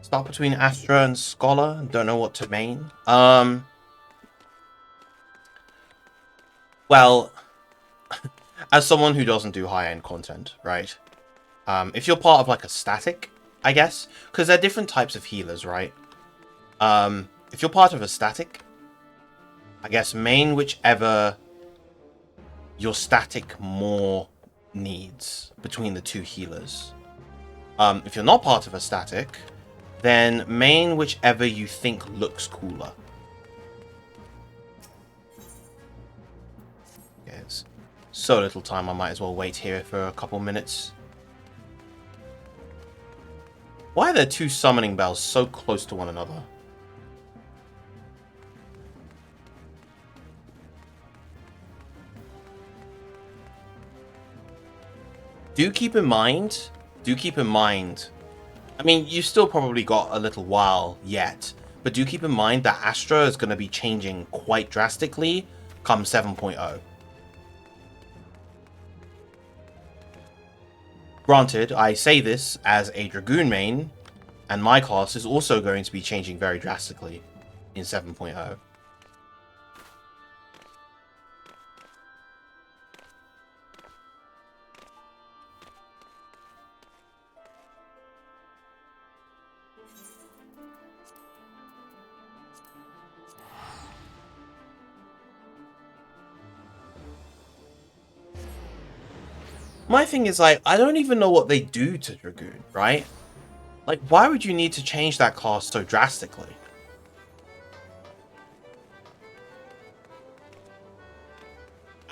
Start between Astra and Scholar. Don't know what to main. Well, as someone who doesn't do high-end content, right? If you're part of like a static, I guess, because they're different types of healers, right? If you're part of a static, I guess main whichever your static more needs between the two healers. If you're not part of a static, then main whichever you think looks cooler. Okay, it's so little time, I might as well wait here for a couple minutes. Why are there two summoning bells so close to one another? Do keep in mind, I mean, you've still probably got a little while yet, but do keep in mind that Astra is going to be changing quite drastically come 7.0. Granted, I say this as a Dragoon main, and my class is also going to be changing very drastically in 7.0. My thing is, like, I don't even know what they do to Dragoon, right? Like, why would you need to change that class so drastically?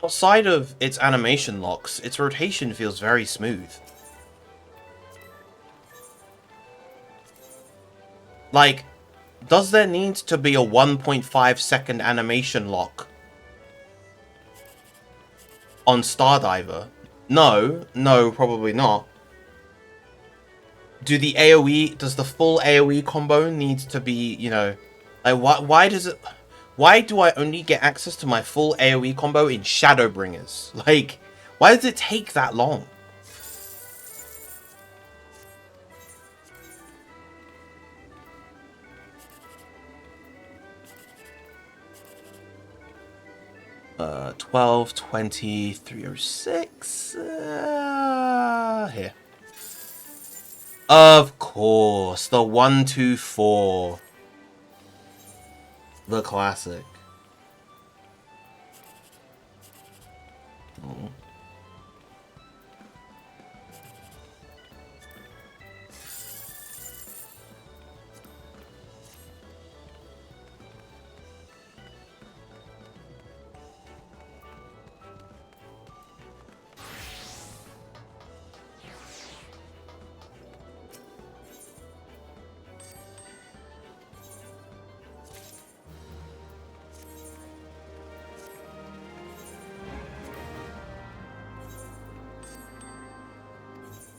Outside of its animation locks, its rotation feels very smooth. Like, does there need to be a 1.5 second animation lock on Stardiver? No, probably not. Does the full AoE combo needs to be, you know, like why do I only get access to my full AoE combo in Shadowbringers? Like, why does it take that long? Uh, 12, 20, 306. Here. Of course, the 124. The classic. Oh.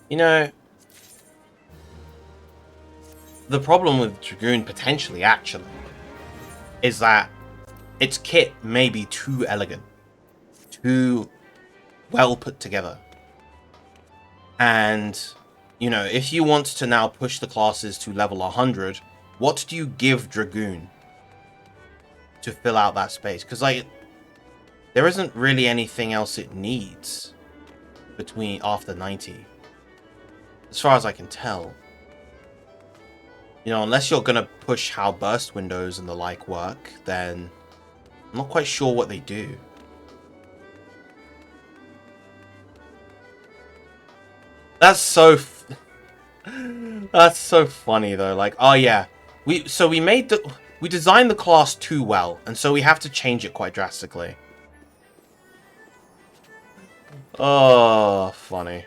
You know, the problem with Dragoon, potentially, actually, is that its kit may be too elegant, too well put together. And, you know, if you want to now push the classes to level 100, what do you give Dragoon to fill out that space? Because, like, there isn't really anything else it needs after 90. As far as I can tell. You know, unless you're gonna push how burst windows and the like work, then I'm not quite sure what they do. That's so that's so funny though. Like, oh yeah, we designed the class too well, and so we have to change it quite drastically. Oh, funny.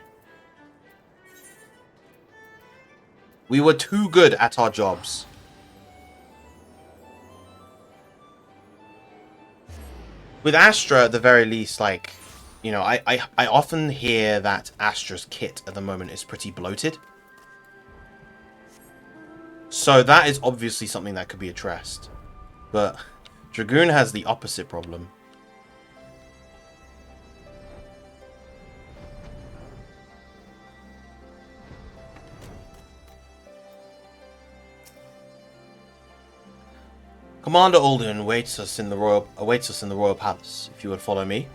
We were too good at our jobs. With Astra, at the very least, like, you know, I often hear that Astra's kit at the moment is pretty bloated. So that is obviously something that could be addressed. But Dragoon has the opposite problem. Commander Alden awaits us in the royal palace. If you would follow me.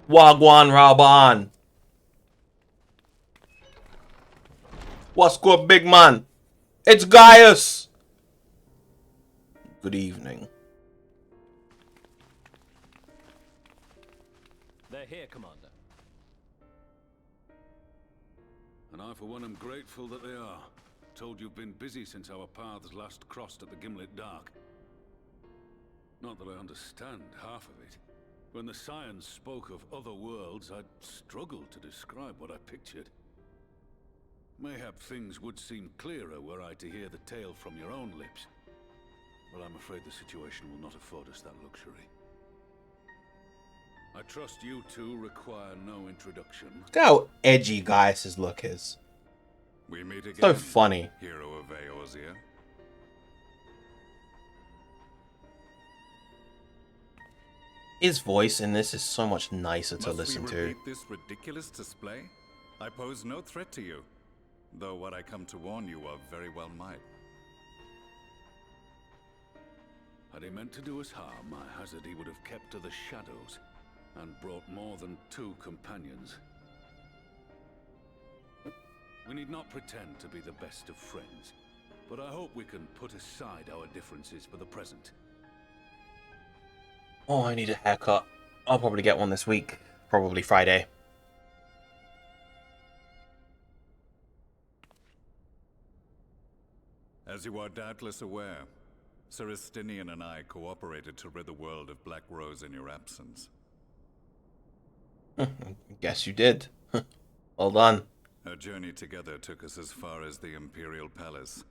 Wagwan Raban. What's good, big man? It's Gaius. Good evening. They're here, Commander. And I, for one, am grateful that they are. Told you've been busy since our paths last crossed at the Gimlet Dark. Not that I understand half of it. When the Scions spoke of other worlds, I'd struggled to describe what I pictured. Mayhap things would seem clearer were I to hear the tale from your own lips. But I'm afraid the situation will not afford us that luxury. I trust you two require no introduction. Look how edgy Gaius's look is. We meet again, So funny. hero of Eorzea. His voice in this is so much nicer to listen Must we to. repeat this ridiculous display? I pose no threat to you, though what I come to warn you of very well might. Had he meant to do us harm, I hazard he would have kept to the shadows and brought more than 2 companions. We need not pretend to be the best of friends, but I hope we can put aside our differences for the present. Oh, I need a haircut. I'll probably get one this week. Probably Friday. As you are doubtless aware, Sir Estinian and I cooperated to rid the world of Black Rose in your absence. Guess you did. Well done. Our journey together took us as far as the Imperial Palace,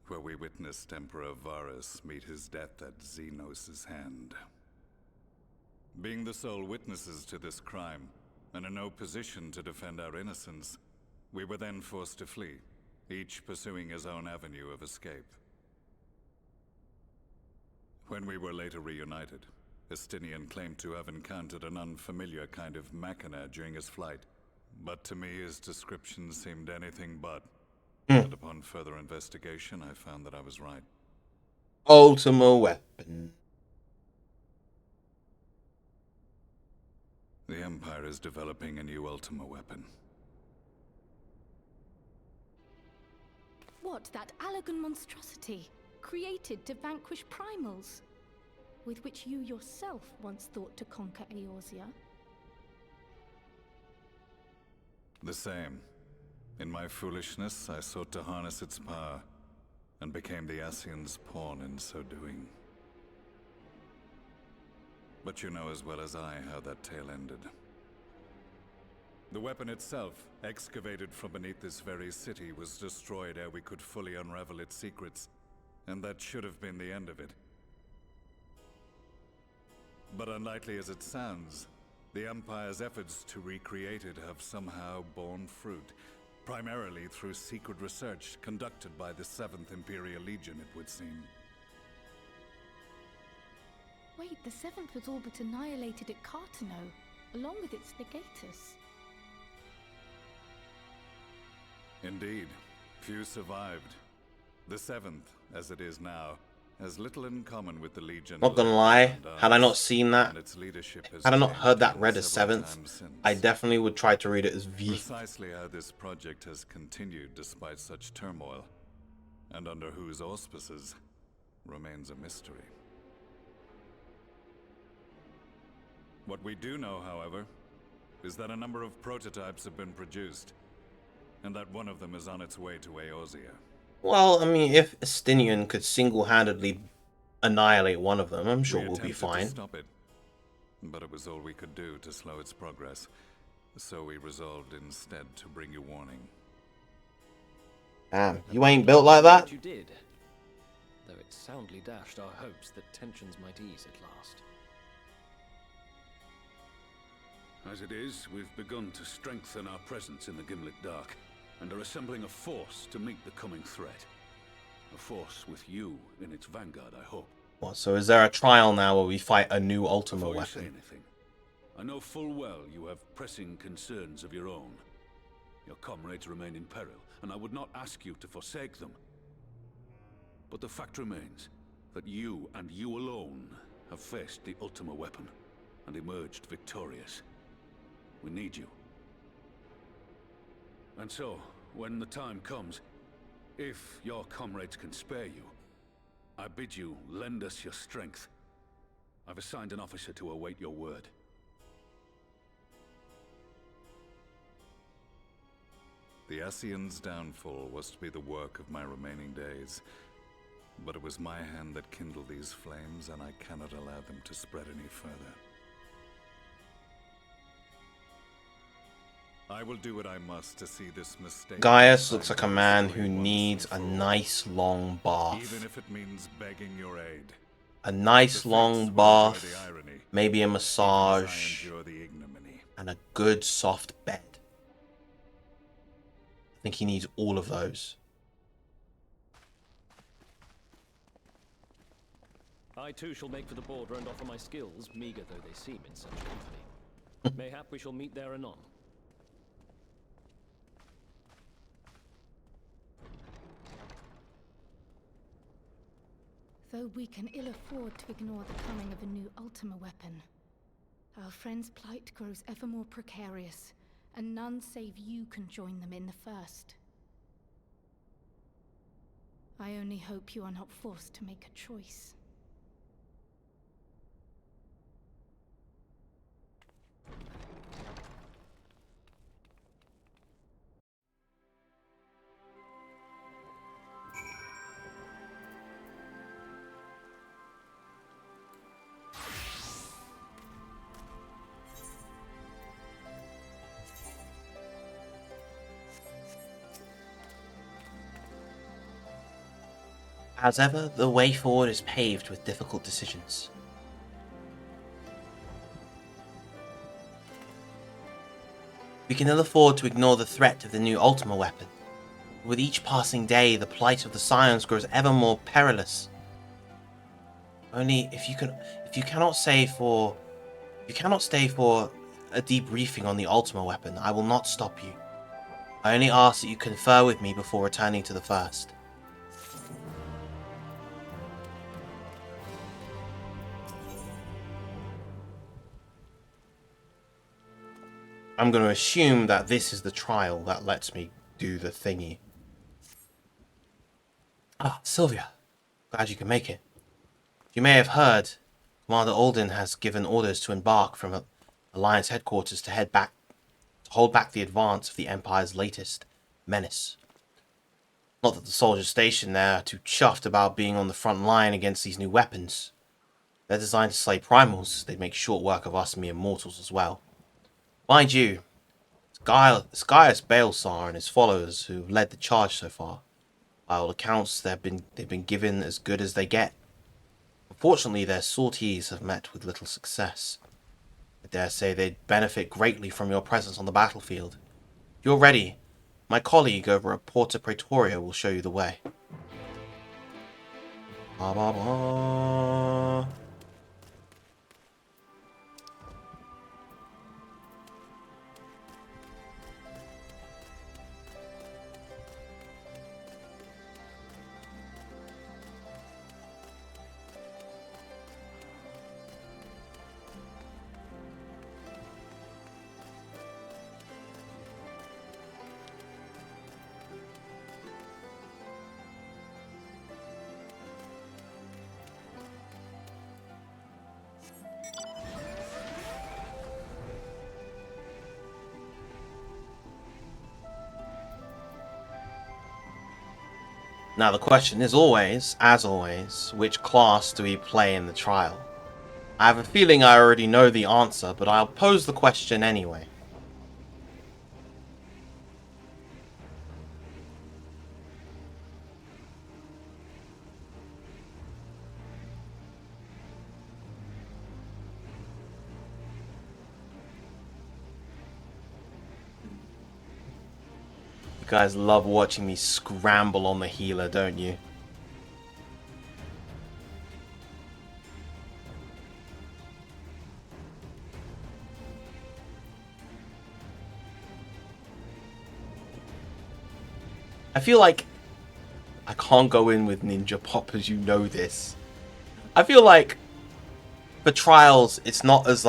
where we witnessed Emperor Varus meet his death at Xenos' hand. Being the sole witnesses to this crime, and in no position to defend our innocence, we were then forced to flee, each pursuing his own avenue of escape. When we were later reunited, Estinian claimed to have encountered an unfamiliar kind of machina during his flight, but to me his description seemed anything but. And upon further investigation, I found that I was right. Ultima weapon. The Empire is developing a new Ultima weapon. What, that Allagan monstrosity, created to vanquish primals, with which you yourself once thought to conquer Eorzea? The same. In my foolishness, I sought to harness its power, and became the Ascian's pawn in so doing. But you know as well as I how that tale ended. The weapon itself, excavated from beneath this very city, was destroyed ere we could fully unravel its secrets, and that should have been the end of it. But unlikely as it sounds, the Empire's efforts to recreate it have somehow borne fruit, primarily through secret research conducted by the 7th Imperial Legion, it would seem. Wait, the 7th was all but annihilated at Cartano, along with its legatus. Indeed, few survived. The 7th, as it is now, has little in common with the Legion. Not gonna lie, had I not seen that, had I not heard that read as 7th, I definitely would try to read it as V. Precisely how this project has continued despite such turmoil, and under whose auspices, remains a mystery. What we do know, however, is that a number of prototypes have been produced, and that one of them is on its way to Eorzea. Well, I mean, if Estinian could single-handedly annihilate one of them, I'm sure we'll be attempted fine. to stop it, but it was all we could do to slow its progress, so we resolved instead to bring you warning. Damn, you ain't built like that? You did, though it soundly dashed our hopes that tensions might ease at last. As it is, we've begun to strengthen our presence in the Gimlet Dark, and are assembling a force to meet the coming threat. A force with you in its vanguard, I hope. What, so is there a trial now where we fight a new Ultima Before you say weapon? anything, I know full well you have pressing concerns of your own. Your comrades remain in peril, and I would not ask you to forsake them. But the fact remains that you, and you alone, have faced the Ultima weapon and emerged victorious. We need you. And so, when the time comes, if your comrades can spare you, I bid you lend us your strength. I've assigned an officer to await your word. The Ascian's downfall was to be the work of my remaining days. But it was my hand that kindled these flames, and I cannot allow them to spread any further. I will do what I must to see this mistake. Gaius looks like a man who needs a nice long bath. Even if it means begging your aid. A nice long bath, maybe a massage, and a good soft bed. I think he needs all of those. I too shall make for the border and offer my skills, meager though they seem in such company. Mayhap we shall meet there anon. Though we can ill afford to ignore the coming of a new Ultima weapon, our friends' plight grows ever more precarious, and none save you can join them in the first. I only hope you are not forced to make a choice. As ever, the way forward is paved with difficult decisions. We can ill afford to ignore the threat of the new Ultima weapon. With each passing day, the plight of the Scions grows ever more perilous. Only if you cannot stay for a debriefing on the Ultima weapon, I will not stop you. I only ask that you confer with me before returning to the first. I'm going to assume that this is the trial that lets me do the thingy. Ah, Sylvia. Glad you can make it. You may have heard, Commander Alden has given orders to embark from Alliance headquarters to hold back the advance of the Empire's latest menace. Not that the soldiers stationed there are too chuffed about being on the front line against these new weapons. They're designed to slay primals. They'd make short work of us mere mortals as well. Mind you, it's Gaius Balesar and his followers who have led the charge so far. By all accounts, they've been given as good as they get. Unfortunately, their sorties have met with little success. I dare say they'd benefit greatly from your presence on the battlefield. If you're ready, my colleague over at Porta Praetoria will show you the way. Ba ba ba. Now the question is always, as always, which class do we play in the trial? I have a feeling I already know the answer, but I'll pose the question anyway. You guys love watching me scramble on the healer, don't you? I feel like I can't go in with Ninja Pop, as you know this. I feel like for trials, it's not as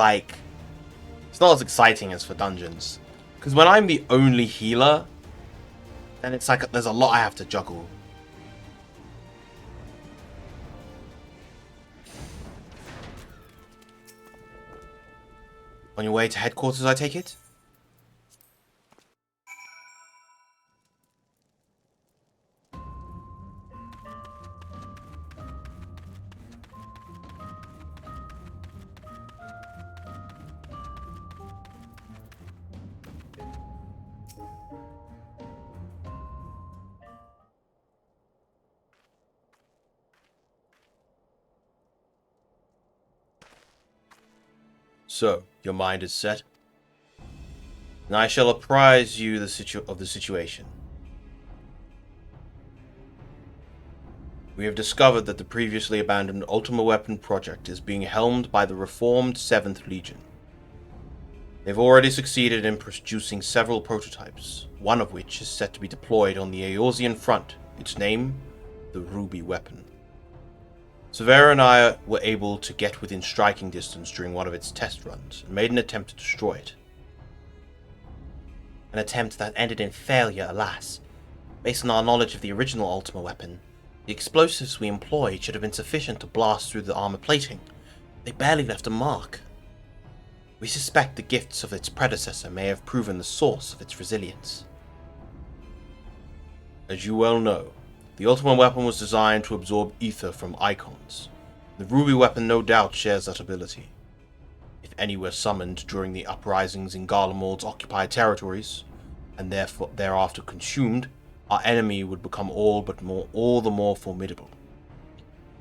exciting as for dungeons. Because when I'm the only healer, then it's like there's a lot I have to juggle. On your way to headquarters, I take it? So, your mind is set? And I shall apprise you of the situation. We have discovered that the previously abandoned Ultima Weapon project is being helmed by the reformed 7th Legion. They've already succeeded in producing several prototypes, one of which is set to be deployed on the Eorzean front, its name, the Ruby Weapon. Severa and I were able to get within striking distance during one of its test runs and made an attempt to destroy it. An attempt that ended in failure, alas. Based on our knowledge of the original Ultima Weapon, the explosives we employed should have been sufficient to blast through the armor plating. They barely left a mark. We suspect the gifts of its predecessor may have proven the source of its resilience. As you well know, the Ultima Weapon was designed to absorb ether from icons. The Ruby Weapon no doubt shares that ability. If any were summoned during the uprisings in Garlemald's occupied territories, and therefore thereafter consumed, our enemy would become all the more formidable.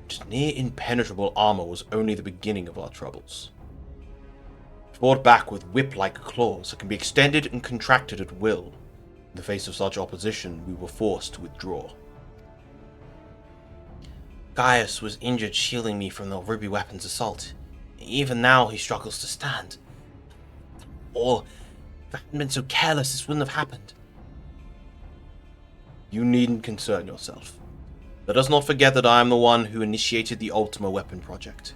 Its near impenetrable armor was only the beginning of our troubles. Fought back with whip-like claws that can be extended and contracted at will. In the face of such opposition, we were forced to withdraw. Gaius was injured shielding me from the Ruby Weapon's assault. Even now he struggles to stand. Or, if I hadn't been so careless, this wouldn't have happened. You needn't concern yourself. Let us not forget that I am the one who initiated the Ultima Weapon project.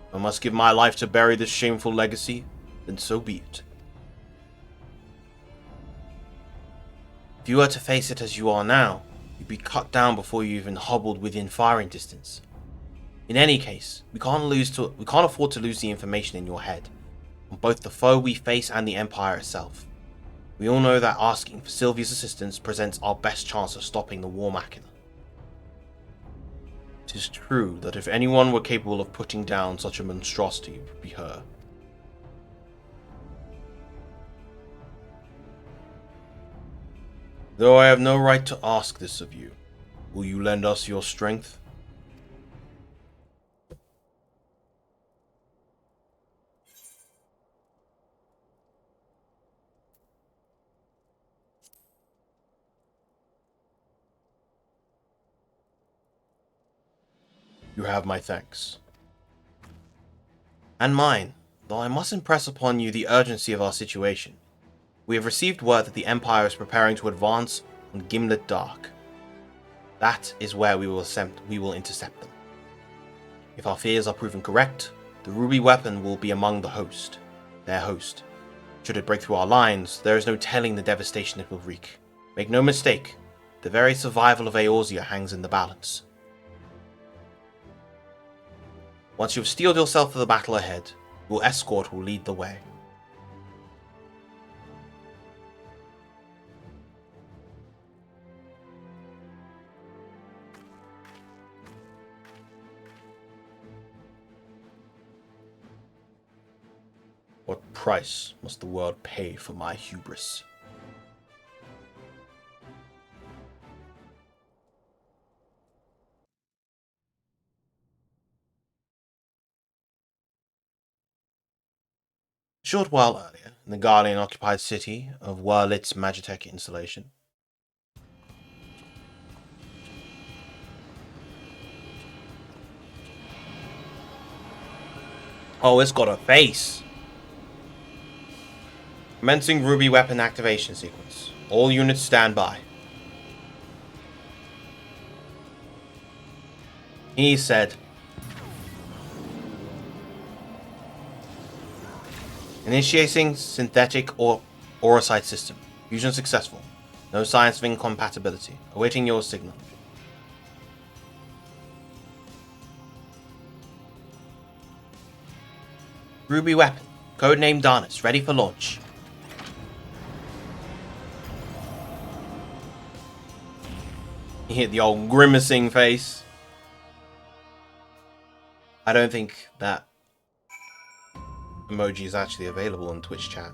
If I must give my life to bury this shameful legacy, then so be it. If you were to face it as you are now, you'd be cut down before you even hobbled within firing distance. In any case, we can't afford to lose the information in your head, on both the foe we face and the Empire itself. We all know that asking for Sylvia's assistance presents our best chance of stopping the War Machina. It is true that if anyone were capable of putting down such a monstrosity, it would be her. Though I have no right to ask this of you, will you lend us your strength? You have my thanks. And mine, though I must impress upon you the urgency of our situation. We have received word that the Empire is preparing to advance on Gimlet Dark. That is where we will intercept them. If our fears are proven correct, the Ruby Weapon will be among their host. Should it break through our lines, there is no telling the devastation it will wreak. Make no mistake, the very survival of Eorzea hangs in the balance. Once you have steeled yourself for the battle ahead, your escort will lead the way. What price must the world pay for my hubris? A short while earlier, in the Guardian-occupied city of Wurlitz Magitech installation. Oh, it's got a face! Commencing Ruby Weapon activation sequence. All units stand by. He said. Initiating synthetic or Aurosite system. Fusion successful. No signs of incompatibility. Awaiting your signal. Ruby weapon. Codename Darnus. Ready for launch. You hit the old grimacing face. I don't think that emoji is actually available in Twitch chat.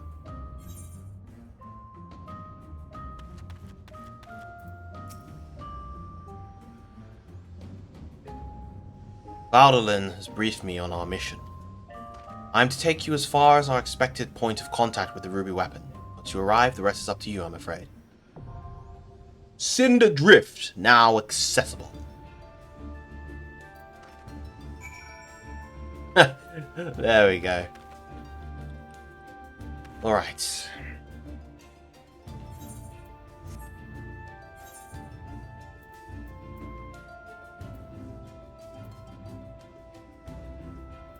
Baldolin has briefed me on our mission. I am to take you as far as our expected point of contact with the ruby weapon. Once you arrive, the rest is up to you, I'm afraid. Cinder Drift, now accessible. There we go. Alright.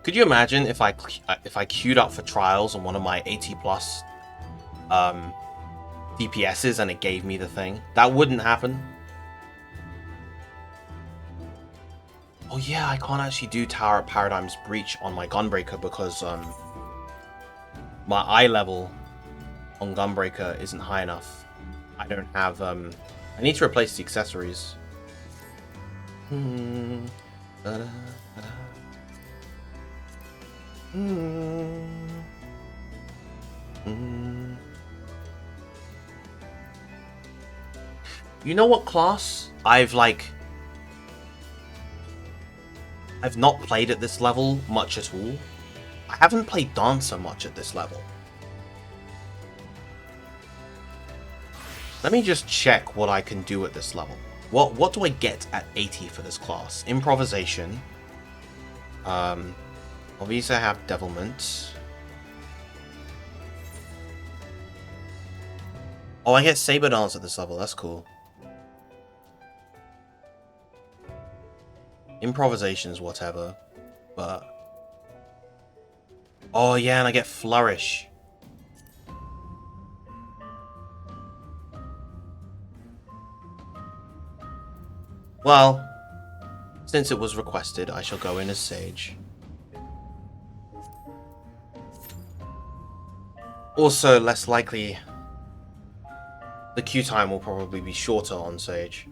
Could you imagine if I queued up for trials on one of my 80 plus DPSs and it gave me the thing? That wouldn't happen. Oh yeah, I can't actually do Tower of Paradigm's Breach on my Gunbreaker because my eye level on Gunbreaker isn't high enough. I don't have I need to replace the accessories. You know what class I've not played at this level much at all? I haven't played Dancer much at this level. Let me just check what I can do at this level. What do I get at 80 for this class? Improvisation. Obviously I have Devilment. Oh, I get Saber Dance at this level, that's cool. Improvisations, whatever. But... oh yeah, and I get Flourish. Well, since it was requested, I shall go in as Sage. Also, less likely, the queue time will probably be shorter on Sage.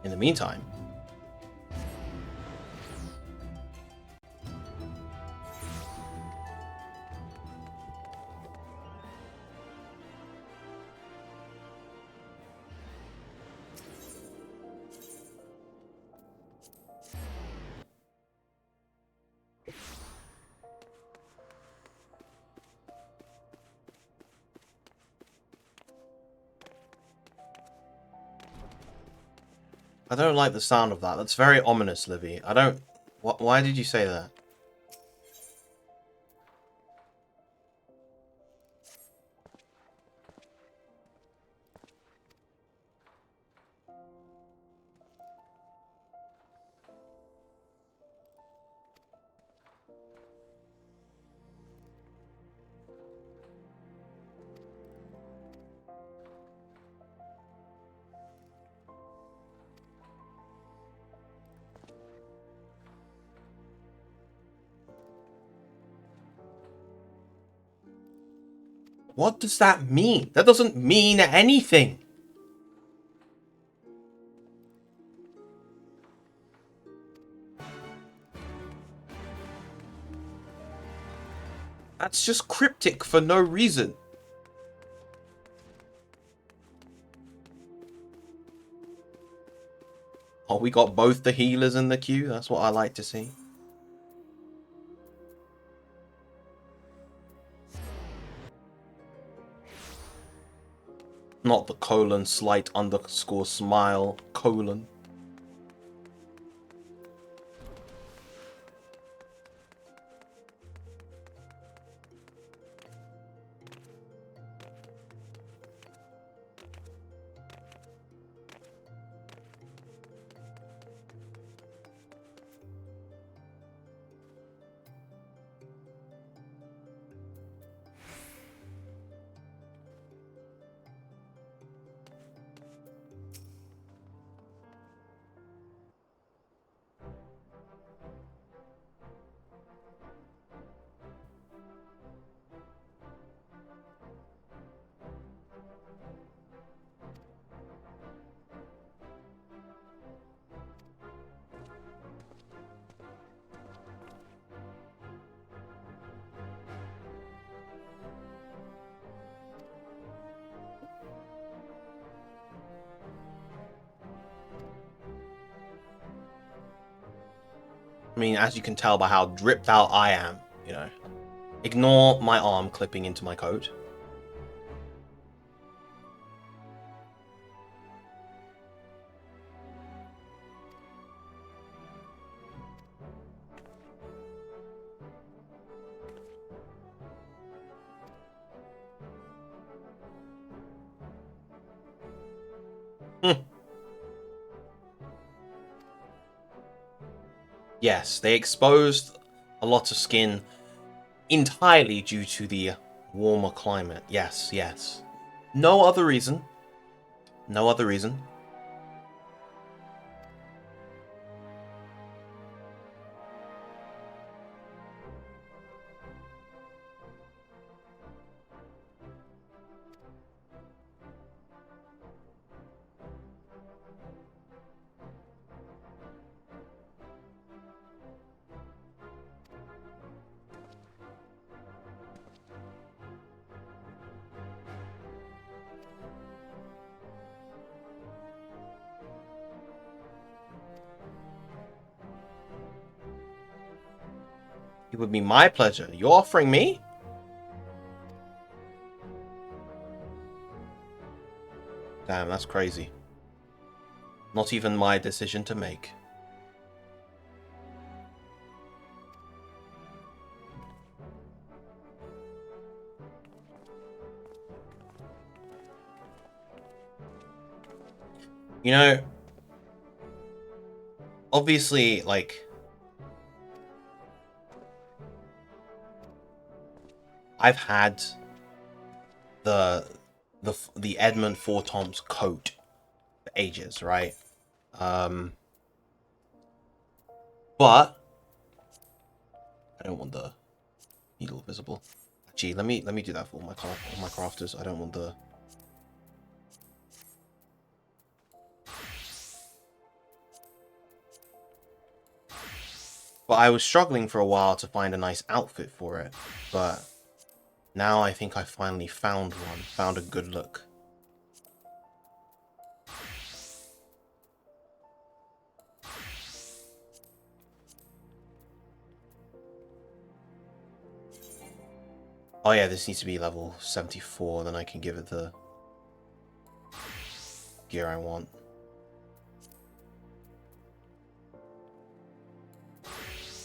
In the meantime, I don't like the sound of that. That's very ominous, Livy. I don't... why did you say that? What does that mean? That doesn't mean anything. That's just cryptic for no reason. Oh, we got both the healers in the queue. That's what I like to see. Not the colon, slight underscore smile, colon. I mean, as you can tell by how dripped out I am, you know. Ignore my arm clipping into my coat. Yes, they exposed a lot of skin entirely due to the warmer climate. Yes, yes. No other reason. No other reason. It would be my pleasure. You're offering me? Damn, that's crazy. Not even my decision to make. You know, obviously, like, I've had the Edmund Fortom's coat for ages, right? But I don't want the needle visible. Gee, let me do that for all my crafters. I don't want the. But I was struggling for a while to find a nice outfit for it, but now I think I finally found one. Found a good look. Oh yeah, this needs to be level 74, then I can give it the gear I want.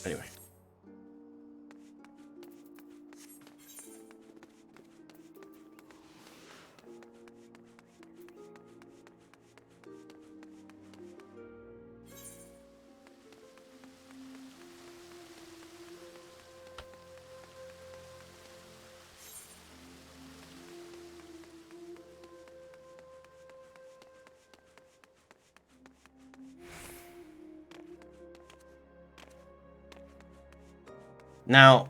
Anyway. Now,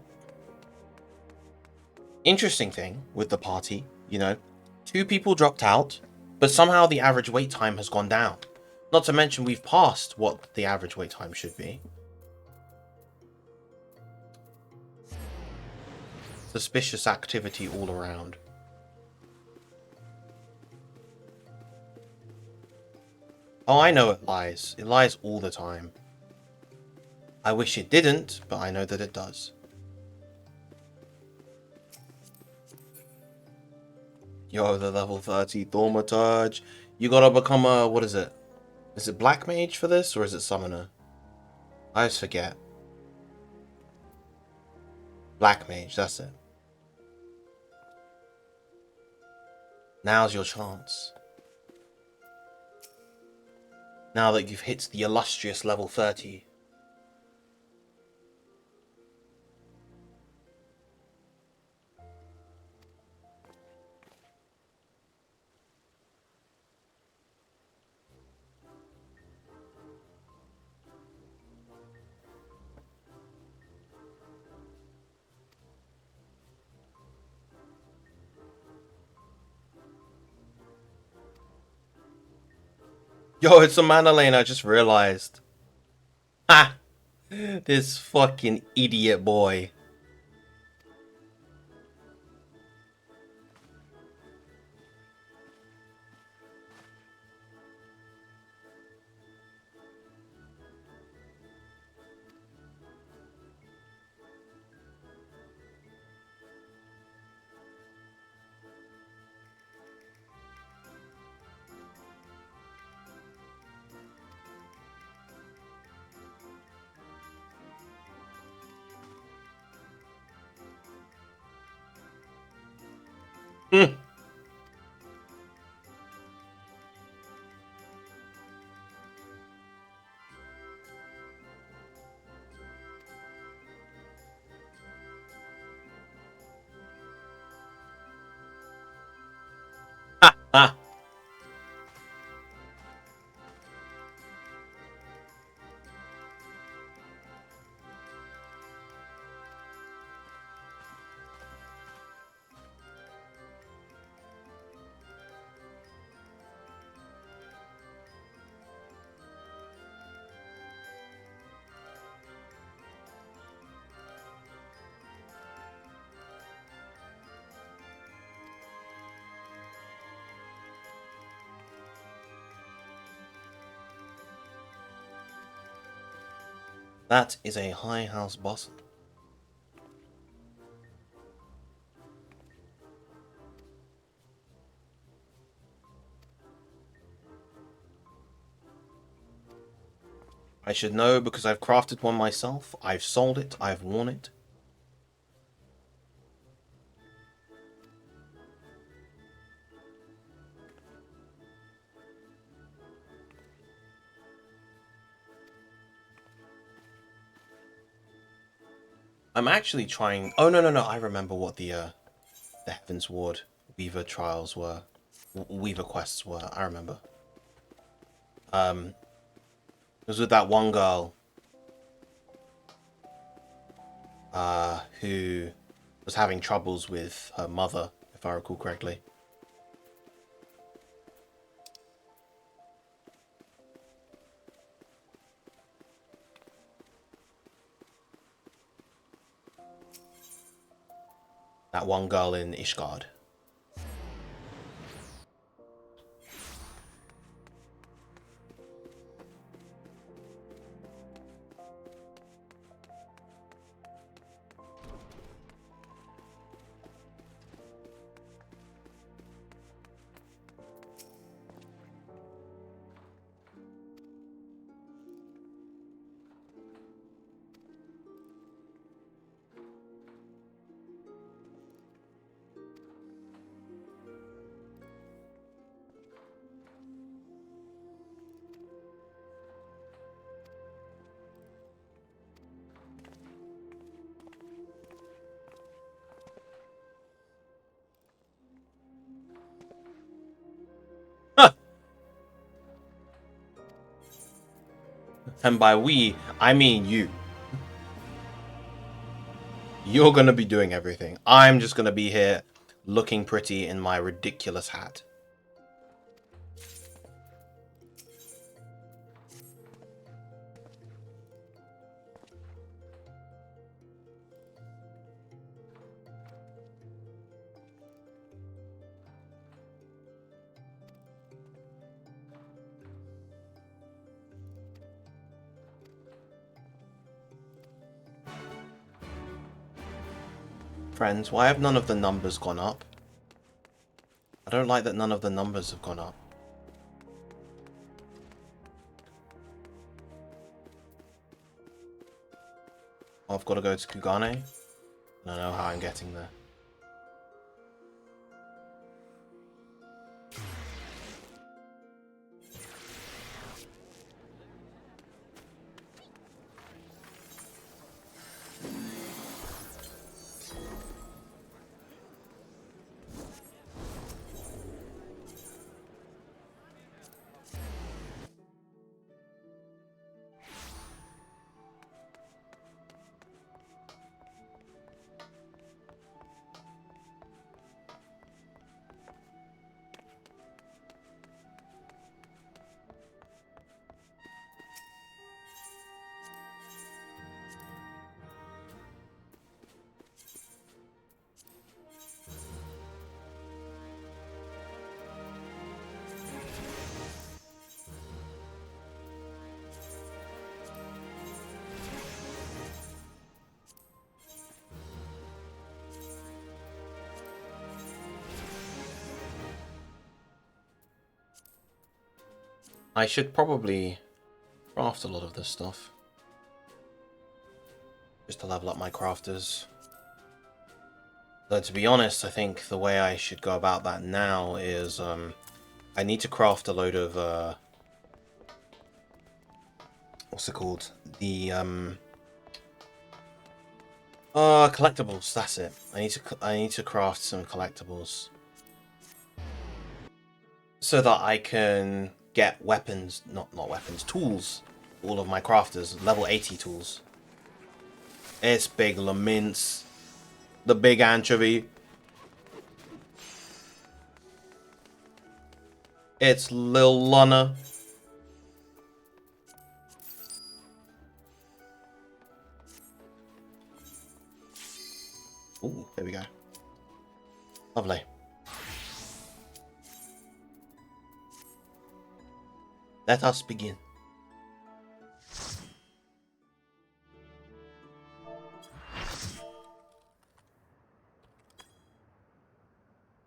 interesting thing with the party, you know, 2 people dropped out, but somehow the average wait time has gone down. Not to mention we've passed what the average wait time should be. Suspicious activity all around. Oh, I know it lies. It lies all the time. I wish it didn't, but I know that it does. Yo, the level 30 Thaumaturge. You gotta become a, what is it? Is it Black Mage for this, or is it Summoner? I always forget. Black Mage, that's it. Now's your chance. Now that you've hit the illustrious level 30. Yo, it's a mana lane, I just realized. Ha! This fucking idiot boy. Hmm. Ha! Ha! That is a high house boss. I should know because I've crafted one myself. I've sold it. I've worn it. I'm actually trying. Oh no no no! I remember what the Heaven's Ward Weaver trials were. Weaver quests were. I remember. It was with that one girl. Who was having troubles with her mother, if I recall correctly. That one girl in Ishgard. And by we, I mean you. You're gonna be doing everything. I'm just gonna be here looking pretty in my ridiculous hat. Friends, why have none of the numbers gone up? I don't like that none of the numbers have gone up. I've got to go to Kugane. I don't know how I'm getting there. I should probably craft a lot of this stuff. Just to level up my crafters. Though to be honest, I think the way I should go about that now is I need to craft a load of what's it called? The collectibles, that's it. I need to craft some collectibles. So that I can get weapons, not weapons, tools. All of my crafters, level 80 tools. It's Big Lamint's, the Big Anchovy. It's Lil Lana. Ooh, there we go. Lovely. Let us begin.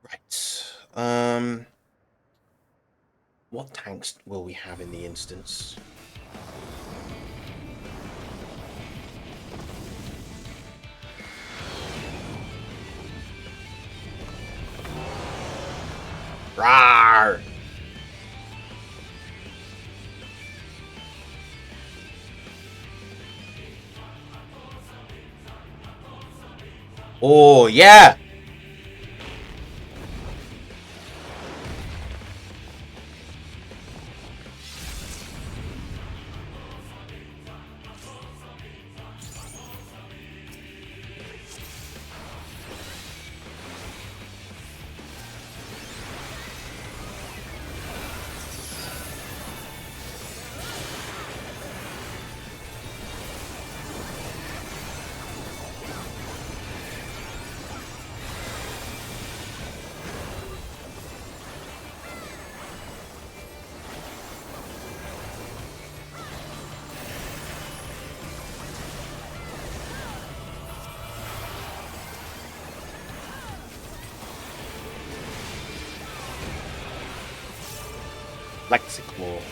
Right. What tanks will we have in the instance? Rawr! Oh, yeah! Lexical.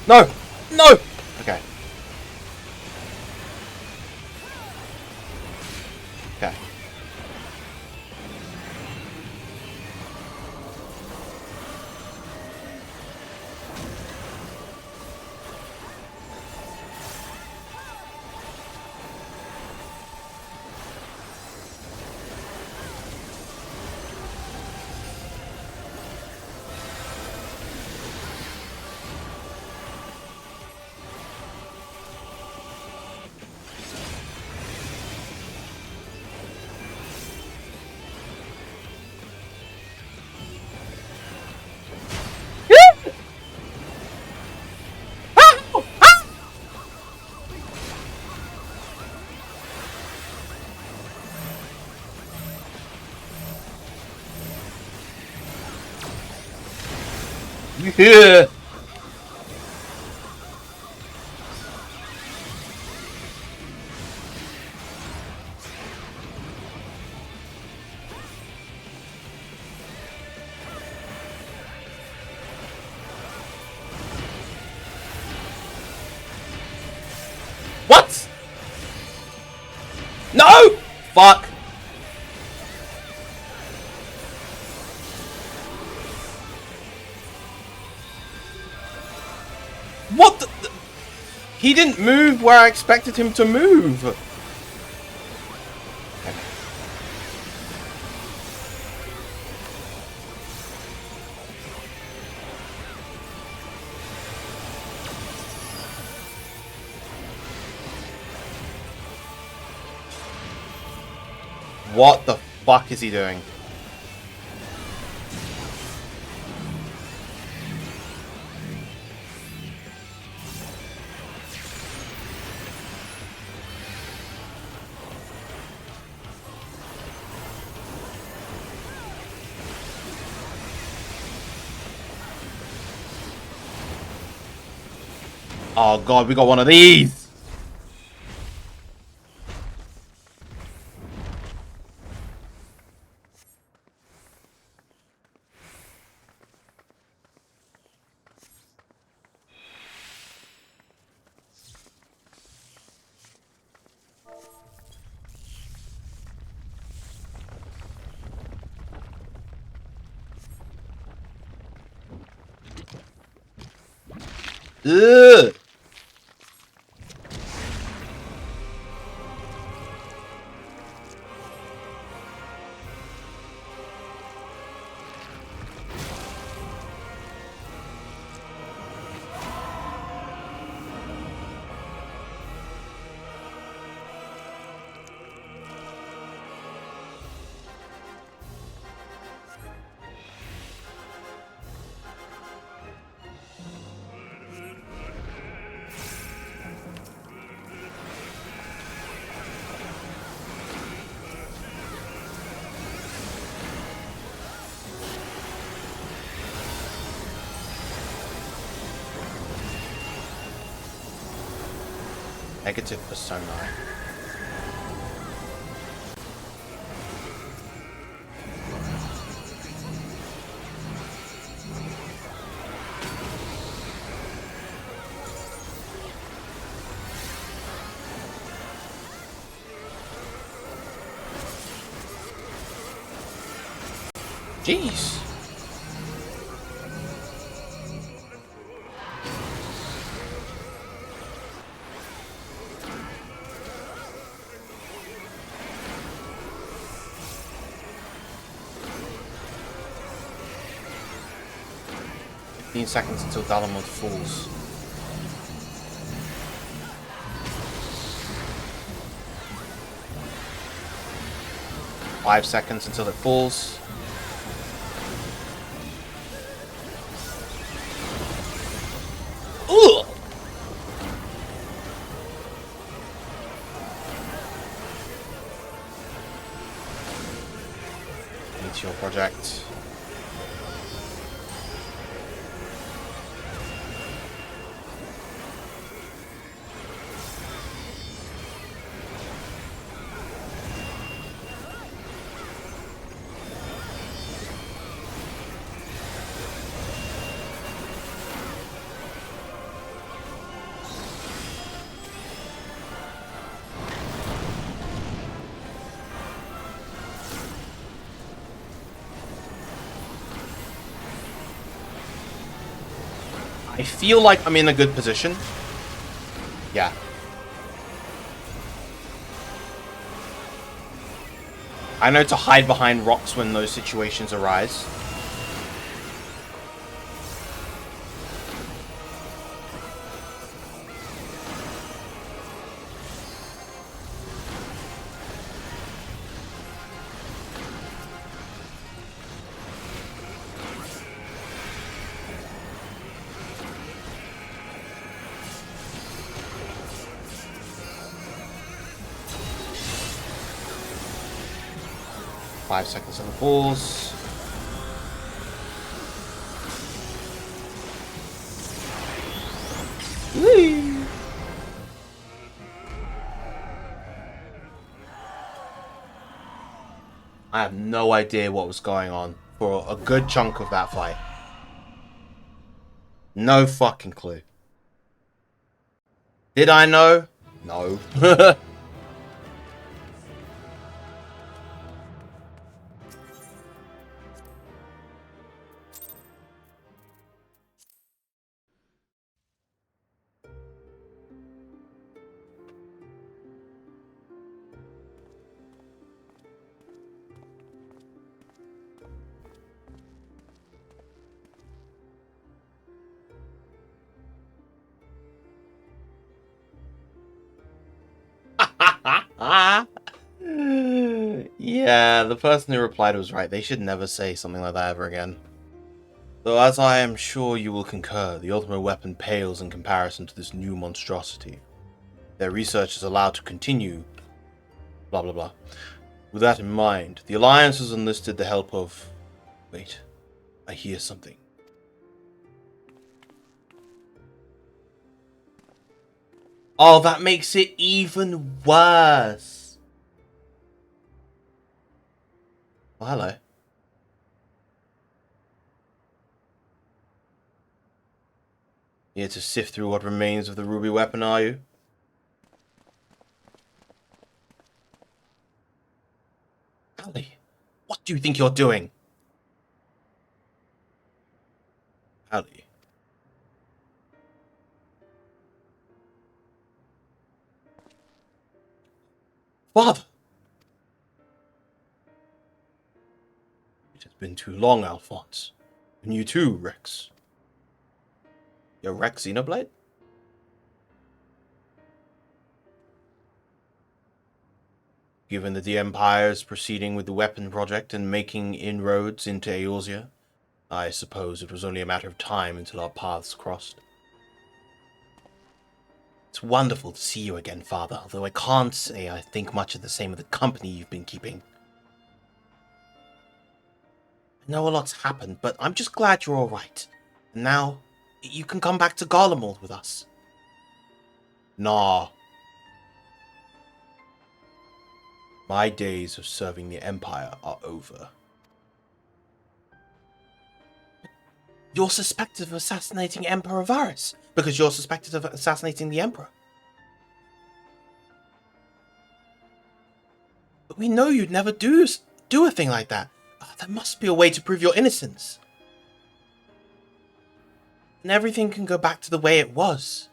No! No! Okay. Okay. Yeah. What? No! Fuck. What the? He didn't move where I expected him to move. What the fuck is he doing? Oh god, we got one of these! Ugh! Negative persona. Jeez. Seconds until Dalamud falls. Five seconds until it falls. Ugh! Meteor project. I feel like I'm in a good position. Yeah. I know to hide behind rocks when those situations arise. Five seconds on the balls. Whee! I have no idea what was going on for a good chunk of that fight. No fucking clue. Did I know? No. Yeah, the person who replied was right. They should never say something like that ever again. Though, as I am sure you will concur, the ultimate weapon pales in comparison to this new monstrosity. Their research is allowed to continue. Blah blah blah. With that in mind, the Alliance has enlisted the help of... Wait, I hear something. Oh, that makes it even worse. Oh, hello. Here to sift through what remains of the ruby weapon, are you? Ali, what do you think you're doing? Ali. Father! It has been too long, Alphonse. And you too, Rex. You're Rex Xenoblade? Given that the Empire is proceeding with the weapon project and making inroads into Eorzea, I suppose it was only a matter of time until our paths crossed. It's wonderful to see you again, Father, although I can't say I think much of the same of the company you've been keeping. I know a lot's happened, but I'm just glad you're alright. And now, you can come back to Garlemald with us. Nah. My days of serving the Empire are over. You're suspected of assassinating Emperor Varus, because you're suspected of assassinating the Emperor. But we know you'd never do a thing like that. There must be a way to prove your innocence. And everything can go back to the way it was.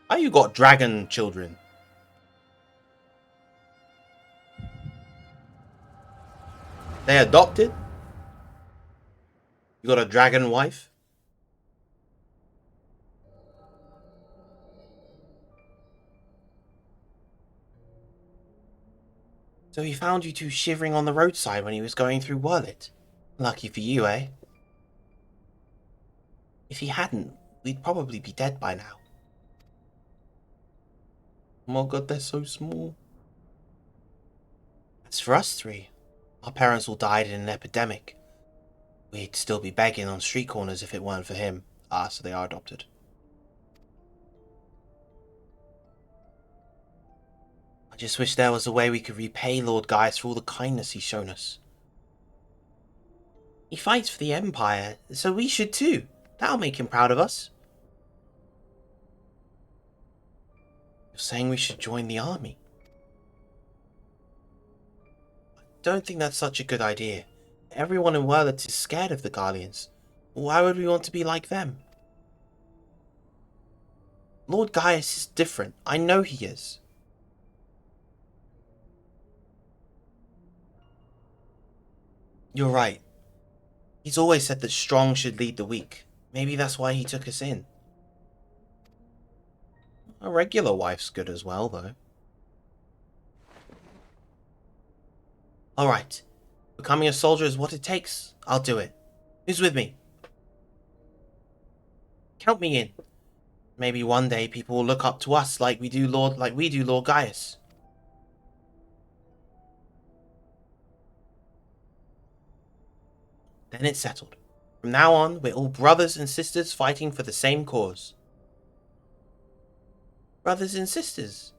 How you got dragon children? They adopted? You got a dragon wife? So he found you two shivering on the roadside when he was going through Wurlit. Lucky for you, eh? If he hadn't, we'd probably be dead by now. Oh my god, they're so small. As for us three, our parents all died in an epidemic. We'd still be begging on street corners if it weren't for him. So they are adopted. I just wish there was a way we could repay Lord Gaius for all the kindness he's shown us. He fights for the Empire, so we should too. That'll make him proud of us. You're saying we should join the army? I don't think that's such a good idea. Everyone in Wurlit is scared of the Guardians. Why would we want to be like them? Lord Gaius is different. I know he is. You're right. He's always said that strong should lead the weak. Maybe that's why he took us in. A regular wife's good as well, though. Alright. Becoming a soldier is what it takes. I'll do it. Who's with me? Count me in. Maybe one day people will look up to us like we do Lord Gaius. Then it's settled. From now on, we're all brothers and sisters fighting for the same cause. Brothers and sisters?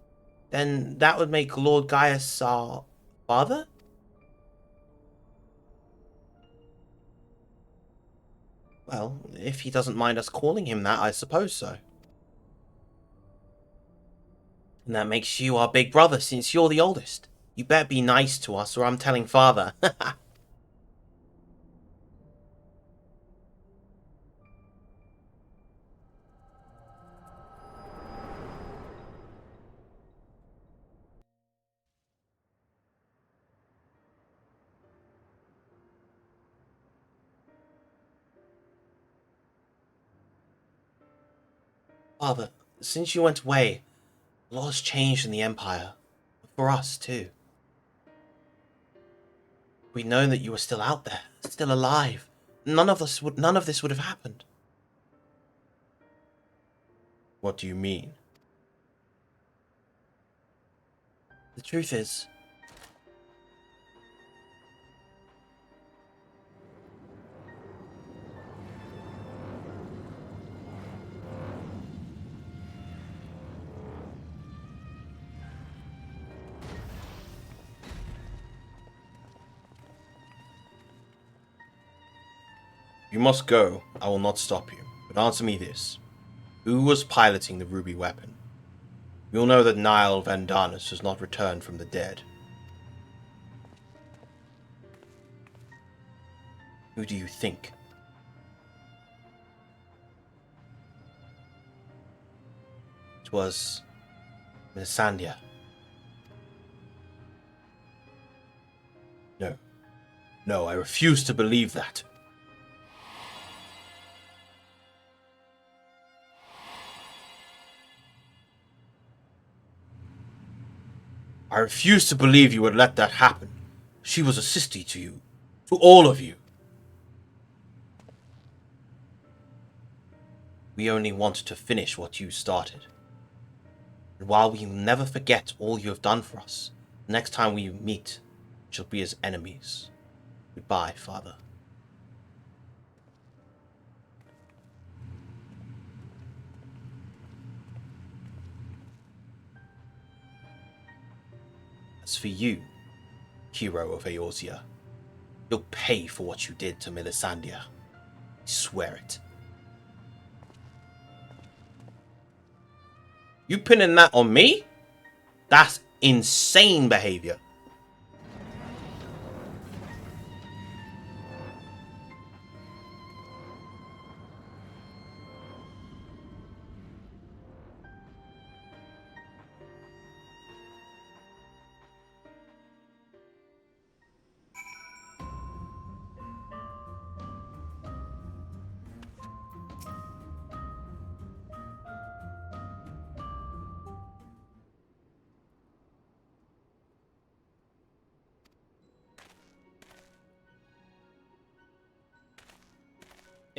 Then that would make Lord Gaius our father? Well, if he doesn't mind us calling him that, I suppose so. And that makes you our big brother since you're the oldest. You better be nice to us or I'm telling father. Father, since you went away, a lot has changed in the Empire. For us, too. If we'd known that you were still out there, still alive, none of this would have happened. What do you mean? The truth is, You must go. I will not stop you. But answer me this. Who was piloting the ruby weapon? You'll know that Niall Vandanus has not returned from the dead. Who do you think? It was Melisandre. No. No, I refuse to believe that. I refuse to believe you would let that happen. She was a sister to you. To all of you. We only want to finish what you started. And while we will never forget all you have done for us, the next time we meet, we shall be as enemies. Goodbye, Father. As for you, hero of Eorzea, you'll pay for what you did to Melisandre. I swear it. You pinning that on me? That's insane behavior.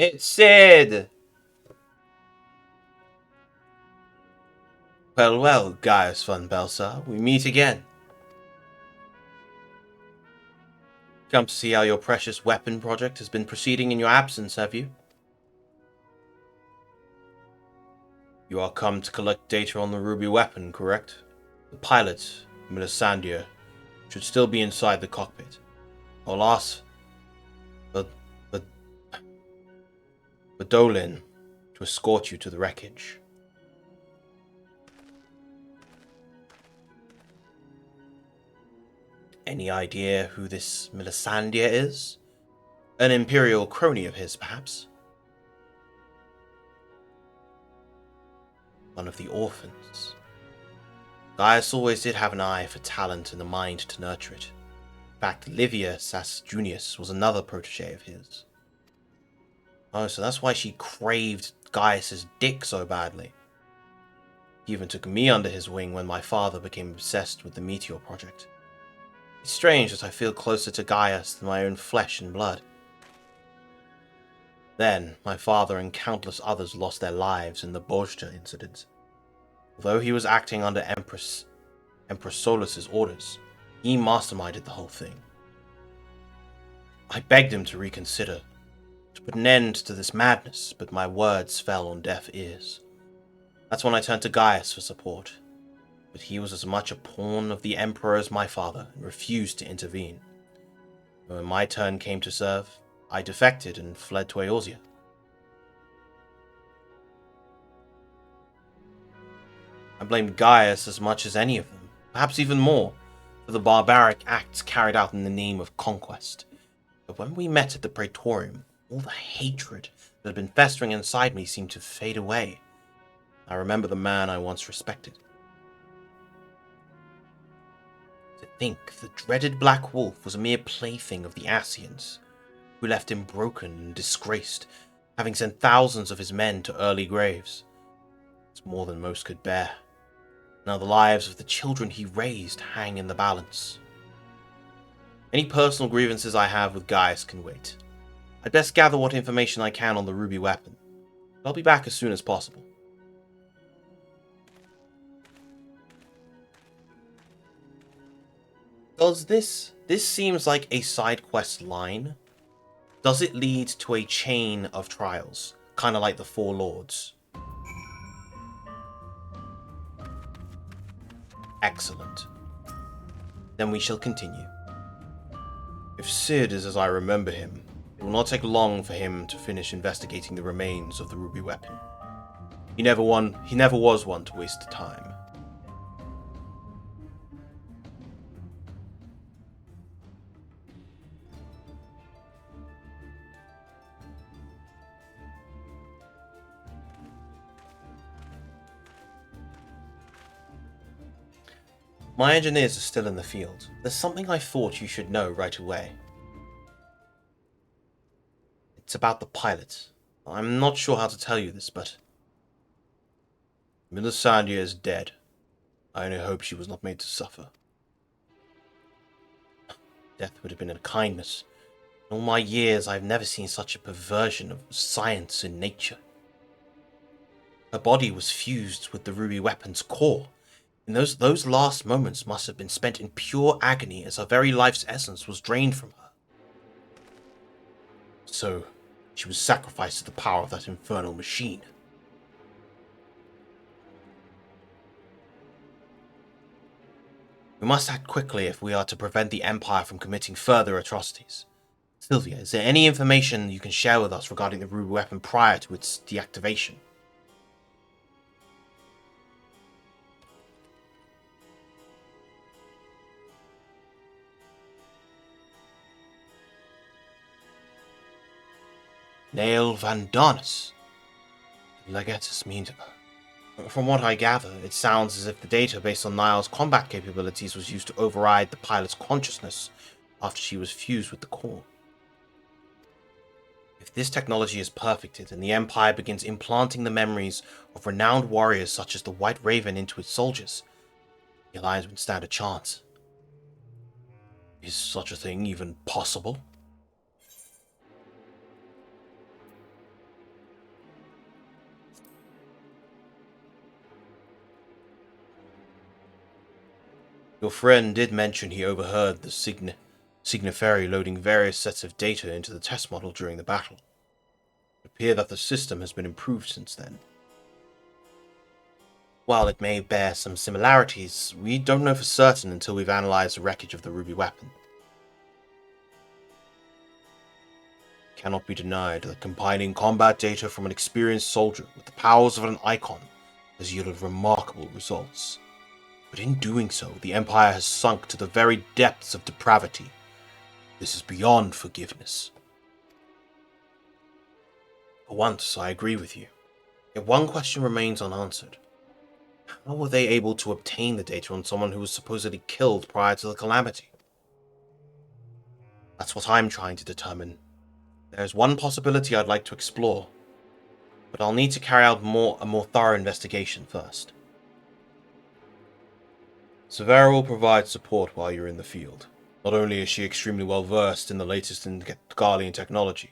It's Sid! Well, well, Gaius von Belsar, we meet again. Come to see how your precious weapon project has been proceeding in your absence, have you? You are come to collect data on the ruby weapon, correct? The pilot, Melisandre, should still be inside the cockpit. I'll ask Dolin to escort you to the wreckage. Any idea who this Melisandre is? An Imperial crony of his, perhaps? One of the orphans. Gaius always did have an eye for talent and a mind to nurture it. In fact, Livia Sas Junius was another protege of his. Oh, so that's why she craved Gaius's dick so badly. He even took me under his wing when my father became obsessed with the Meteor Project. It's strange that I feel closer to Gaius than my own flesh and blood. Then, my father and countless others lost their lives in the Bojta incident. Although he was acting under Empress Solus's orders, he masterminded the whole thing. I begged him to reconsider, to put an end to this madness, but my words fell on deaf ears. That's when I turned to Gaius for support, but he was as much a pawn of the Emperor as my father and refused to intervene. When my turn came to serve, I defected and fled to Eorzea. I blamed Gaius as much as any of them, perhaps even more, for the barbaric acts carried out in the name of conquest. But when we met at the Praetorium, all the hatred that had been festering inside me seemed to fade away. I remember the man I once respected. To think the dreaded Black Wolf was a mere plaything of the Ascians, who left him broken and disgraced, having sent thousands of his men to early graves. It's more than most could bear. Now the lives of the children he raised hang in the balance. Any personal grievances I have with Gaius can wait. I'd best gather what information I can on the ruby weapon. I'll be back as soon as possible. Does this seems like a side quest line? Does it lead to a chain of trials? Kind of like the Four Lords. Excellent. Then we shall continue. If Cid is as I remember him, it will not take long for him to finish investigating the remains of the ruby weapon. He never was one to waste time. My engineers are still in the field. There's something I thought you should know right away. It's about the pilot. I'm not sure how to tell you this, but Melisandre is dead. I only hope she was not made to suffer. Death would have been a kindness. In all my years, I've never seen such a perversion of science and nature. Her body was fused with the ruby weapon's core. And those last moments must have been spent in pure agony as her very life's essence was drained from her. So, she was sacrificed to the power of that infernal machine. We must act quickly if we are to prevent the Empire from committing further atrocities. Sylvia, is there any information you can share with us regarding the ruby weapon prior to its deactivation? Nail Vandanis. Legatus mean to... From what I gather, it sounds as if the data based on Niall's combat capabilities was used to override the pilot's consciousness after she was fused with the core. If this technology is perfected and the Empire begins implanting the memories of renowned warriors such as the White Raven into its soldiers, the Alliance would stand a chance. Is such a thing even possible? Your friend did mention he overheard the Signiferi loading various sets of data into the test model during the battle. It appears that the system has been improved since then. While it may bear some similarities, we don't know for certain until we've analyzed the wreckage of the ruby weapon. It cannot be denied that combining combat data from an experienced soldier with the powers of an icon has yielded remarkable results. But in doing so, the Empire has sunk to the very depths of depravity. This is beyond forgiveness. For once, I agree with you. Yet one question remains unanswered. How were they able to obtain the data on someone who was supposedly killed prior to the calamity? That's what I'm trying to determine. There's one possibility I'd like to explore, but I'll need to carry out a more thorough investigation first. Severa will provide support while you're in the field. Not only is she extremely well versed in the latest in Garlean technology,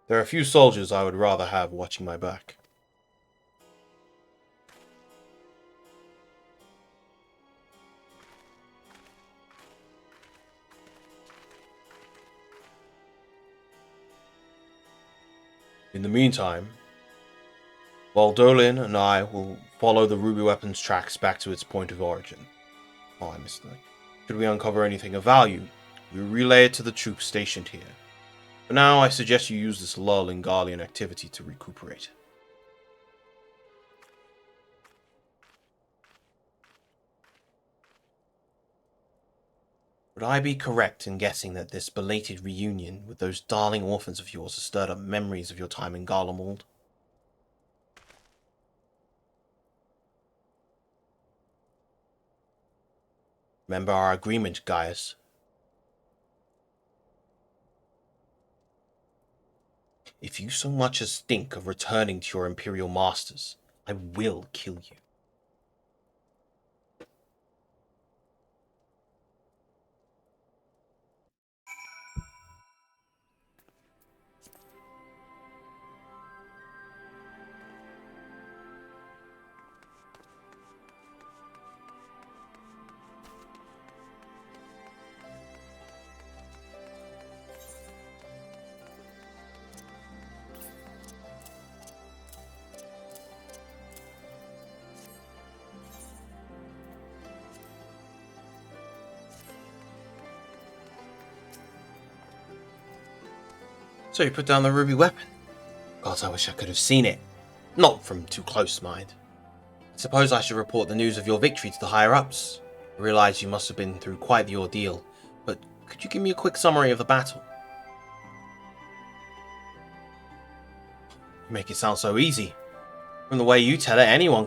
there are a few soldiers I would rather have watching my back. In the meantime, Valdolin and I will follow the ruby weapon's tracks back to its point of origin. Oh, I missed that. Should we uncover anything of value, we relay it to the troops stationed here. For now, I suggest you use this lull in Garlean activity to recuperate. Would I be correct in guessing that this belated reunion with those darling orphans of yours has stirred up memories of your time in Garlemald? Remember our agreement, Gaius. If you so much as think of returning to your Imperial masters, I will kill you. So you put down the ruby weapon? God, I wish I could have seen it. Not from too close, mind. I suppose I should report the news of your victory to the higher-ups. I realise you must have been through quite the ordeal, but could you give me a quick summary of the battle? You make it sound so easy. From the way you tell it, anyone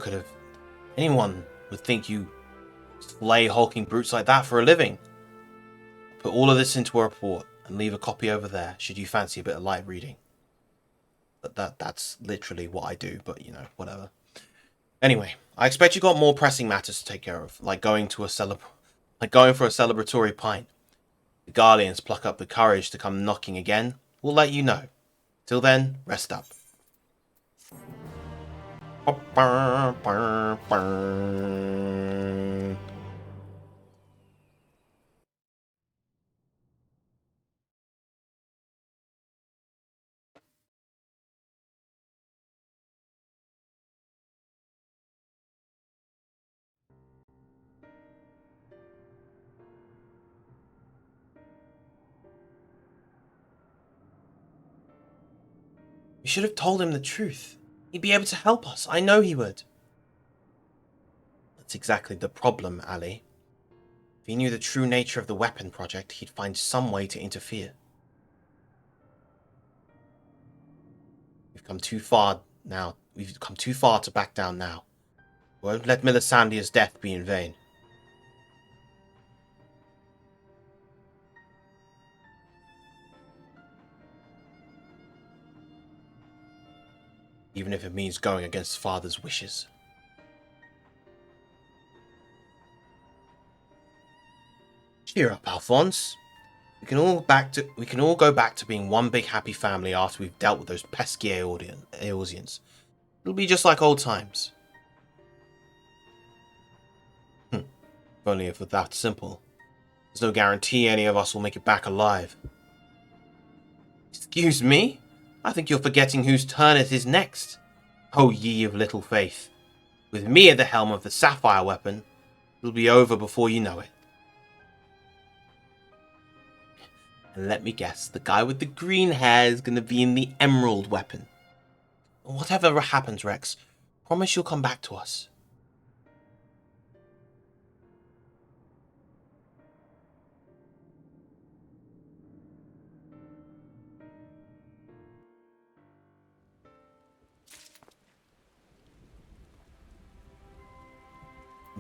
would think you slay hulking brutes like that for a living. Put all of this into a report and leave a copy over there, should you fancy a bit of light reading. That's literally what I do, but you know, whatever. Anyway, I expect you got more pressing matters to take care of, like going for a celebratory pint. If the Garleans pluck up the courage to come knocking again, we'll let you know. Till then, rest up. We should have told him the truth. He'd be able to help us. I know he would. That's exactly the problem, Ali. If he knew the true nature of the weapon project, he'd find some way to interfere. We've come too far now. We've come too far to back down now. We won't let Melisandre's death be in vain. Even if it means going against father's wishes. Cheer up, Alphonse. We can all go back to being one big happy family after we've dealt with those pesky Eorzeans. It'll be just like old times. If only if it was that simple. There's no guarantee any of us will make it back alive. Excuse me? I think you're forgetting whose turn it is next. O ye of little faith. With me at the helm of the sapphire weapon, it'll be over before you know it. And let me guess, the guy with the green hair is going to be in the emerald weapon. Whatever happens, Rex, promise you'll come back to us.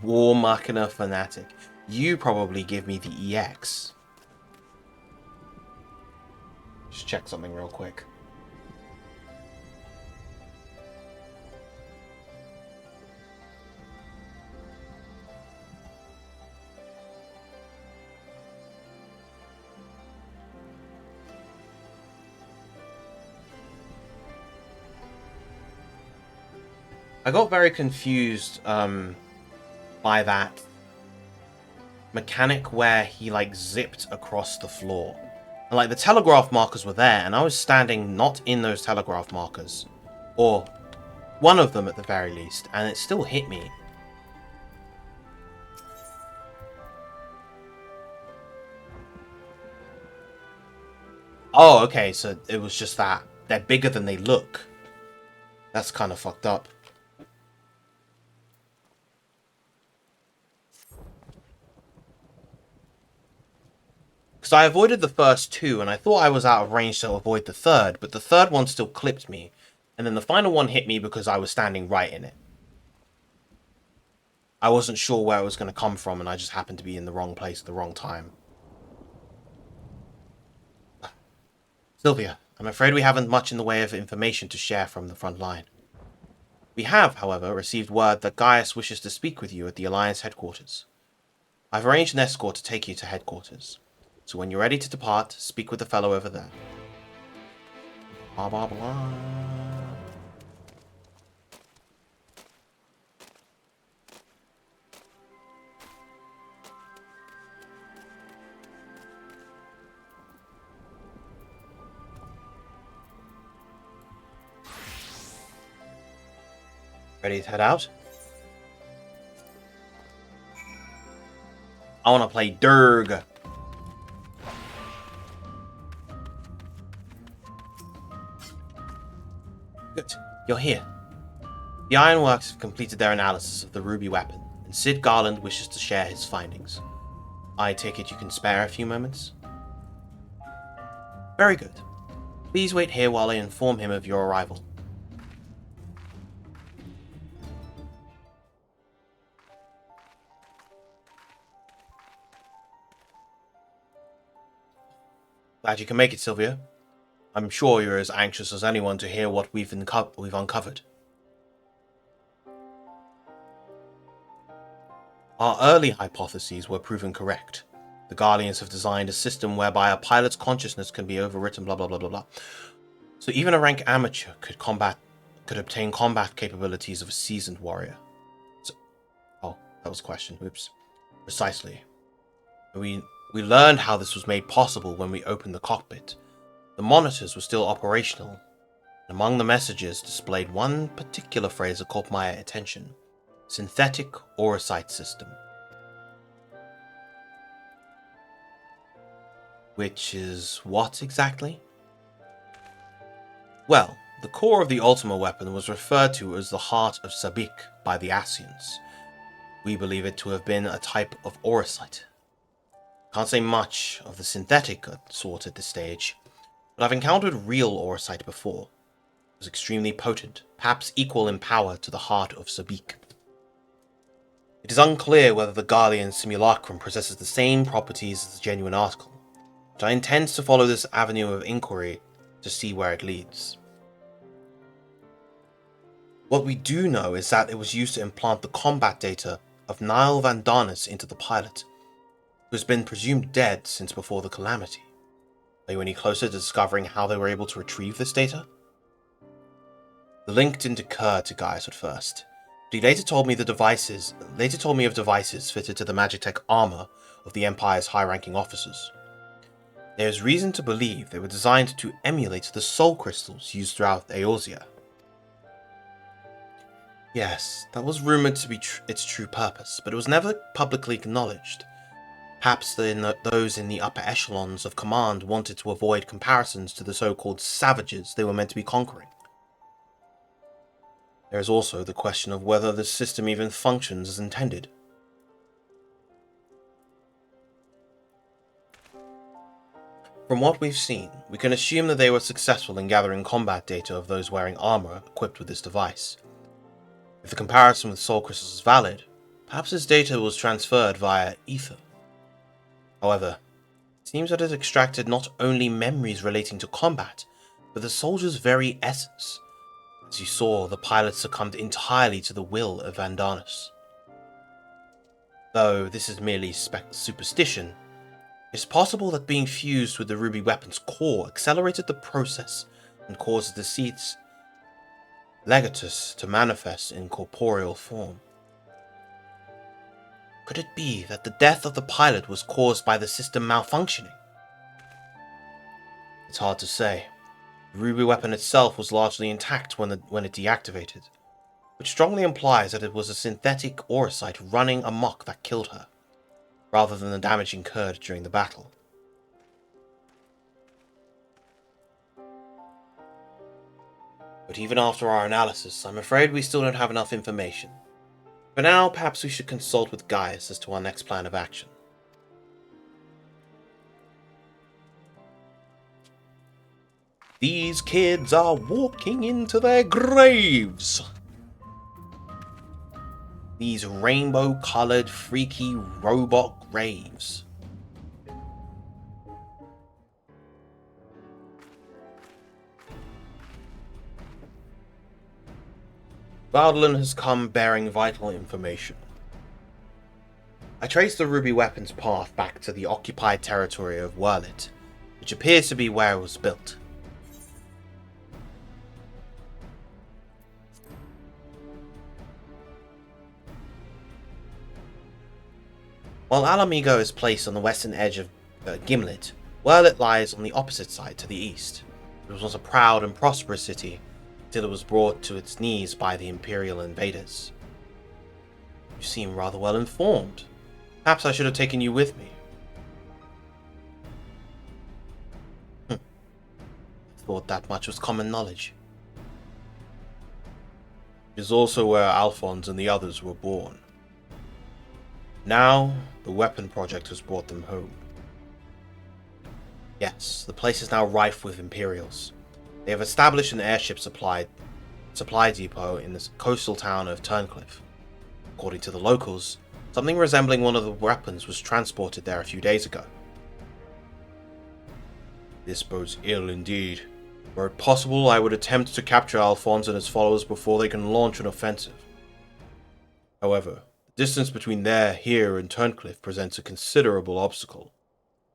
War Machina fanatic. You probably give me the EX. Just check something real quick. I got very confused by that mechanic where he like zipped across the floor. And like the telegraph markers were there, and I was standing not in those telegraph markers. Or one of them at the very least, and it still hit me. Oh, okay, so it was just that. They're bigger than they look. That's kind of fucked up. Because I avoided the first two, and I thought I was out of range to avoid the third, but the third one still clipped me. And then the final one hit me because I was standing right in it. I wasn't sure where it was going to come from, and I just happened to be in the wrong place at the wrong time. Sylvia, I'm afraid we haven't much in the way of information to share from the front line. We have, however, received word that Gaius wishes to speak with you at the Alliance headquarters. I've arranged an escort to take you to headquarters. So when you're ready to depart, speak with the fellow over there. Blah, blah, blah. Ready to head out? I want to play Durg. Good, you're here. The Ironworks have completed their analysis of the ruby weapon, and Sid Garland wishes to share his findings. I take it you can spare a few moments? Very good. Please wait here while I inform him of your arrival. Glad you can make it, Sylvia. I'm sure you're as anxious as anyone to hear what we've uncovered. Our early hypotheses were proven correct. The Guardians have designed a system whereby a pilot's consciousness can be overwritten, blah blah blah blah blah. So even a rank amateur could obtain combat capabilities of a seasoned warrior. So, oh, that was a question. Oops. Precisely. We learned how this was made possible when we opened the cockpit. The monitors were still operational. And among the messages displayed one particular phrase that caught my attention. Synthetic Orosite System. Which is what exactly? Well, the core of the Ultima weapon was referred to as the Heart of Sabik by the Asians. We believe it to have been a type of Orosite. Can't say much of the synthetic sort at this stage, but I've encountered real Orosite before. It was extremely potent, perhaps equal in power to the Heart of Sabik. It is unclear whether the Garlean simulacrum possesses the same properties as the genuine article, but I intend to follow this avenue of inquiry to see where it leads. What we do know is that it was used to implant the combat data of Niall Vandanis into the pilot, who has been presumed dead since before the calamity. Are you any closer to discovering how they were able to retrieve this data? The link didn't occur to Gaius at first, but he later told me of devices fitted to the Magitech armor of the Empire's high-ranking officers. There is reason to believe they were designed to emulate the soul crystals used throughout Eorzea. Yes, that was rumored to be its true purpose, but it was never publicly acknowledged. Perhaps those in the upper echelons of command wanted to avoid comparisons to the so-called savages they were meant to be conquering. There is also the question of whether the system even functions as intended. From what we've seen, we can assume that they were successful in gathering combat data of those wearing armor equipped with this device. If the comparison with soul crystals is valid, perhaps this data was transferred via ether. However, it seems that it extracted not only memories relating to combat, but the soldier's very essence. As you saw, the pilot succumbed entirely to the will of Vandanis. Though this is merely superstition, it's possible that being fused with the ruby weapon's core accelerated the process and caused the seed's legatus to manifest in corporeal form. Could it be that the death of the pilot was caused by the system malfunctioning? It's hard to say. The ruby weapon itself was largely intact when it deactivated, which strongly implies that it was a synthetic Aurosite running amok that killed her, rather than the damage incurred during the battle. But even after our analysis, I'm afraid we still don't have enough information. For now, perhaps we should consult with Gaius as to our next plan of action. These kids are walking into their graves! These rainbow-coloured, freaky robot graves. Valdlin has come bearing vital information. I traced the ruby weapon's path back to the occupied territory of Wurlit, which appears to be where it was built. While Alamigo is placed on the western edge of Gimlet, Wurlit lies on the opposite side to the east. It was once a proud and prosperous city, till it was brought to its knees by the Imperial invaders. You seem rather well informed. Perhaps I should have taken you with me. I thought that much was common knowledge. It is also where Alphonse and the others were born. Now, the weapon project has brought them home. Yes, the place is now rife with Imperials. They have established an airship supply depot in the coastal town of Turncliffe. According to the locals, something resembling one of the weapons was transported there a few days ago. This bodes ill indeed. Were it possible, I would attempt to capture Alphonse and his followers before they can launch an offensive. However, the distance between here and Turncliffe presents a considerable obstacle.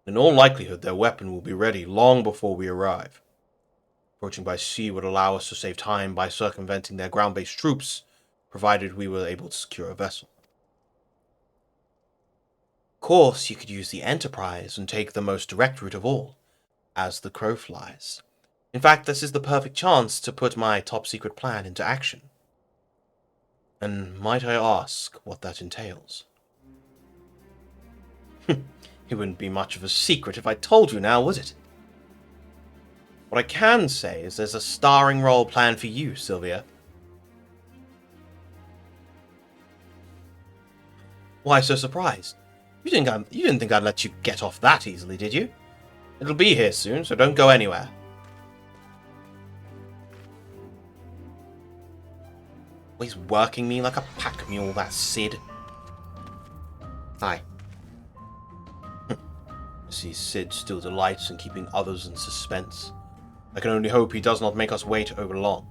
In all likelihood, their weapon will be ready long before we arrive. Approaching by sea would allow us to save time by circumventing their ground-based troops, provided we were able to secure a vessel. Of course, you could use the Enterprise and take the most direct route of all, as the crow flies. In fact, this is the perfect chance to put my top-secret plan into action. And might I ask what that entails? It wouldn't be much of a secret if I told you now, would it? What I can say is there's a starring role planned for you, Sylvia. Why so surprised? You didn't think I'd let you get off that easily, did you? It'll be here soon, so don't go anywhere. He's working me like a pack mule, that Sid. Hi. I see Sid still delights in keeping others in suspense. I can only hope he does not make us wait over long.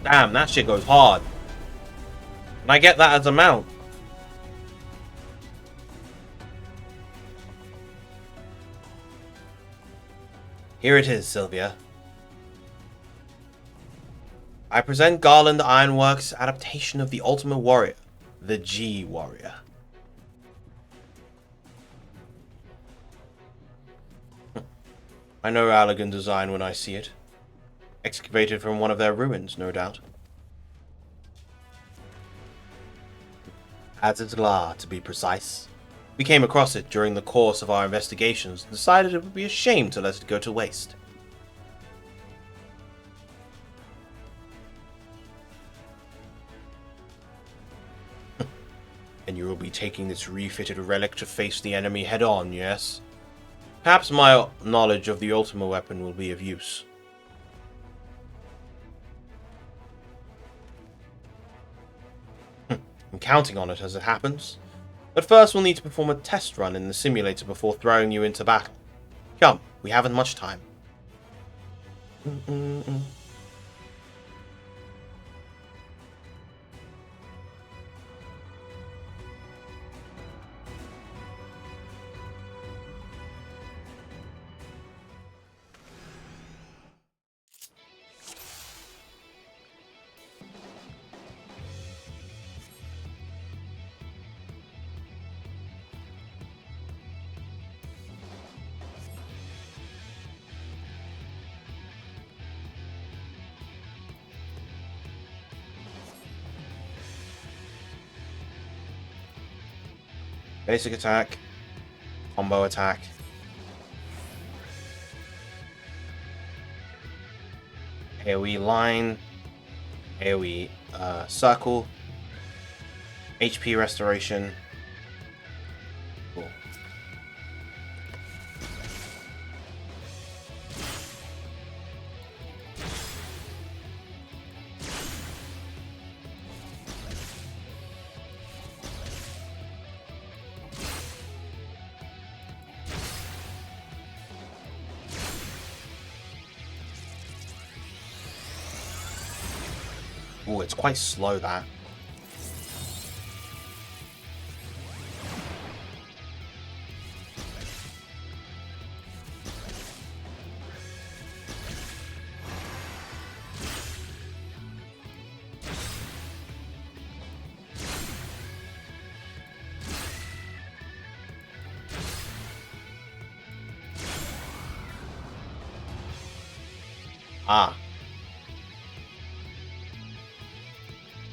Damn, that shit goes hard. And I get that as a mount. Here it is, Sylvia. I present Garland Ironworks' adaptation of the Ultimate Warrior, the G Warrior. I know Allegan design when I see it. Excavated from one of their ruins, no doubt. Azizla, to be precise. We came across it during the course of our investigations and decided it would be a shame to let it go to waste. And you will be taking this refitted relic to face the enemy head-on, yes? Perhaps my knowledge of the Ultima weapon will be of use. I'm counting on it as it happens. But first we'll need to perform a test run in the simulator before throwing you into battle. Come, we haven't much time. Basic attack, combo attack. AoE line, AoE circle, HP restoration. Cool. Oh, it's quite slow, that. Ah.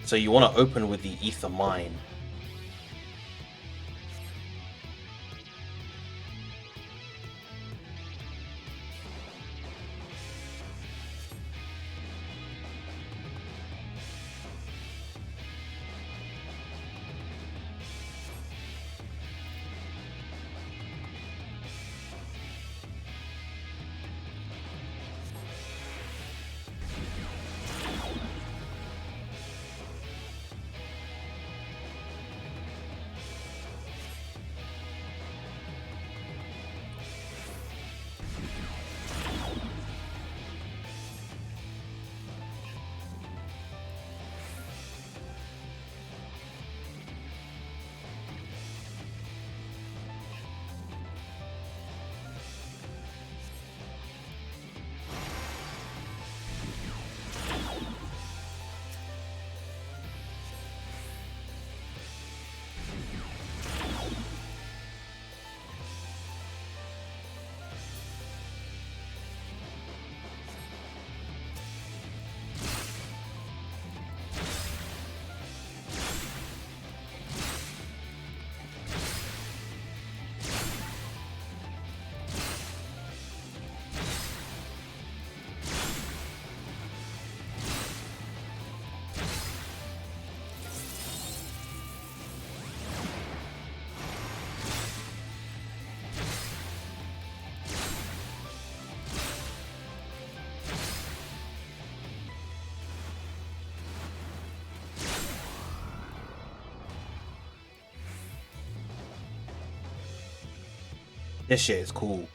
So you want to open with the Ether Mine. This shit is cool.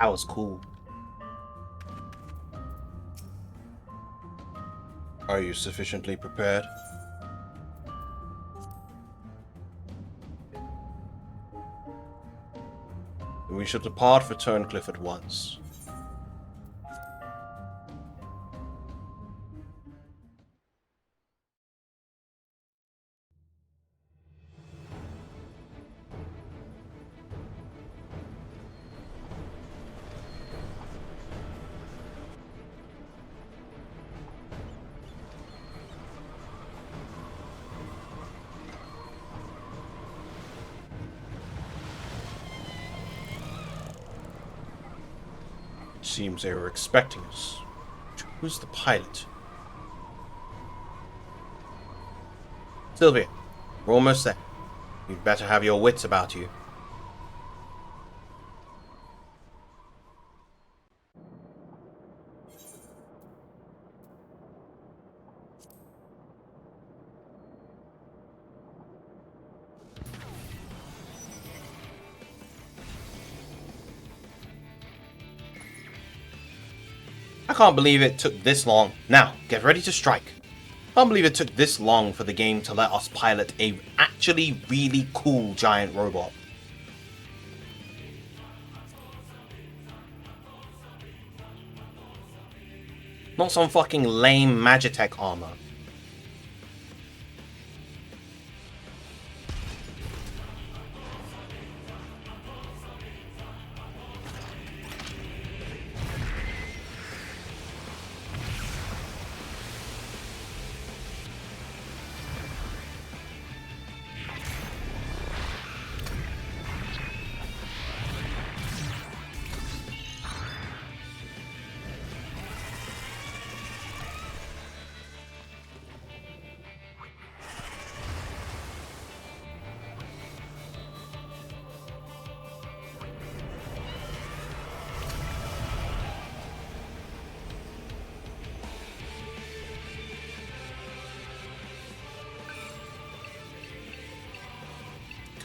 That was cool. Are you sufficiently prepared? We shall depart for Turncliffe at once. Seems they were expecting us. Who's the pilot? Sylvia, we're almost there. You'd better have your wits about you. I can't believe it took this long. Now, get ready to strike. I can't believe it took this long for the game to let us pilot a actually really cool giant robot. Not some fucking lame Magitech armor.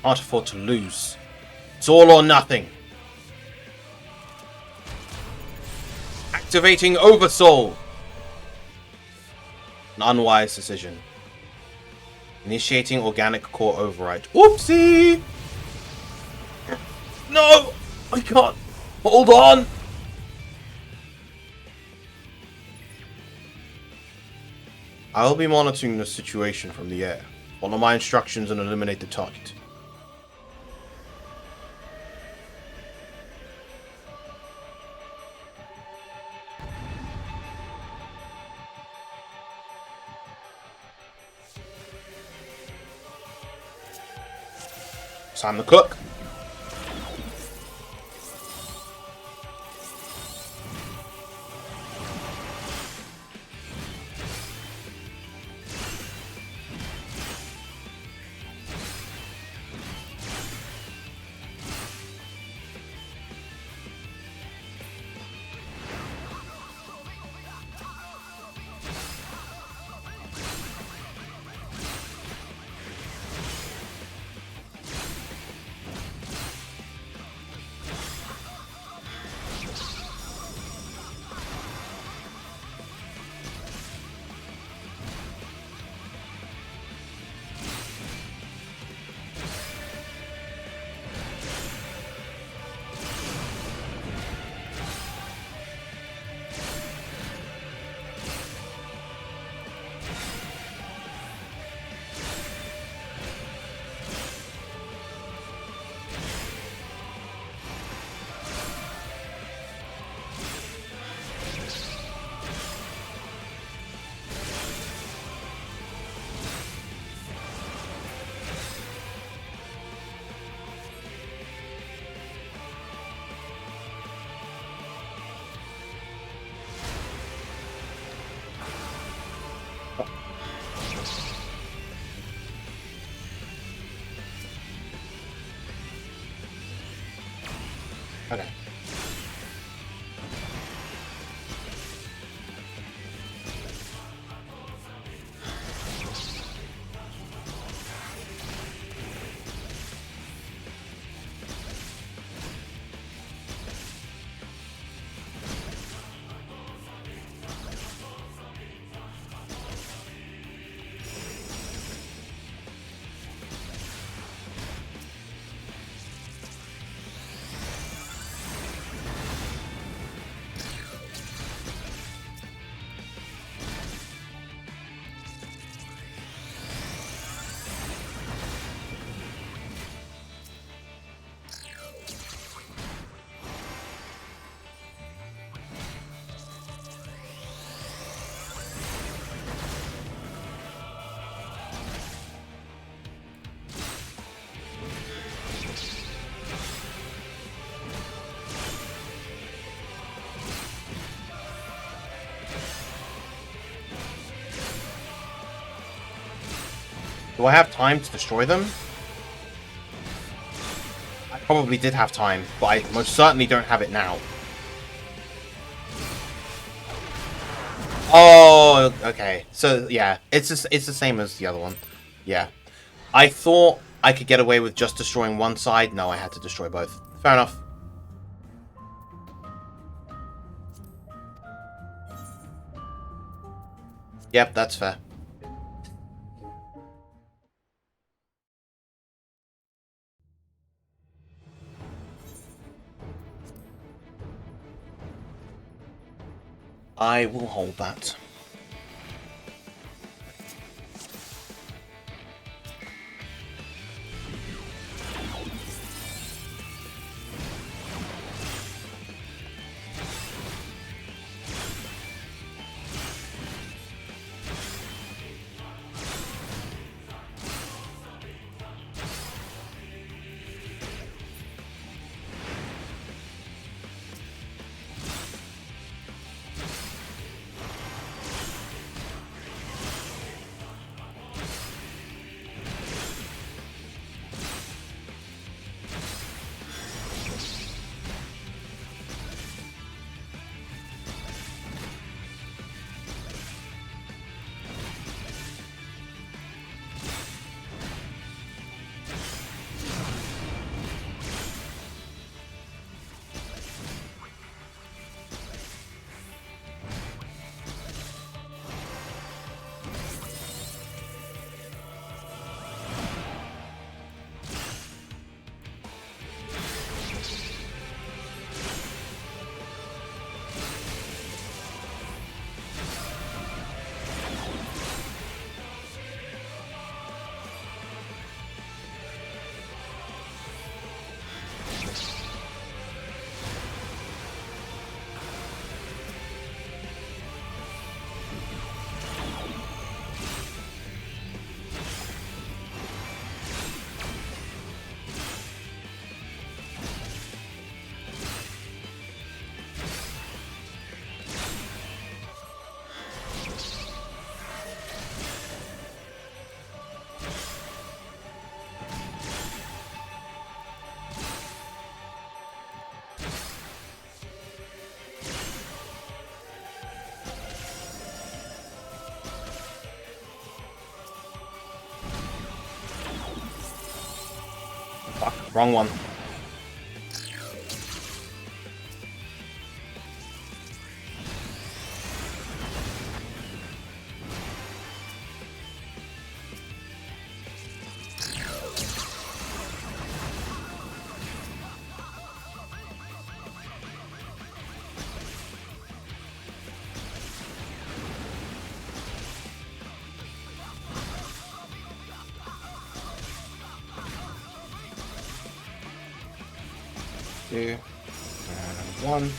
Can't afford to lose. It's all or nothing. Activating Oversoul. An unwise decision. Initiating organic core override. Whoopsie! No! I can't. Hold on! I'll be monitoring the situation from the air. Follow my instructions and eliminate the target. Time to cook. Do I have time to destroy them? I probably did have time, but I most certainly don't have it now. Oh, okay. So, yeah. It's the same as the other one. Yeah. I thought I could get away with just destroying one side. No, I had to destroy both. Fair enough. Yep, that's fair. I will hold that. Fuck, wrong one. Two, and one.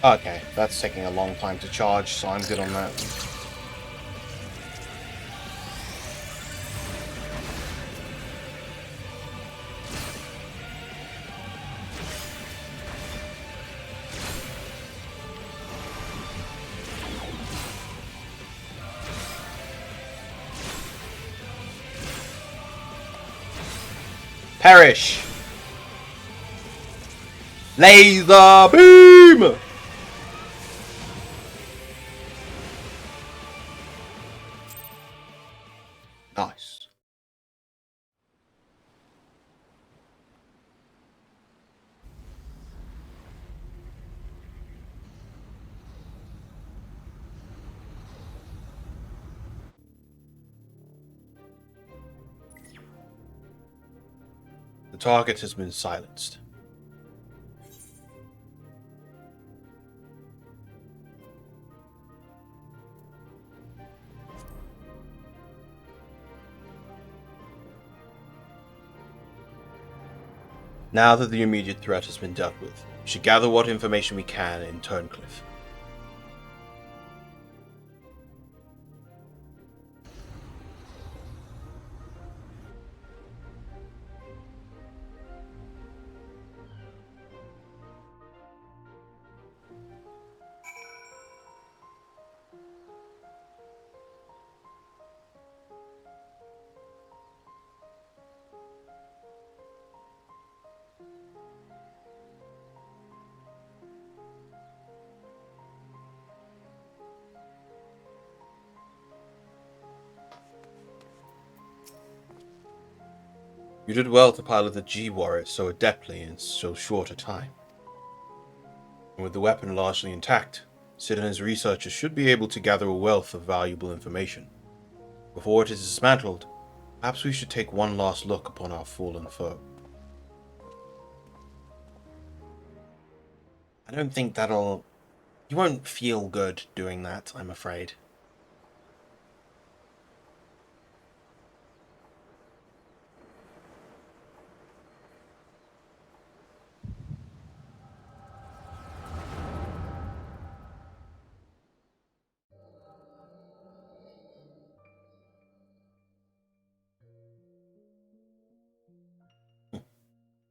Okay, that's taking a long time to charge, so I'm good on that. Perish! Laser beam! Nice. The target has been silenced. Now that the immediate threat has been dealt with, we should gather what information we can in Turncliffe. You did well to pilot the G-Warrior so adeptly in so short a time. And with the weapon largely intact, Sid and his researchers should be able to gather a wealth of valuable information. Before it is dismantled, perhaps we should take one last look upon our fallen foe. I don't think that'll... You won't feel good doing that, I'm afraid.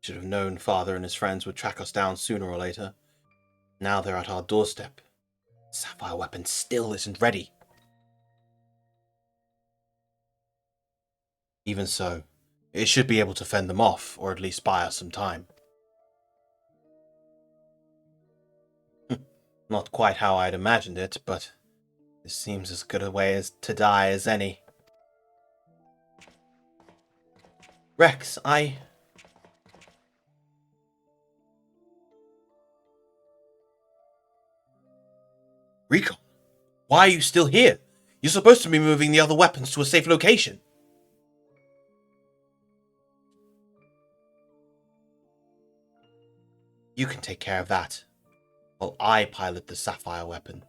Should have known Father and his friends would track us down sooner or later. Now they're at our doorstep. The sapphire weapon still isn't ready. Even so, it should be able to fend them off, or at least buy us some time. Not quite how I'd imagined it, but this seems as good a way to die as any. Rex, Recon, why are you still here? You're supposed to be moving the other weapons to a safe location. You can take care of that, while I pilot the sapphire weapon.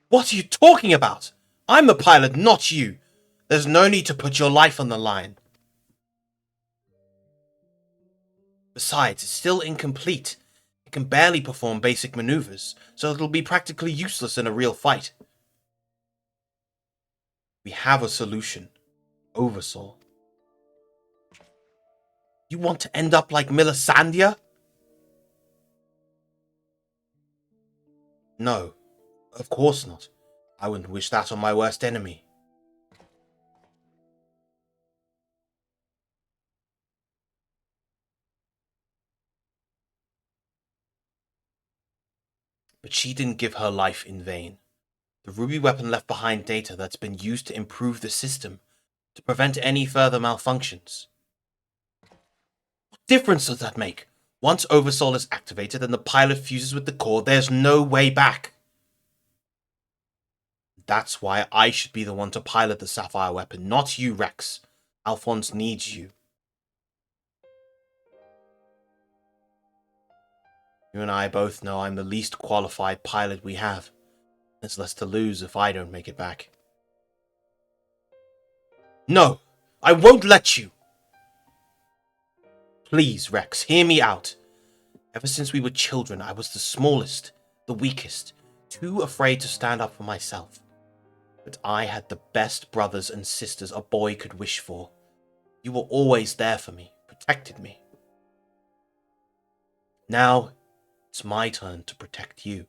What are you talking about? I'm the pilot, not you. There's no need to put your life on the line. Besides, it's still incomplete. It can barely perform basic maneuvers, so it'll be practically useless in a real fight. We have a solution. Oversoul. You want to end up like Melisandre? No, of course not. I wouldn't wish that on my worst enemy. But she didn't give her life in vain. The ruby weapon left behind data that's been used to improve the system, to prevent any further malfunctions. What difference does that make? Once Oversoul is activated and the pilot fuses with the core, there's no way back. That's why I should be the one to pilot the sapphire weapon, not you, Rex. Alphonse needs you. You and I both know I'm the least qualified pilot we have. There's less to lose if I don't make it back. No! I won't let you! Please, Rex, hear me out. Ever since we were children, I was the smallest, the weakest, too afraid to stand up for myself. But I had the best brothers and sisters a boy could wish for. You were always there for me, protected me. Now, it's my turn to protect you.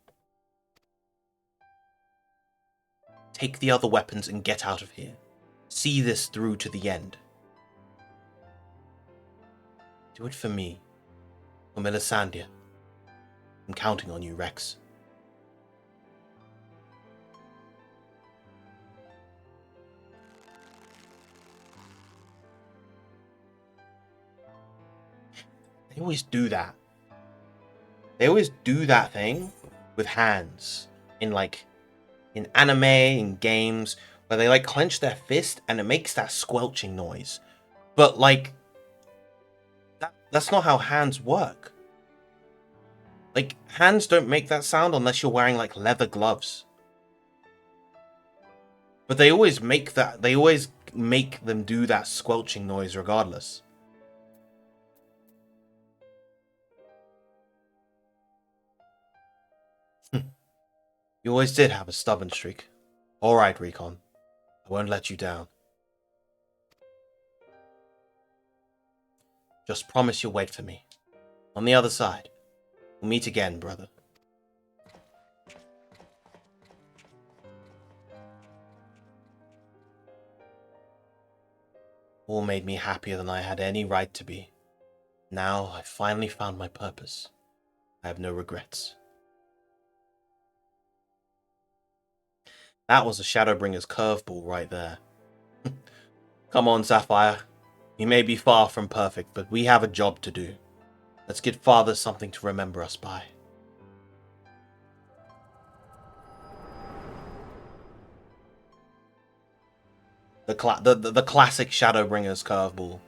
Take the other weapons and get out of here. See this through to the end. Do it for me. For Melisandre. I'm counting on you, Rex. They always do that. They always do that thing with hands in anime, in games, where they clench their fist and it makes that squelching noise. But that's not how hands work. Hands don't make that sound unless you're wearing leather gloves. But they always make them do that squelching noise regardless. You always did have a stubborn streak. Alright, Recon. I won't let you down. Just promise you'll wait for me. On the other side. We'll meet again, brother. All made me happier than I had any right to be. Now I finally found my purpose. I have no regrets. That was a Shadowbringer's curveball right there. Come on, Sapphire. You may be far from perfect, but we have a job to do. Let's get Father something to remember us by. The classic Shadowbringer's curveball.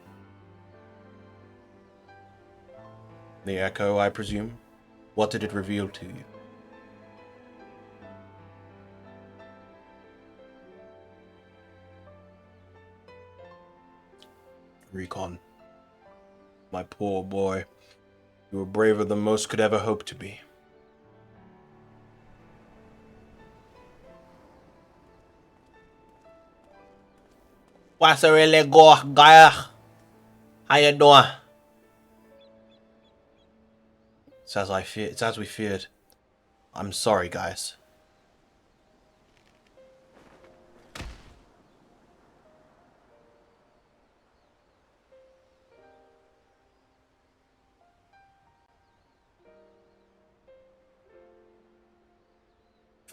The Echo, I presume? What did it reveal to you? Recon. My poor boy. You were braver than most could ever hope to be. What's a really go, guy? How you doing? It's as we feared. I'm sorry, guys.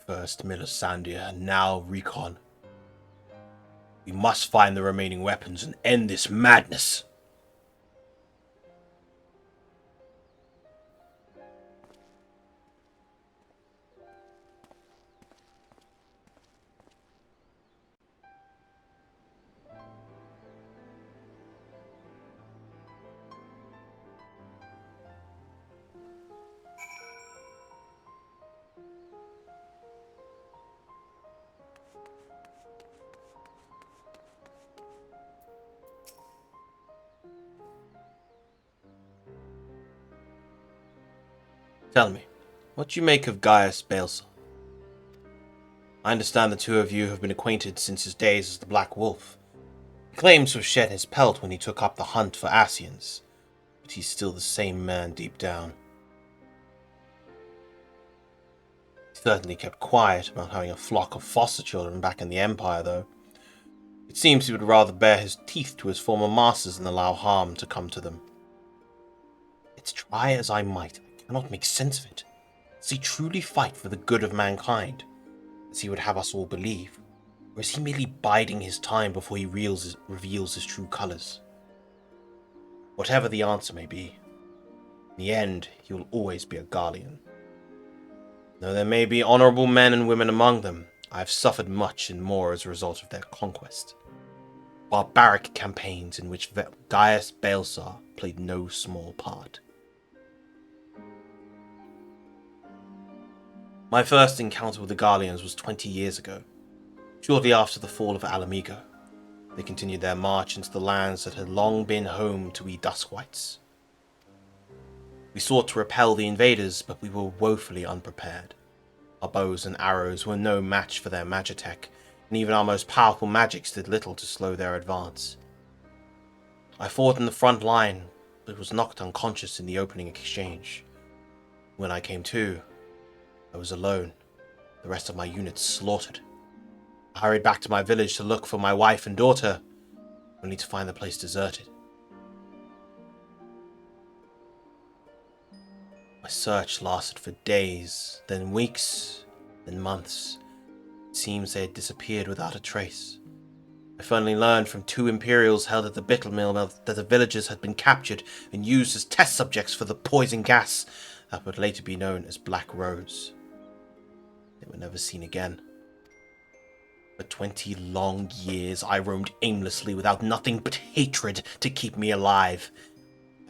First Melisandre, and now Recon. We must find the remaining weapons and end this madness. Tell me, what do you make of Gaius Balsam? I understand the two of you have been acquainted since his days as the Black Wolf. He claims to have shed his pelt when he took up the hunt for Ascians, but he's still the same man deep down. He certainly kept quiet about having a flock of foster children back in the Empire, though. It seems he would rather bare his teeth to his former masters than allow harm to come to them. Yet try as I might, I cannot make sense of it. Does he truly fight for the good of mankind, as he would have us all believe? Or is he merely biding his time before he reveals his true colours? Whatever the answer may be, in the end, he will always be a Garlean. Though there may be honourable men and women among them, I have suffered much and more as a result of their conquest. Barbaric campaigns in which Gaius Balsam played no small part. My first encounter with the Garleans was 20 years ago, shortly after the fall of Alamigo. They continued their march into the lands that had long been home to we Duskwights. We sought to repel the invaders, but we were woefully unprepared. Our bows and arrows were no match for their magitech, and even our most powerful magics did little to slow their advance. I fought in the front line, but was knocked unconscious in the opening exchange. When I came to, I was alone, the rest of my units slaughtered. I hurried back to my village to look for my wife and daughter, only to find the place deserted. My search lasted for days, then weeks, then months. It seems they had disappeared without a trace. I finally learned from 2 Imperials held at the Bittle Mill that the villagers had been captured and used as test subjects for the poison gas that would later be known as Black Rose. They were never seen again. For 20 long years, I roamed aimlessly without nothing but hatred to keep me alive.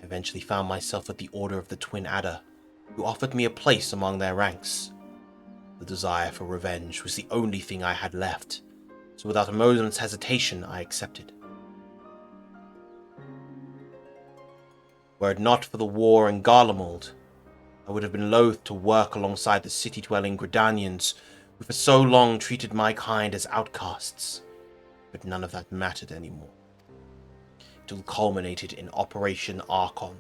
I eventually found myself at the Order of the Twin Adder, who offered me a place among their ranks. The desire for revenge was the only thing I had left, so without a moment's hesitation, I accepted. Were it not for the war in Garlemald, I would have been loath to work alongside the city-dwelling Gridanians, who for so long treated my kind as outcasts. But none of that mattered anymore. It all culminated in Operation Archon.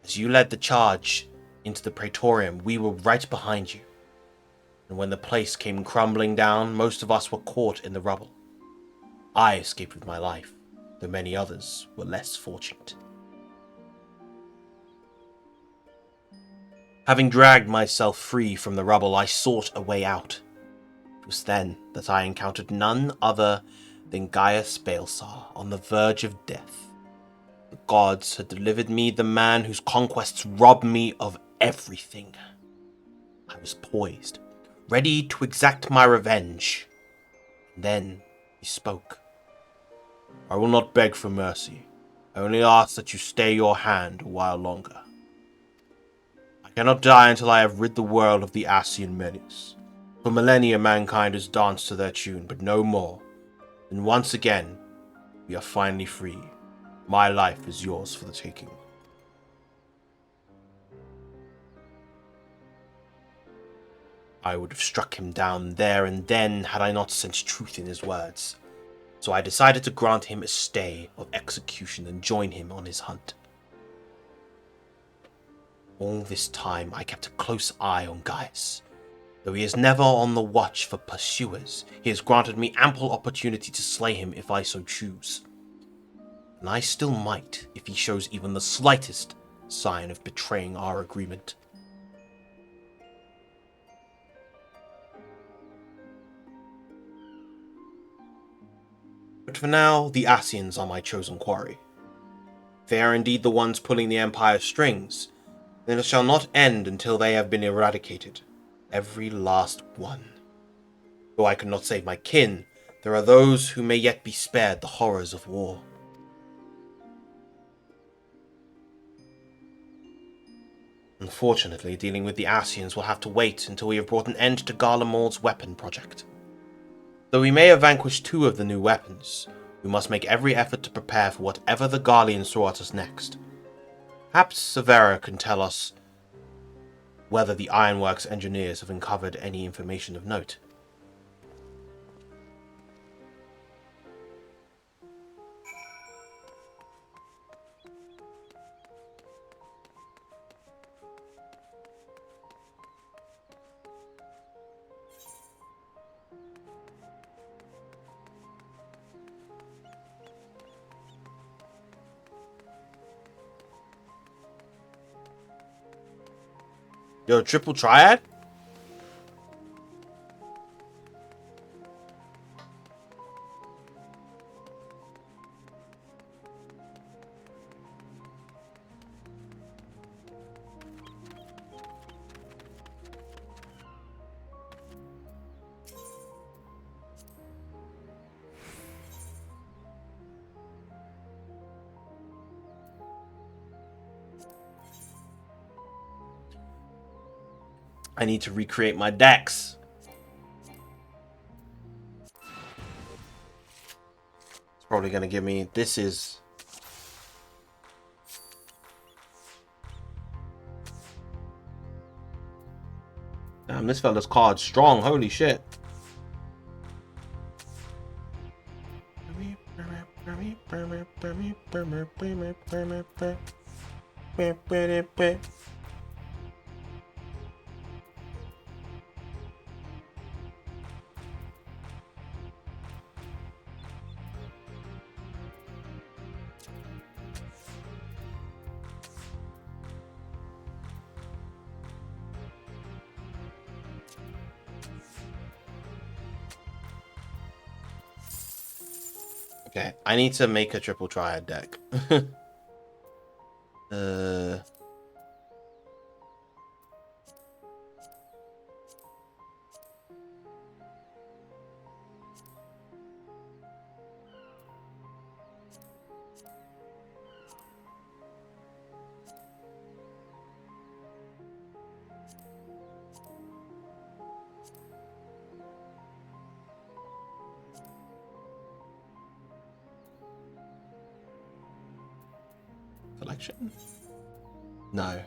As you led the charge into the Praetorium, we were right behind you. And when the place came crumbling down, most of us were caught in the rubble. I escaped with my life, though many others were less fortunate. Having dragged myself free from the rubble, I sought a way out. It was then that I encountered none other than Gaius Balsar on the verge of death. The gods had delivered me the man whose conquests robbed me of everything. I was poised, ready to exact my revenge. And then he spoke. I will not beg for mercy. I only ask that you stay your hand a while longer. I cannot die until I have rid the world of the Ascian menace. For millennia mankind has danced to their tune, but no more. And once again, we are finally free. My life is yours for the taking. I would have struck him down there and then had I not sensed truth in his words. So I decided to grant him a stay of execution and join him on his hunt. All this time I kept a close eye on Gaius. Though he is never on the watch for pursuers, he has granted me ample opportunity to slay him if I so choose. And I still might if he shows even the slightest sign of betraying our agreement. But for now, the Ascians are my chosen quarry. If they are indeed the ones pulling the Empire's strings, then it shall not end until they have been eradicated. Every last one. Though I cannot save my kin, there are those who may yet be spared the horrors of war. Unfortunately, dealing with the Ascians will have to wait until we have brought an end to Garlemald's weapon project. Though we may have vanquished 2 of the new weapons, we must make every effort to prepare for whatever the Garleans throw at us next. Perhaps Severa can tell us whether the Ironworks engineers have uncovered any information of note. Yo, triple triad? I need to recreate my decks. It's probably going to give me... This is... Damn, this fella's card's strong. Holy shit. Okay, I need to make a triple triad deck. Collection? No.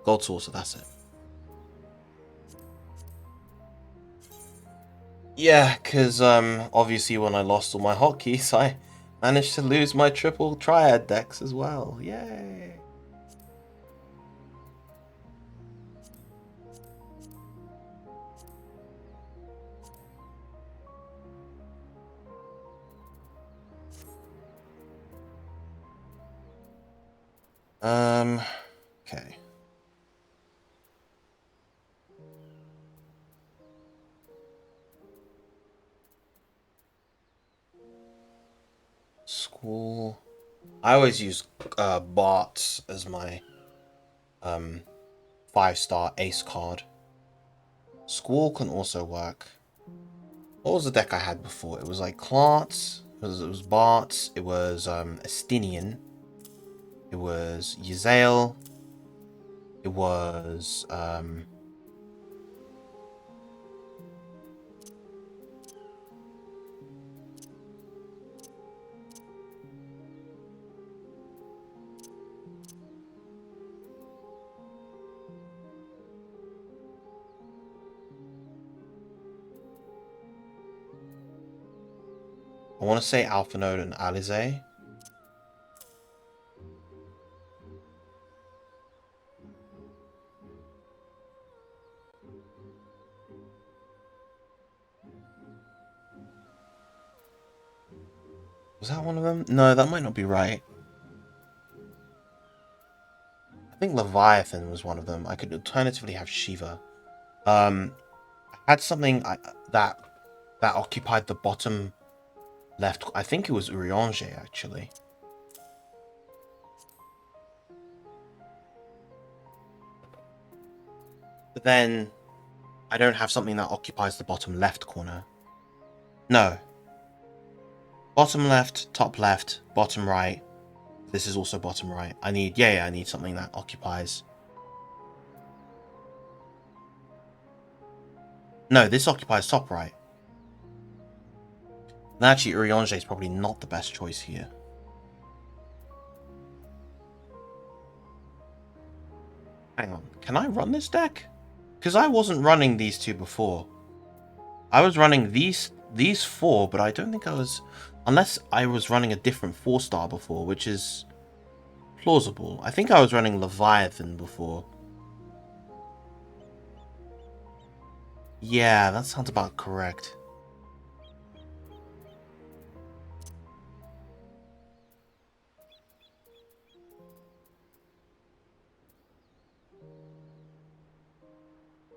Gold Saucer, that's it. Yeah, because obviously when I lost all my hotkeys, I managed to lose my triple triad decks as well. Yay! Okay. School. I always use Bart as my 5-star ace card. Squall can also work. What was the deck I had before? It was like Clarts, it was Bart, it was Estinian, it was Yzael, it was I want to say Alpha Node and Alize. Was that one of them? No, that might not be right. I think Leviathan was one of them. I could alternatively have Shiva. I had something that occupied the bottom left. I think it was Urianger, actually. But then I don't have something that occupies the bottom left corner. No. Bottom left, top left, bottom right. This is also bottom right. I need something that occupies. No, this occupies top right. And actually, Urianger is probably not the best choice here. Hang on, can I run this deck? Because I wasn't running these two before. I was running these 4, but I don't think I was... Unless I was running a different 4-star before, which is plausible. I think I was running Leviathan before. Yeah, that sounds about correct.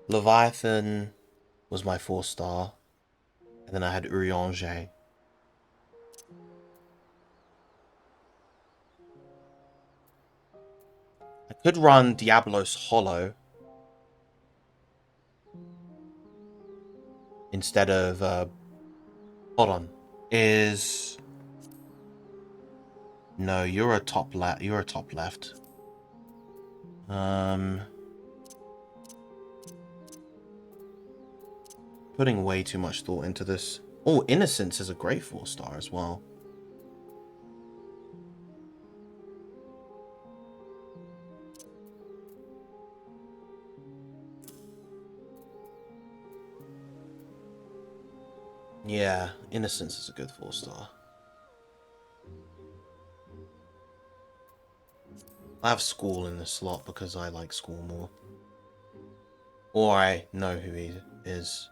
Leviathan was my 4-star. And then I had Urianger. I could run Diablos Hollow instead of hold on. No, you're a top left. You're a top left. Putting way too much thought into this. Oh, Innocence is a great 4-star as well. Yeah, Innocence is a good 4-star. I have School in this slot because I like School more. Or I know who he is.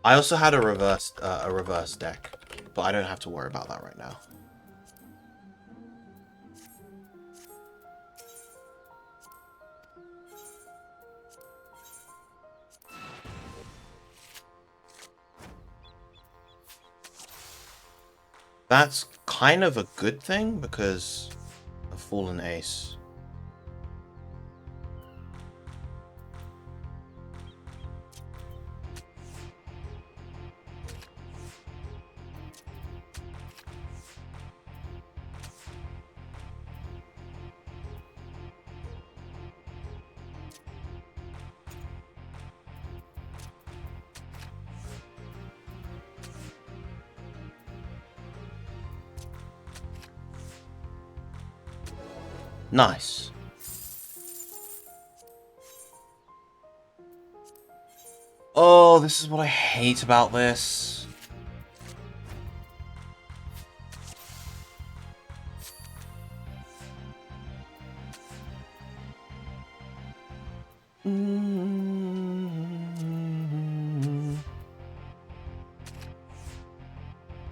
I also had a reverse deck, but I don't have to worry about that right now. That's kind of a good thing because a fallen ace. Nice. Oh, this is what I hate about this.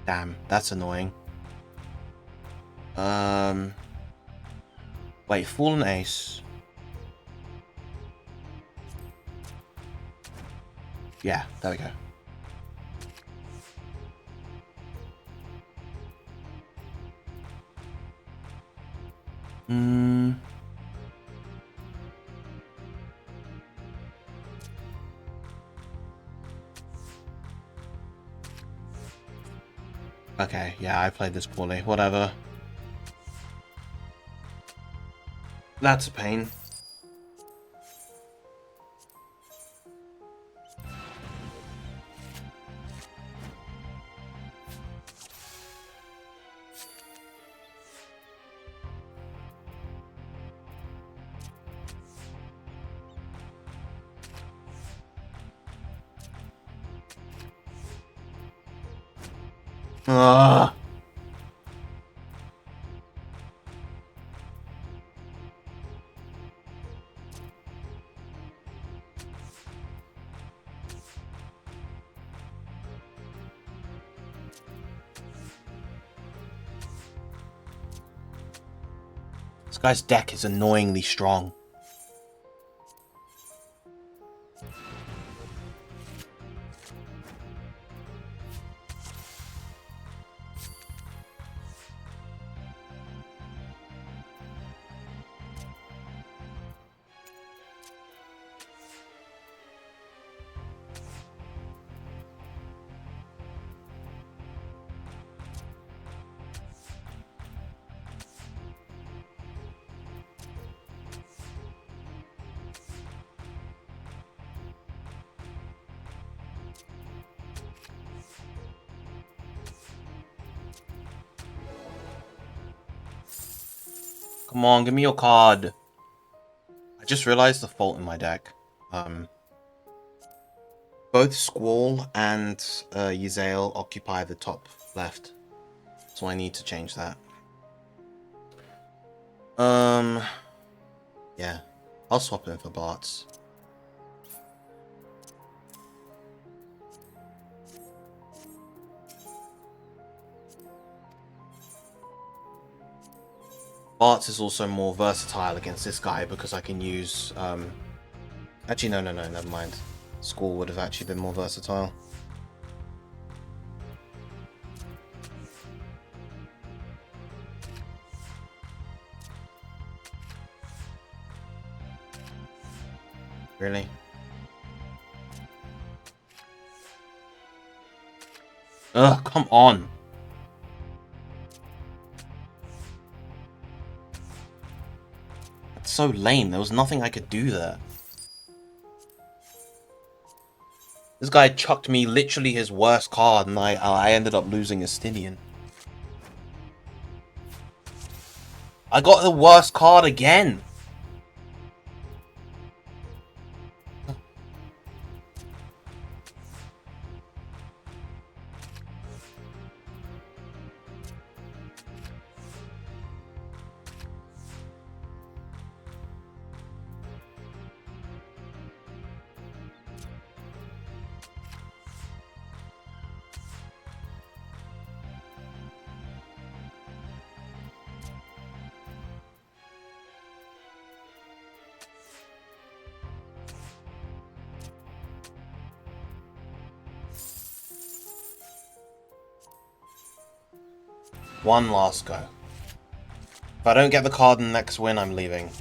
Damn, that's annoying. Wait, fallen ace. Yeah, there we go. Okay, yeah, I played this poorly. Whatever. That's a pain. Ugh. This guy's deck is annoyingly strong. Come on, give me your card. I just realized the fault in my deck. Both Squall and Yzael occupy the top left. So I need to change that. Yeah. I'll swap in for Bart's. Bart's is also more versatile against this guy because I can use, actually, no, never mind. Squall would have actually been more versatile. Really? Ugh, come on. That's so lame. There was nothing I could do there. This guy chucked me literally his worst card, and I ended up losing Estinian. I got the worst card again. One last go. If I don't get the card in the next win, I'm leaving.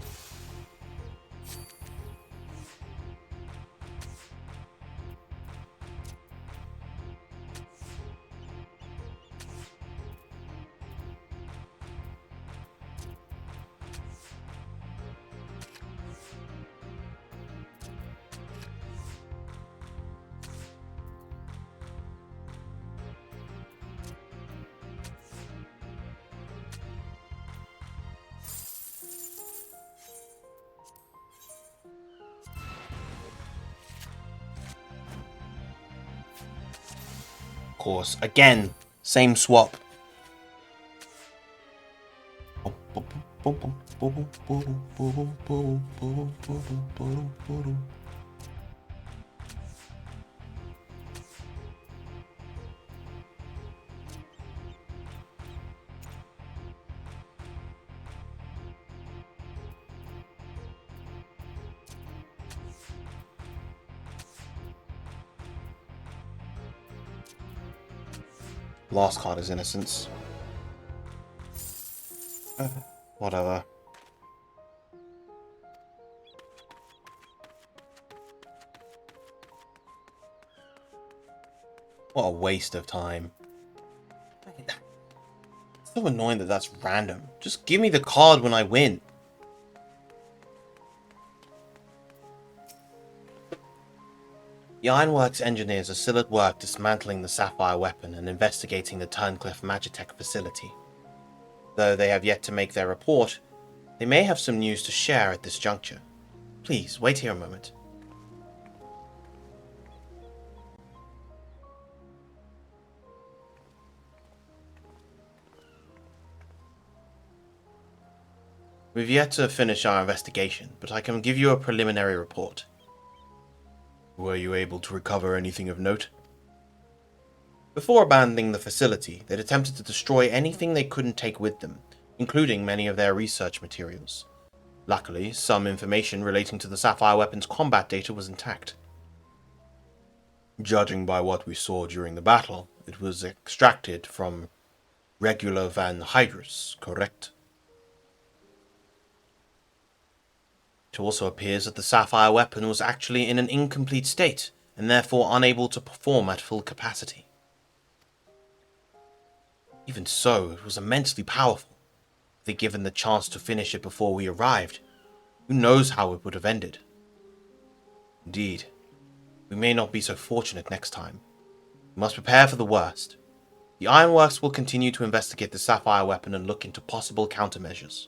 Course. Again, same swap. Last card is Innocence. Whatever. What a waste of time. It's so annoying that that's random. Just give me the card when I win. The Ironworks engineers are still at work dismantling the Sapphire weapon and investigating the Turncliffe Magitech facility. Though they have yet to make their report, they may have some news to share at this juncture. Please, wait here a moment. We've yet to finish our investigation, but I can give you a preliminary report. Were you able to recover anything of note? Before abandoning the facility, they'd attempted to destroy anything they couldn't take with them, including many of their research materials. Luckily, some information relating to the Sapphire weapon's combat data was intact. Judging by what we saw during the battle, it was extracted from Regular Van Hydrus, correct? It also appears that the Sapphire weapon was actually in an incomplete state, and therefore unable to perform at full capacity. Even so, it was immensely powerful. If they'd given the chance to finish it before we arrived, who knows how it would have ended. Indeed, we may not be so fortunate next time. We must prepare for the worst. The Ironworks will continue to investigate the Sapphire weapon and look into possible countermeasures.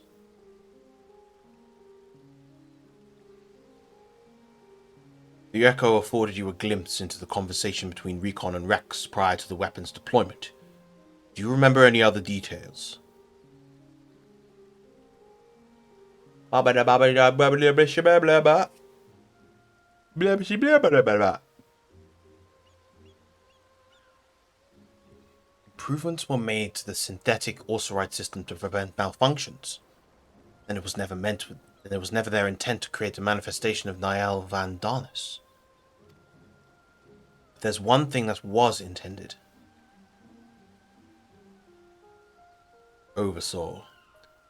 The Echo afforded you a glimpse into the conversation between Recon and Rex prior to the weapon's deployment. Do you remember any other details? Improvements were made to the synthetic Orsorite system to prevent malfunctions, and it was never their intent to create a manifestation of Niall Van Darnus. But there's one thing that was intended. Oversoul.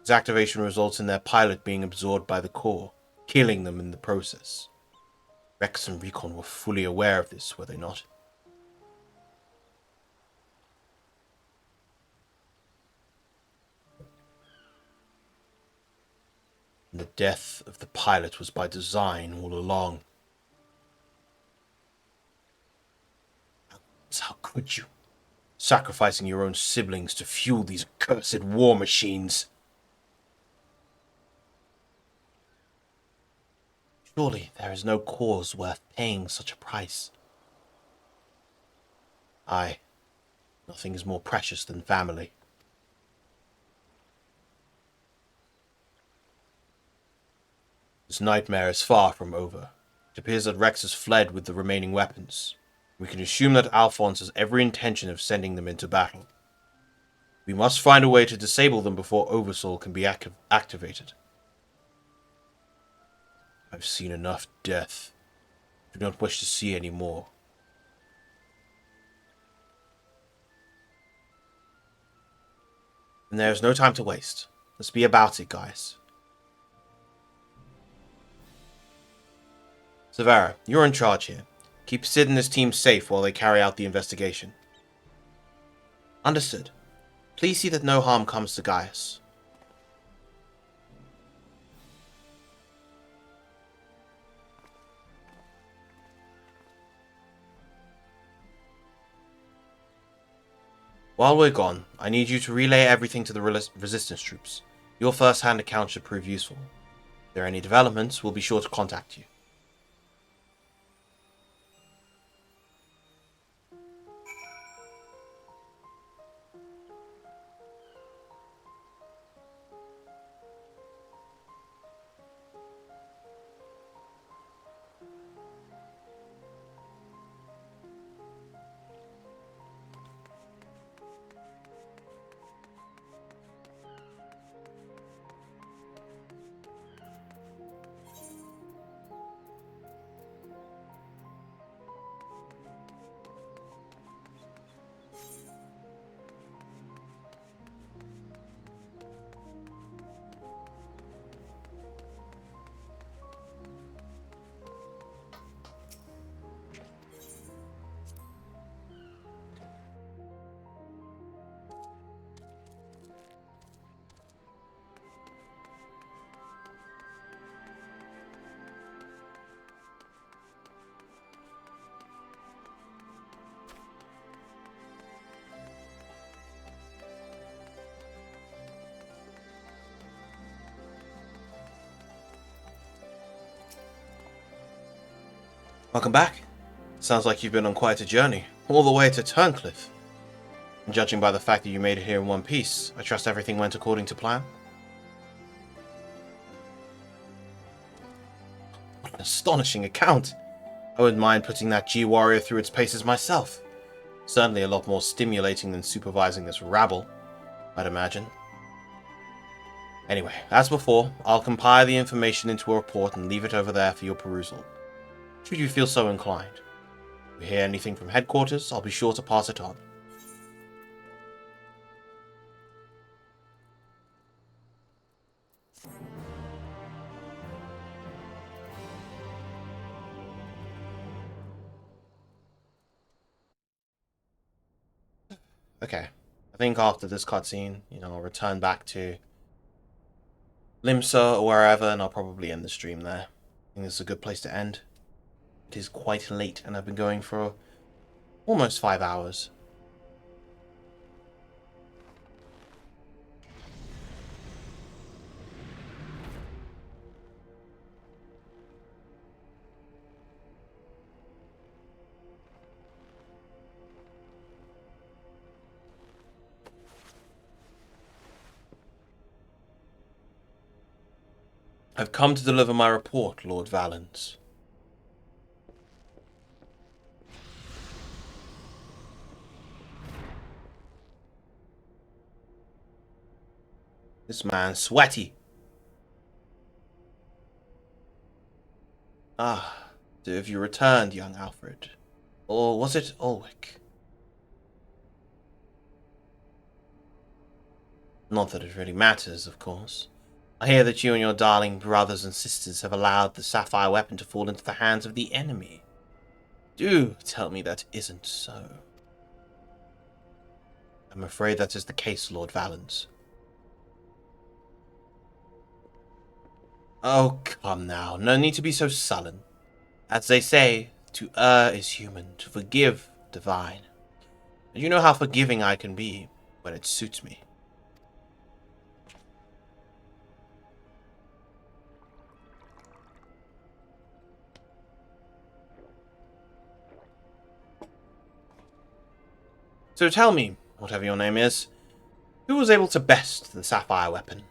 Its activation results in their pilot being absorbed by the core, killing them in the process. Rex and Recon were fully aware of this, were they not? And the death of the pilot was by design all along. How could you? Sacrificing your own siblings to fuel these cursed war machines. Surely there is no cause worth paying such a price. Aye, nothing is more precious than family. This nightmare is far from over. It appears that Rex has fled with the remaining weapons. We can assume that Alphonse has every intention of sending them into battle. We must find a way to disable them before Oversoul can be activated. I've seen enough death. I do not wish to see any more. And there's no time to waste. Let's be about it, guys. Severa, you're in charge here. Keep Sid and his team safe while they carry out the investigation. Understood. Please see that no harm comes to Gaius. While we're gone, I need you to relay everything to the resistance troops. Your first-hand account should prove useful. If there are any developments, we'll be sure to contact you. Welcome back. Sounds like you've been on quite a journey, all the way to Turncliffe. And judging by the fact that you made it here in one piece, I trust everything went according to plan? What an astonishing account! I wouldn't mind putting that G-Warrior through its paces myself. Certainly a lot more stimulating than supervising this rabble, I'd imagine. Anyway, as before, I'll compile the information into a report and leave it over there for your perusal. Should you feel so inclined. If we hear anything from headquarters, I'll be sure to pass it on. Okay, I think after this cutscene, I'll return back to Limsa or wherever, and I'll probably end the stream there. I think this is a good place to end. It is quite late, and I've been going for almost 5 hours. I've come to deliver my report, Lord Valens. This man's sweaty. Ah, so have you returned, young Alfred? Or was it Ulwick? Not that it really matters, of course. I hear that you and your darling brothers and sisters have allowed the sapphire weapon to fall into the hands of the enemy. Do tell me that isn't so. I'm afraid that is the case, Lord Valens. Oh, come now. No need to be so sullen. As they say, to err is human, to forgive divine. And you know how forgiving I can be when it suits me. So tell me, whatever your name is, who was able to best the sapphire weapon?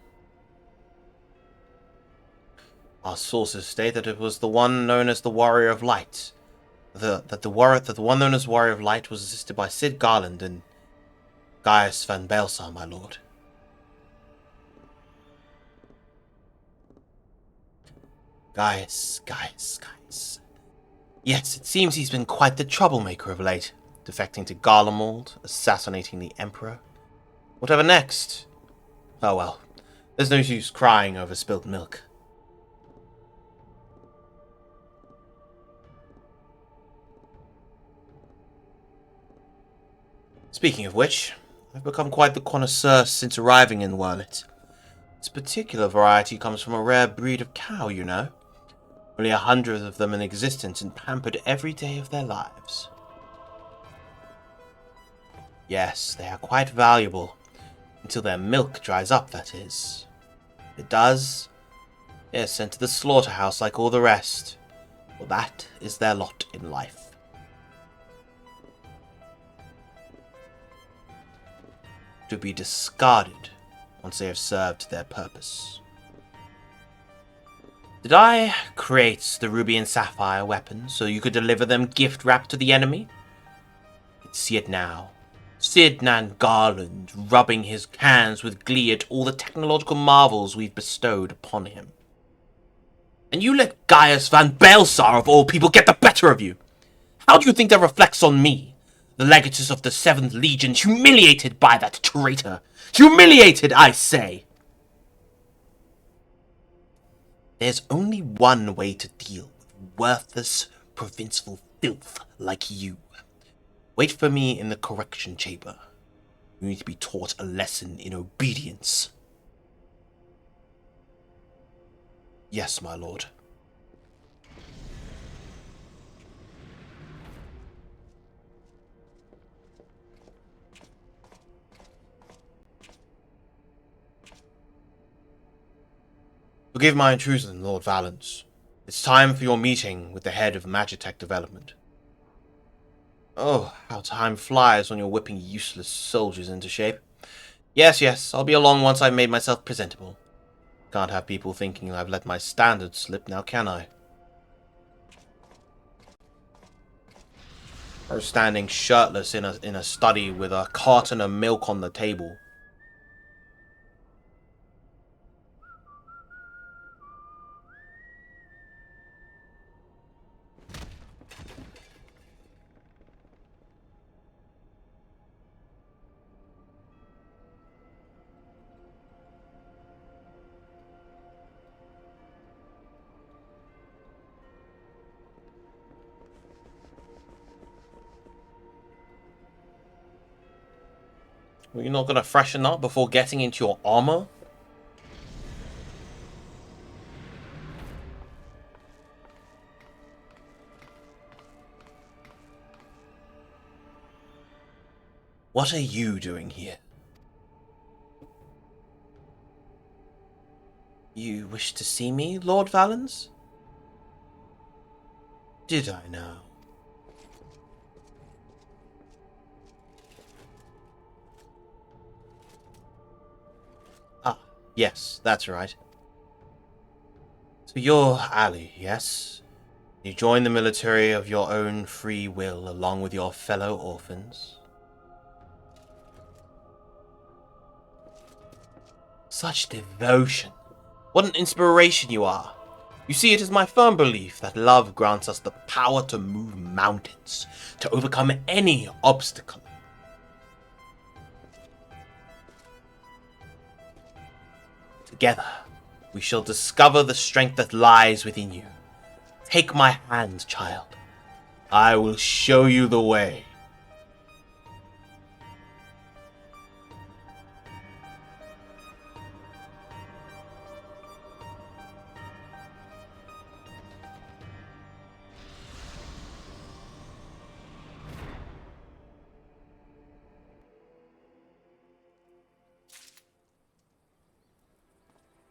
Our sources state that it was the one known as the Warrior of Light. That the one known as Warrior of Light was assisted by Sid Garland and Gaius van Baelsar, my lord. Gaius. Yes, it seems he's been quite the troublemaker of late, defecting to Garlemald, assassinating the Emperor. Whatever next? Oh well. There's no use crying over spilt milk. Speaking of which, I've become quite the connoisseur since arriving in Wurlit. This particular variety comes from a rare breed of cow, you know. Only 100 of them in existence and pampered every day of their lives. Yes, they are quite valuable. Until their milk dries up, that is. If it does, they are sent to the slaughterhouse like all the rest. Well, that is their lot in life. To be discarded once they have served their purpose. Did I create the ruby and sapphire weapons so you could deliver them gift-wrapped to the enemy? See it now. Sidnan Garland rubbing his hands with glee at all the technological marvels we've bestowed upon him. And you let Gaius van Baelsar of all people get the better of you! How do you think that reflects on me, the legatus of the 7th Legion, humiliated by that traitor? Humiliated, I say! There's only one way to deal with worthless, provincial filth like you. Wait for me in the correction chamber. You need to be taught a lesson in obedience. Yes, my lord. Forgive my intrusion, Lord Valence. It's time for your meeting with the head of Magitech Development. Oh, how time flies when you're whipping useless soldiers into shape. Yes, I'll be along once I've made myself presentable. Can't have people thinking I've let my standards slip now, can I? I was standing shirtless in a study with a carton of milk on the table. Well, you're not gonna freshen up before getting into your armor? What are you doing here? You wish to see me, Lord Valens? Did I know? Ah, yes, that's right. So you're Ali, yes? You joined the military of your own free will along with your fellow orphans? Such devotion. What an inspiration you are. You see, it is my firm belief that love grants us the power to move mountains, to overcome any obstacle. Together, we shall discover the strength that lies within you. Take my hand, child. I will show you the way.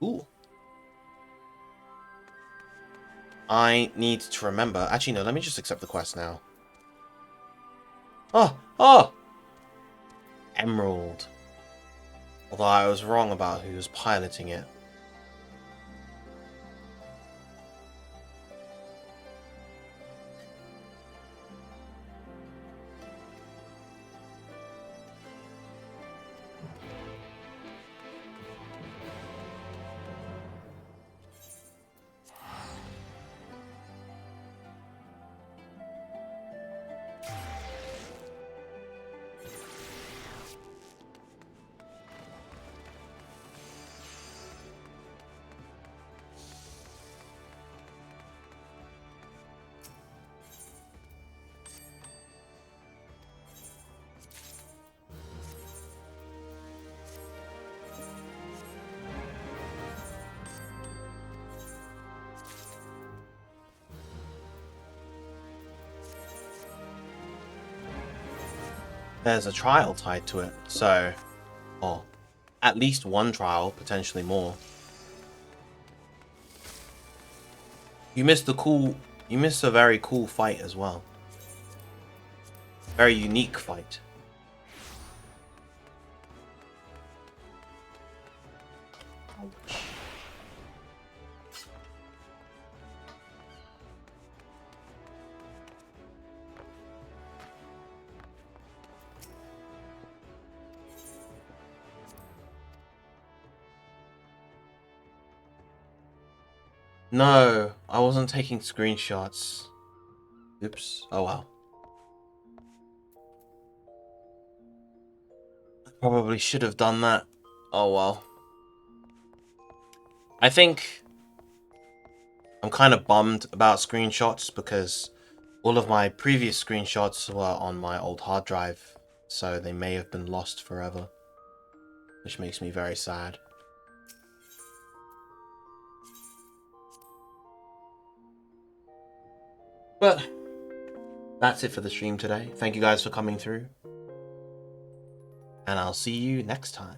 Ooh. I need to remember. Actually, no, let me just accept the quest now. Oh! Emerald. Although I was wrong about who was piloting it. there's a trial tied to it. So, oh, at least one trial, potentially more. You missed a very cool fight as well. Very unique fight. Ouch. No, I wasn't taking screenshots. Oops. Oh well. I probably should have done that. Oh well. I think I'm kind of bummed about screenshots because all of my previous screenshots were on my old hard drive, so they may have been lost forever, which makes me very sad. But that's it for the stream today. Thank you guys for coming through, and I'll see you next time.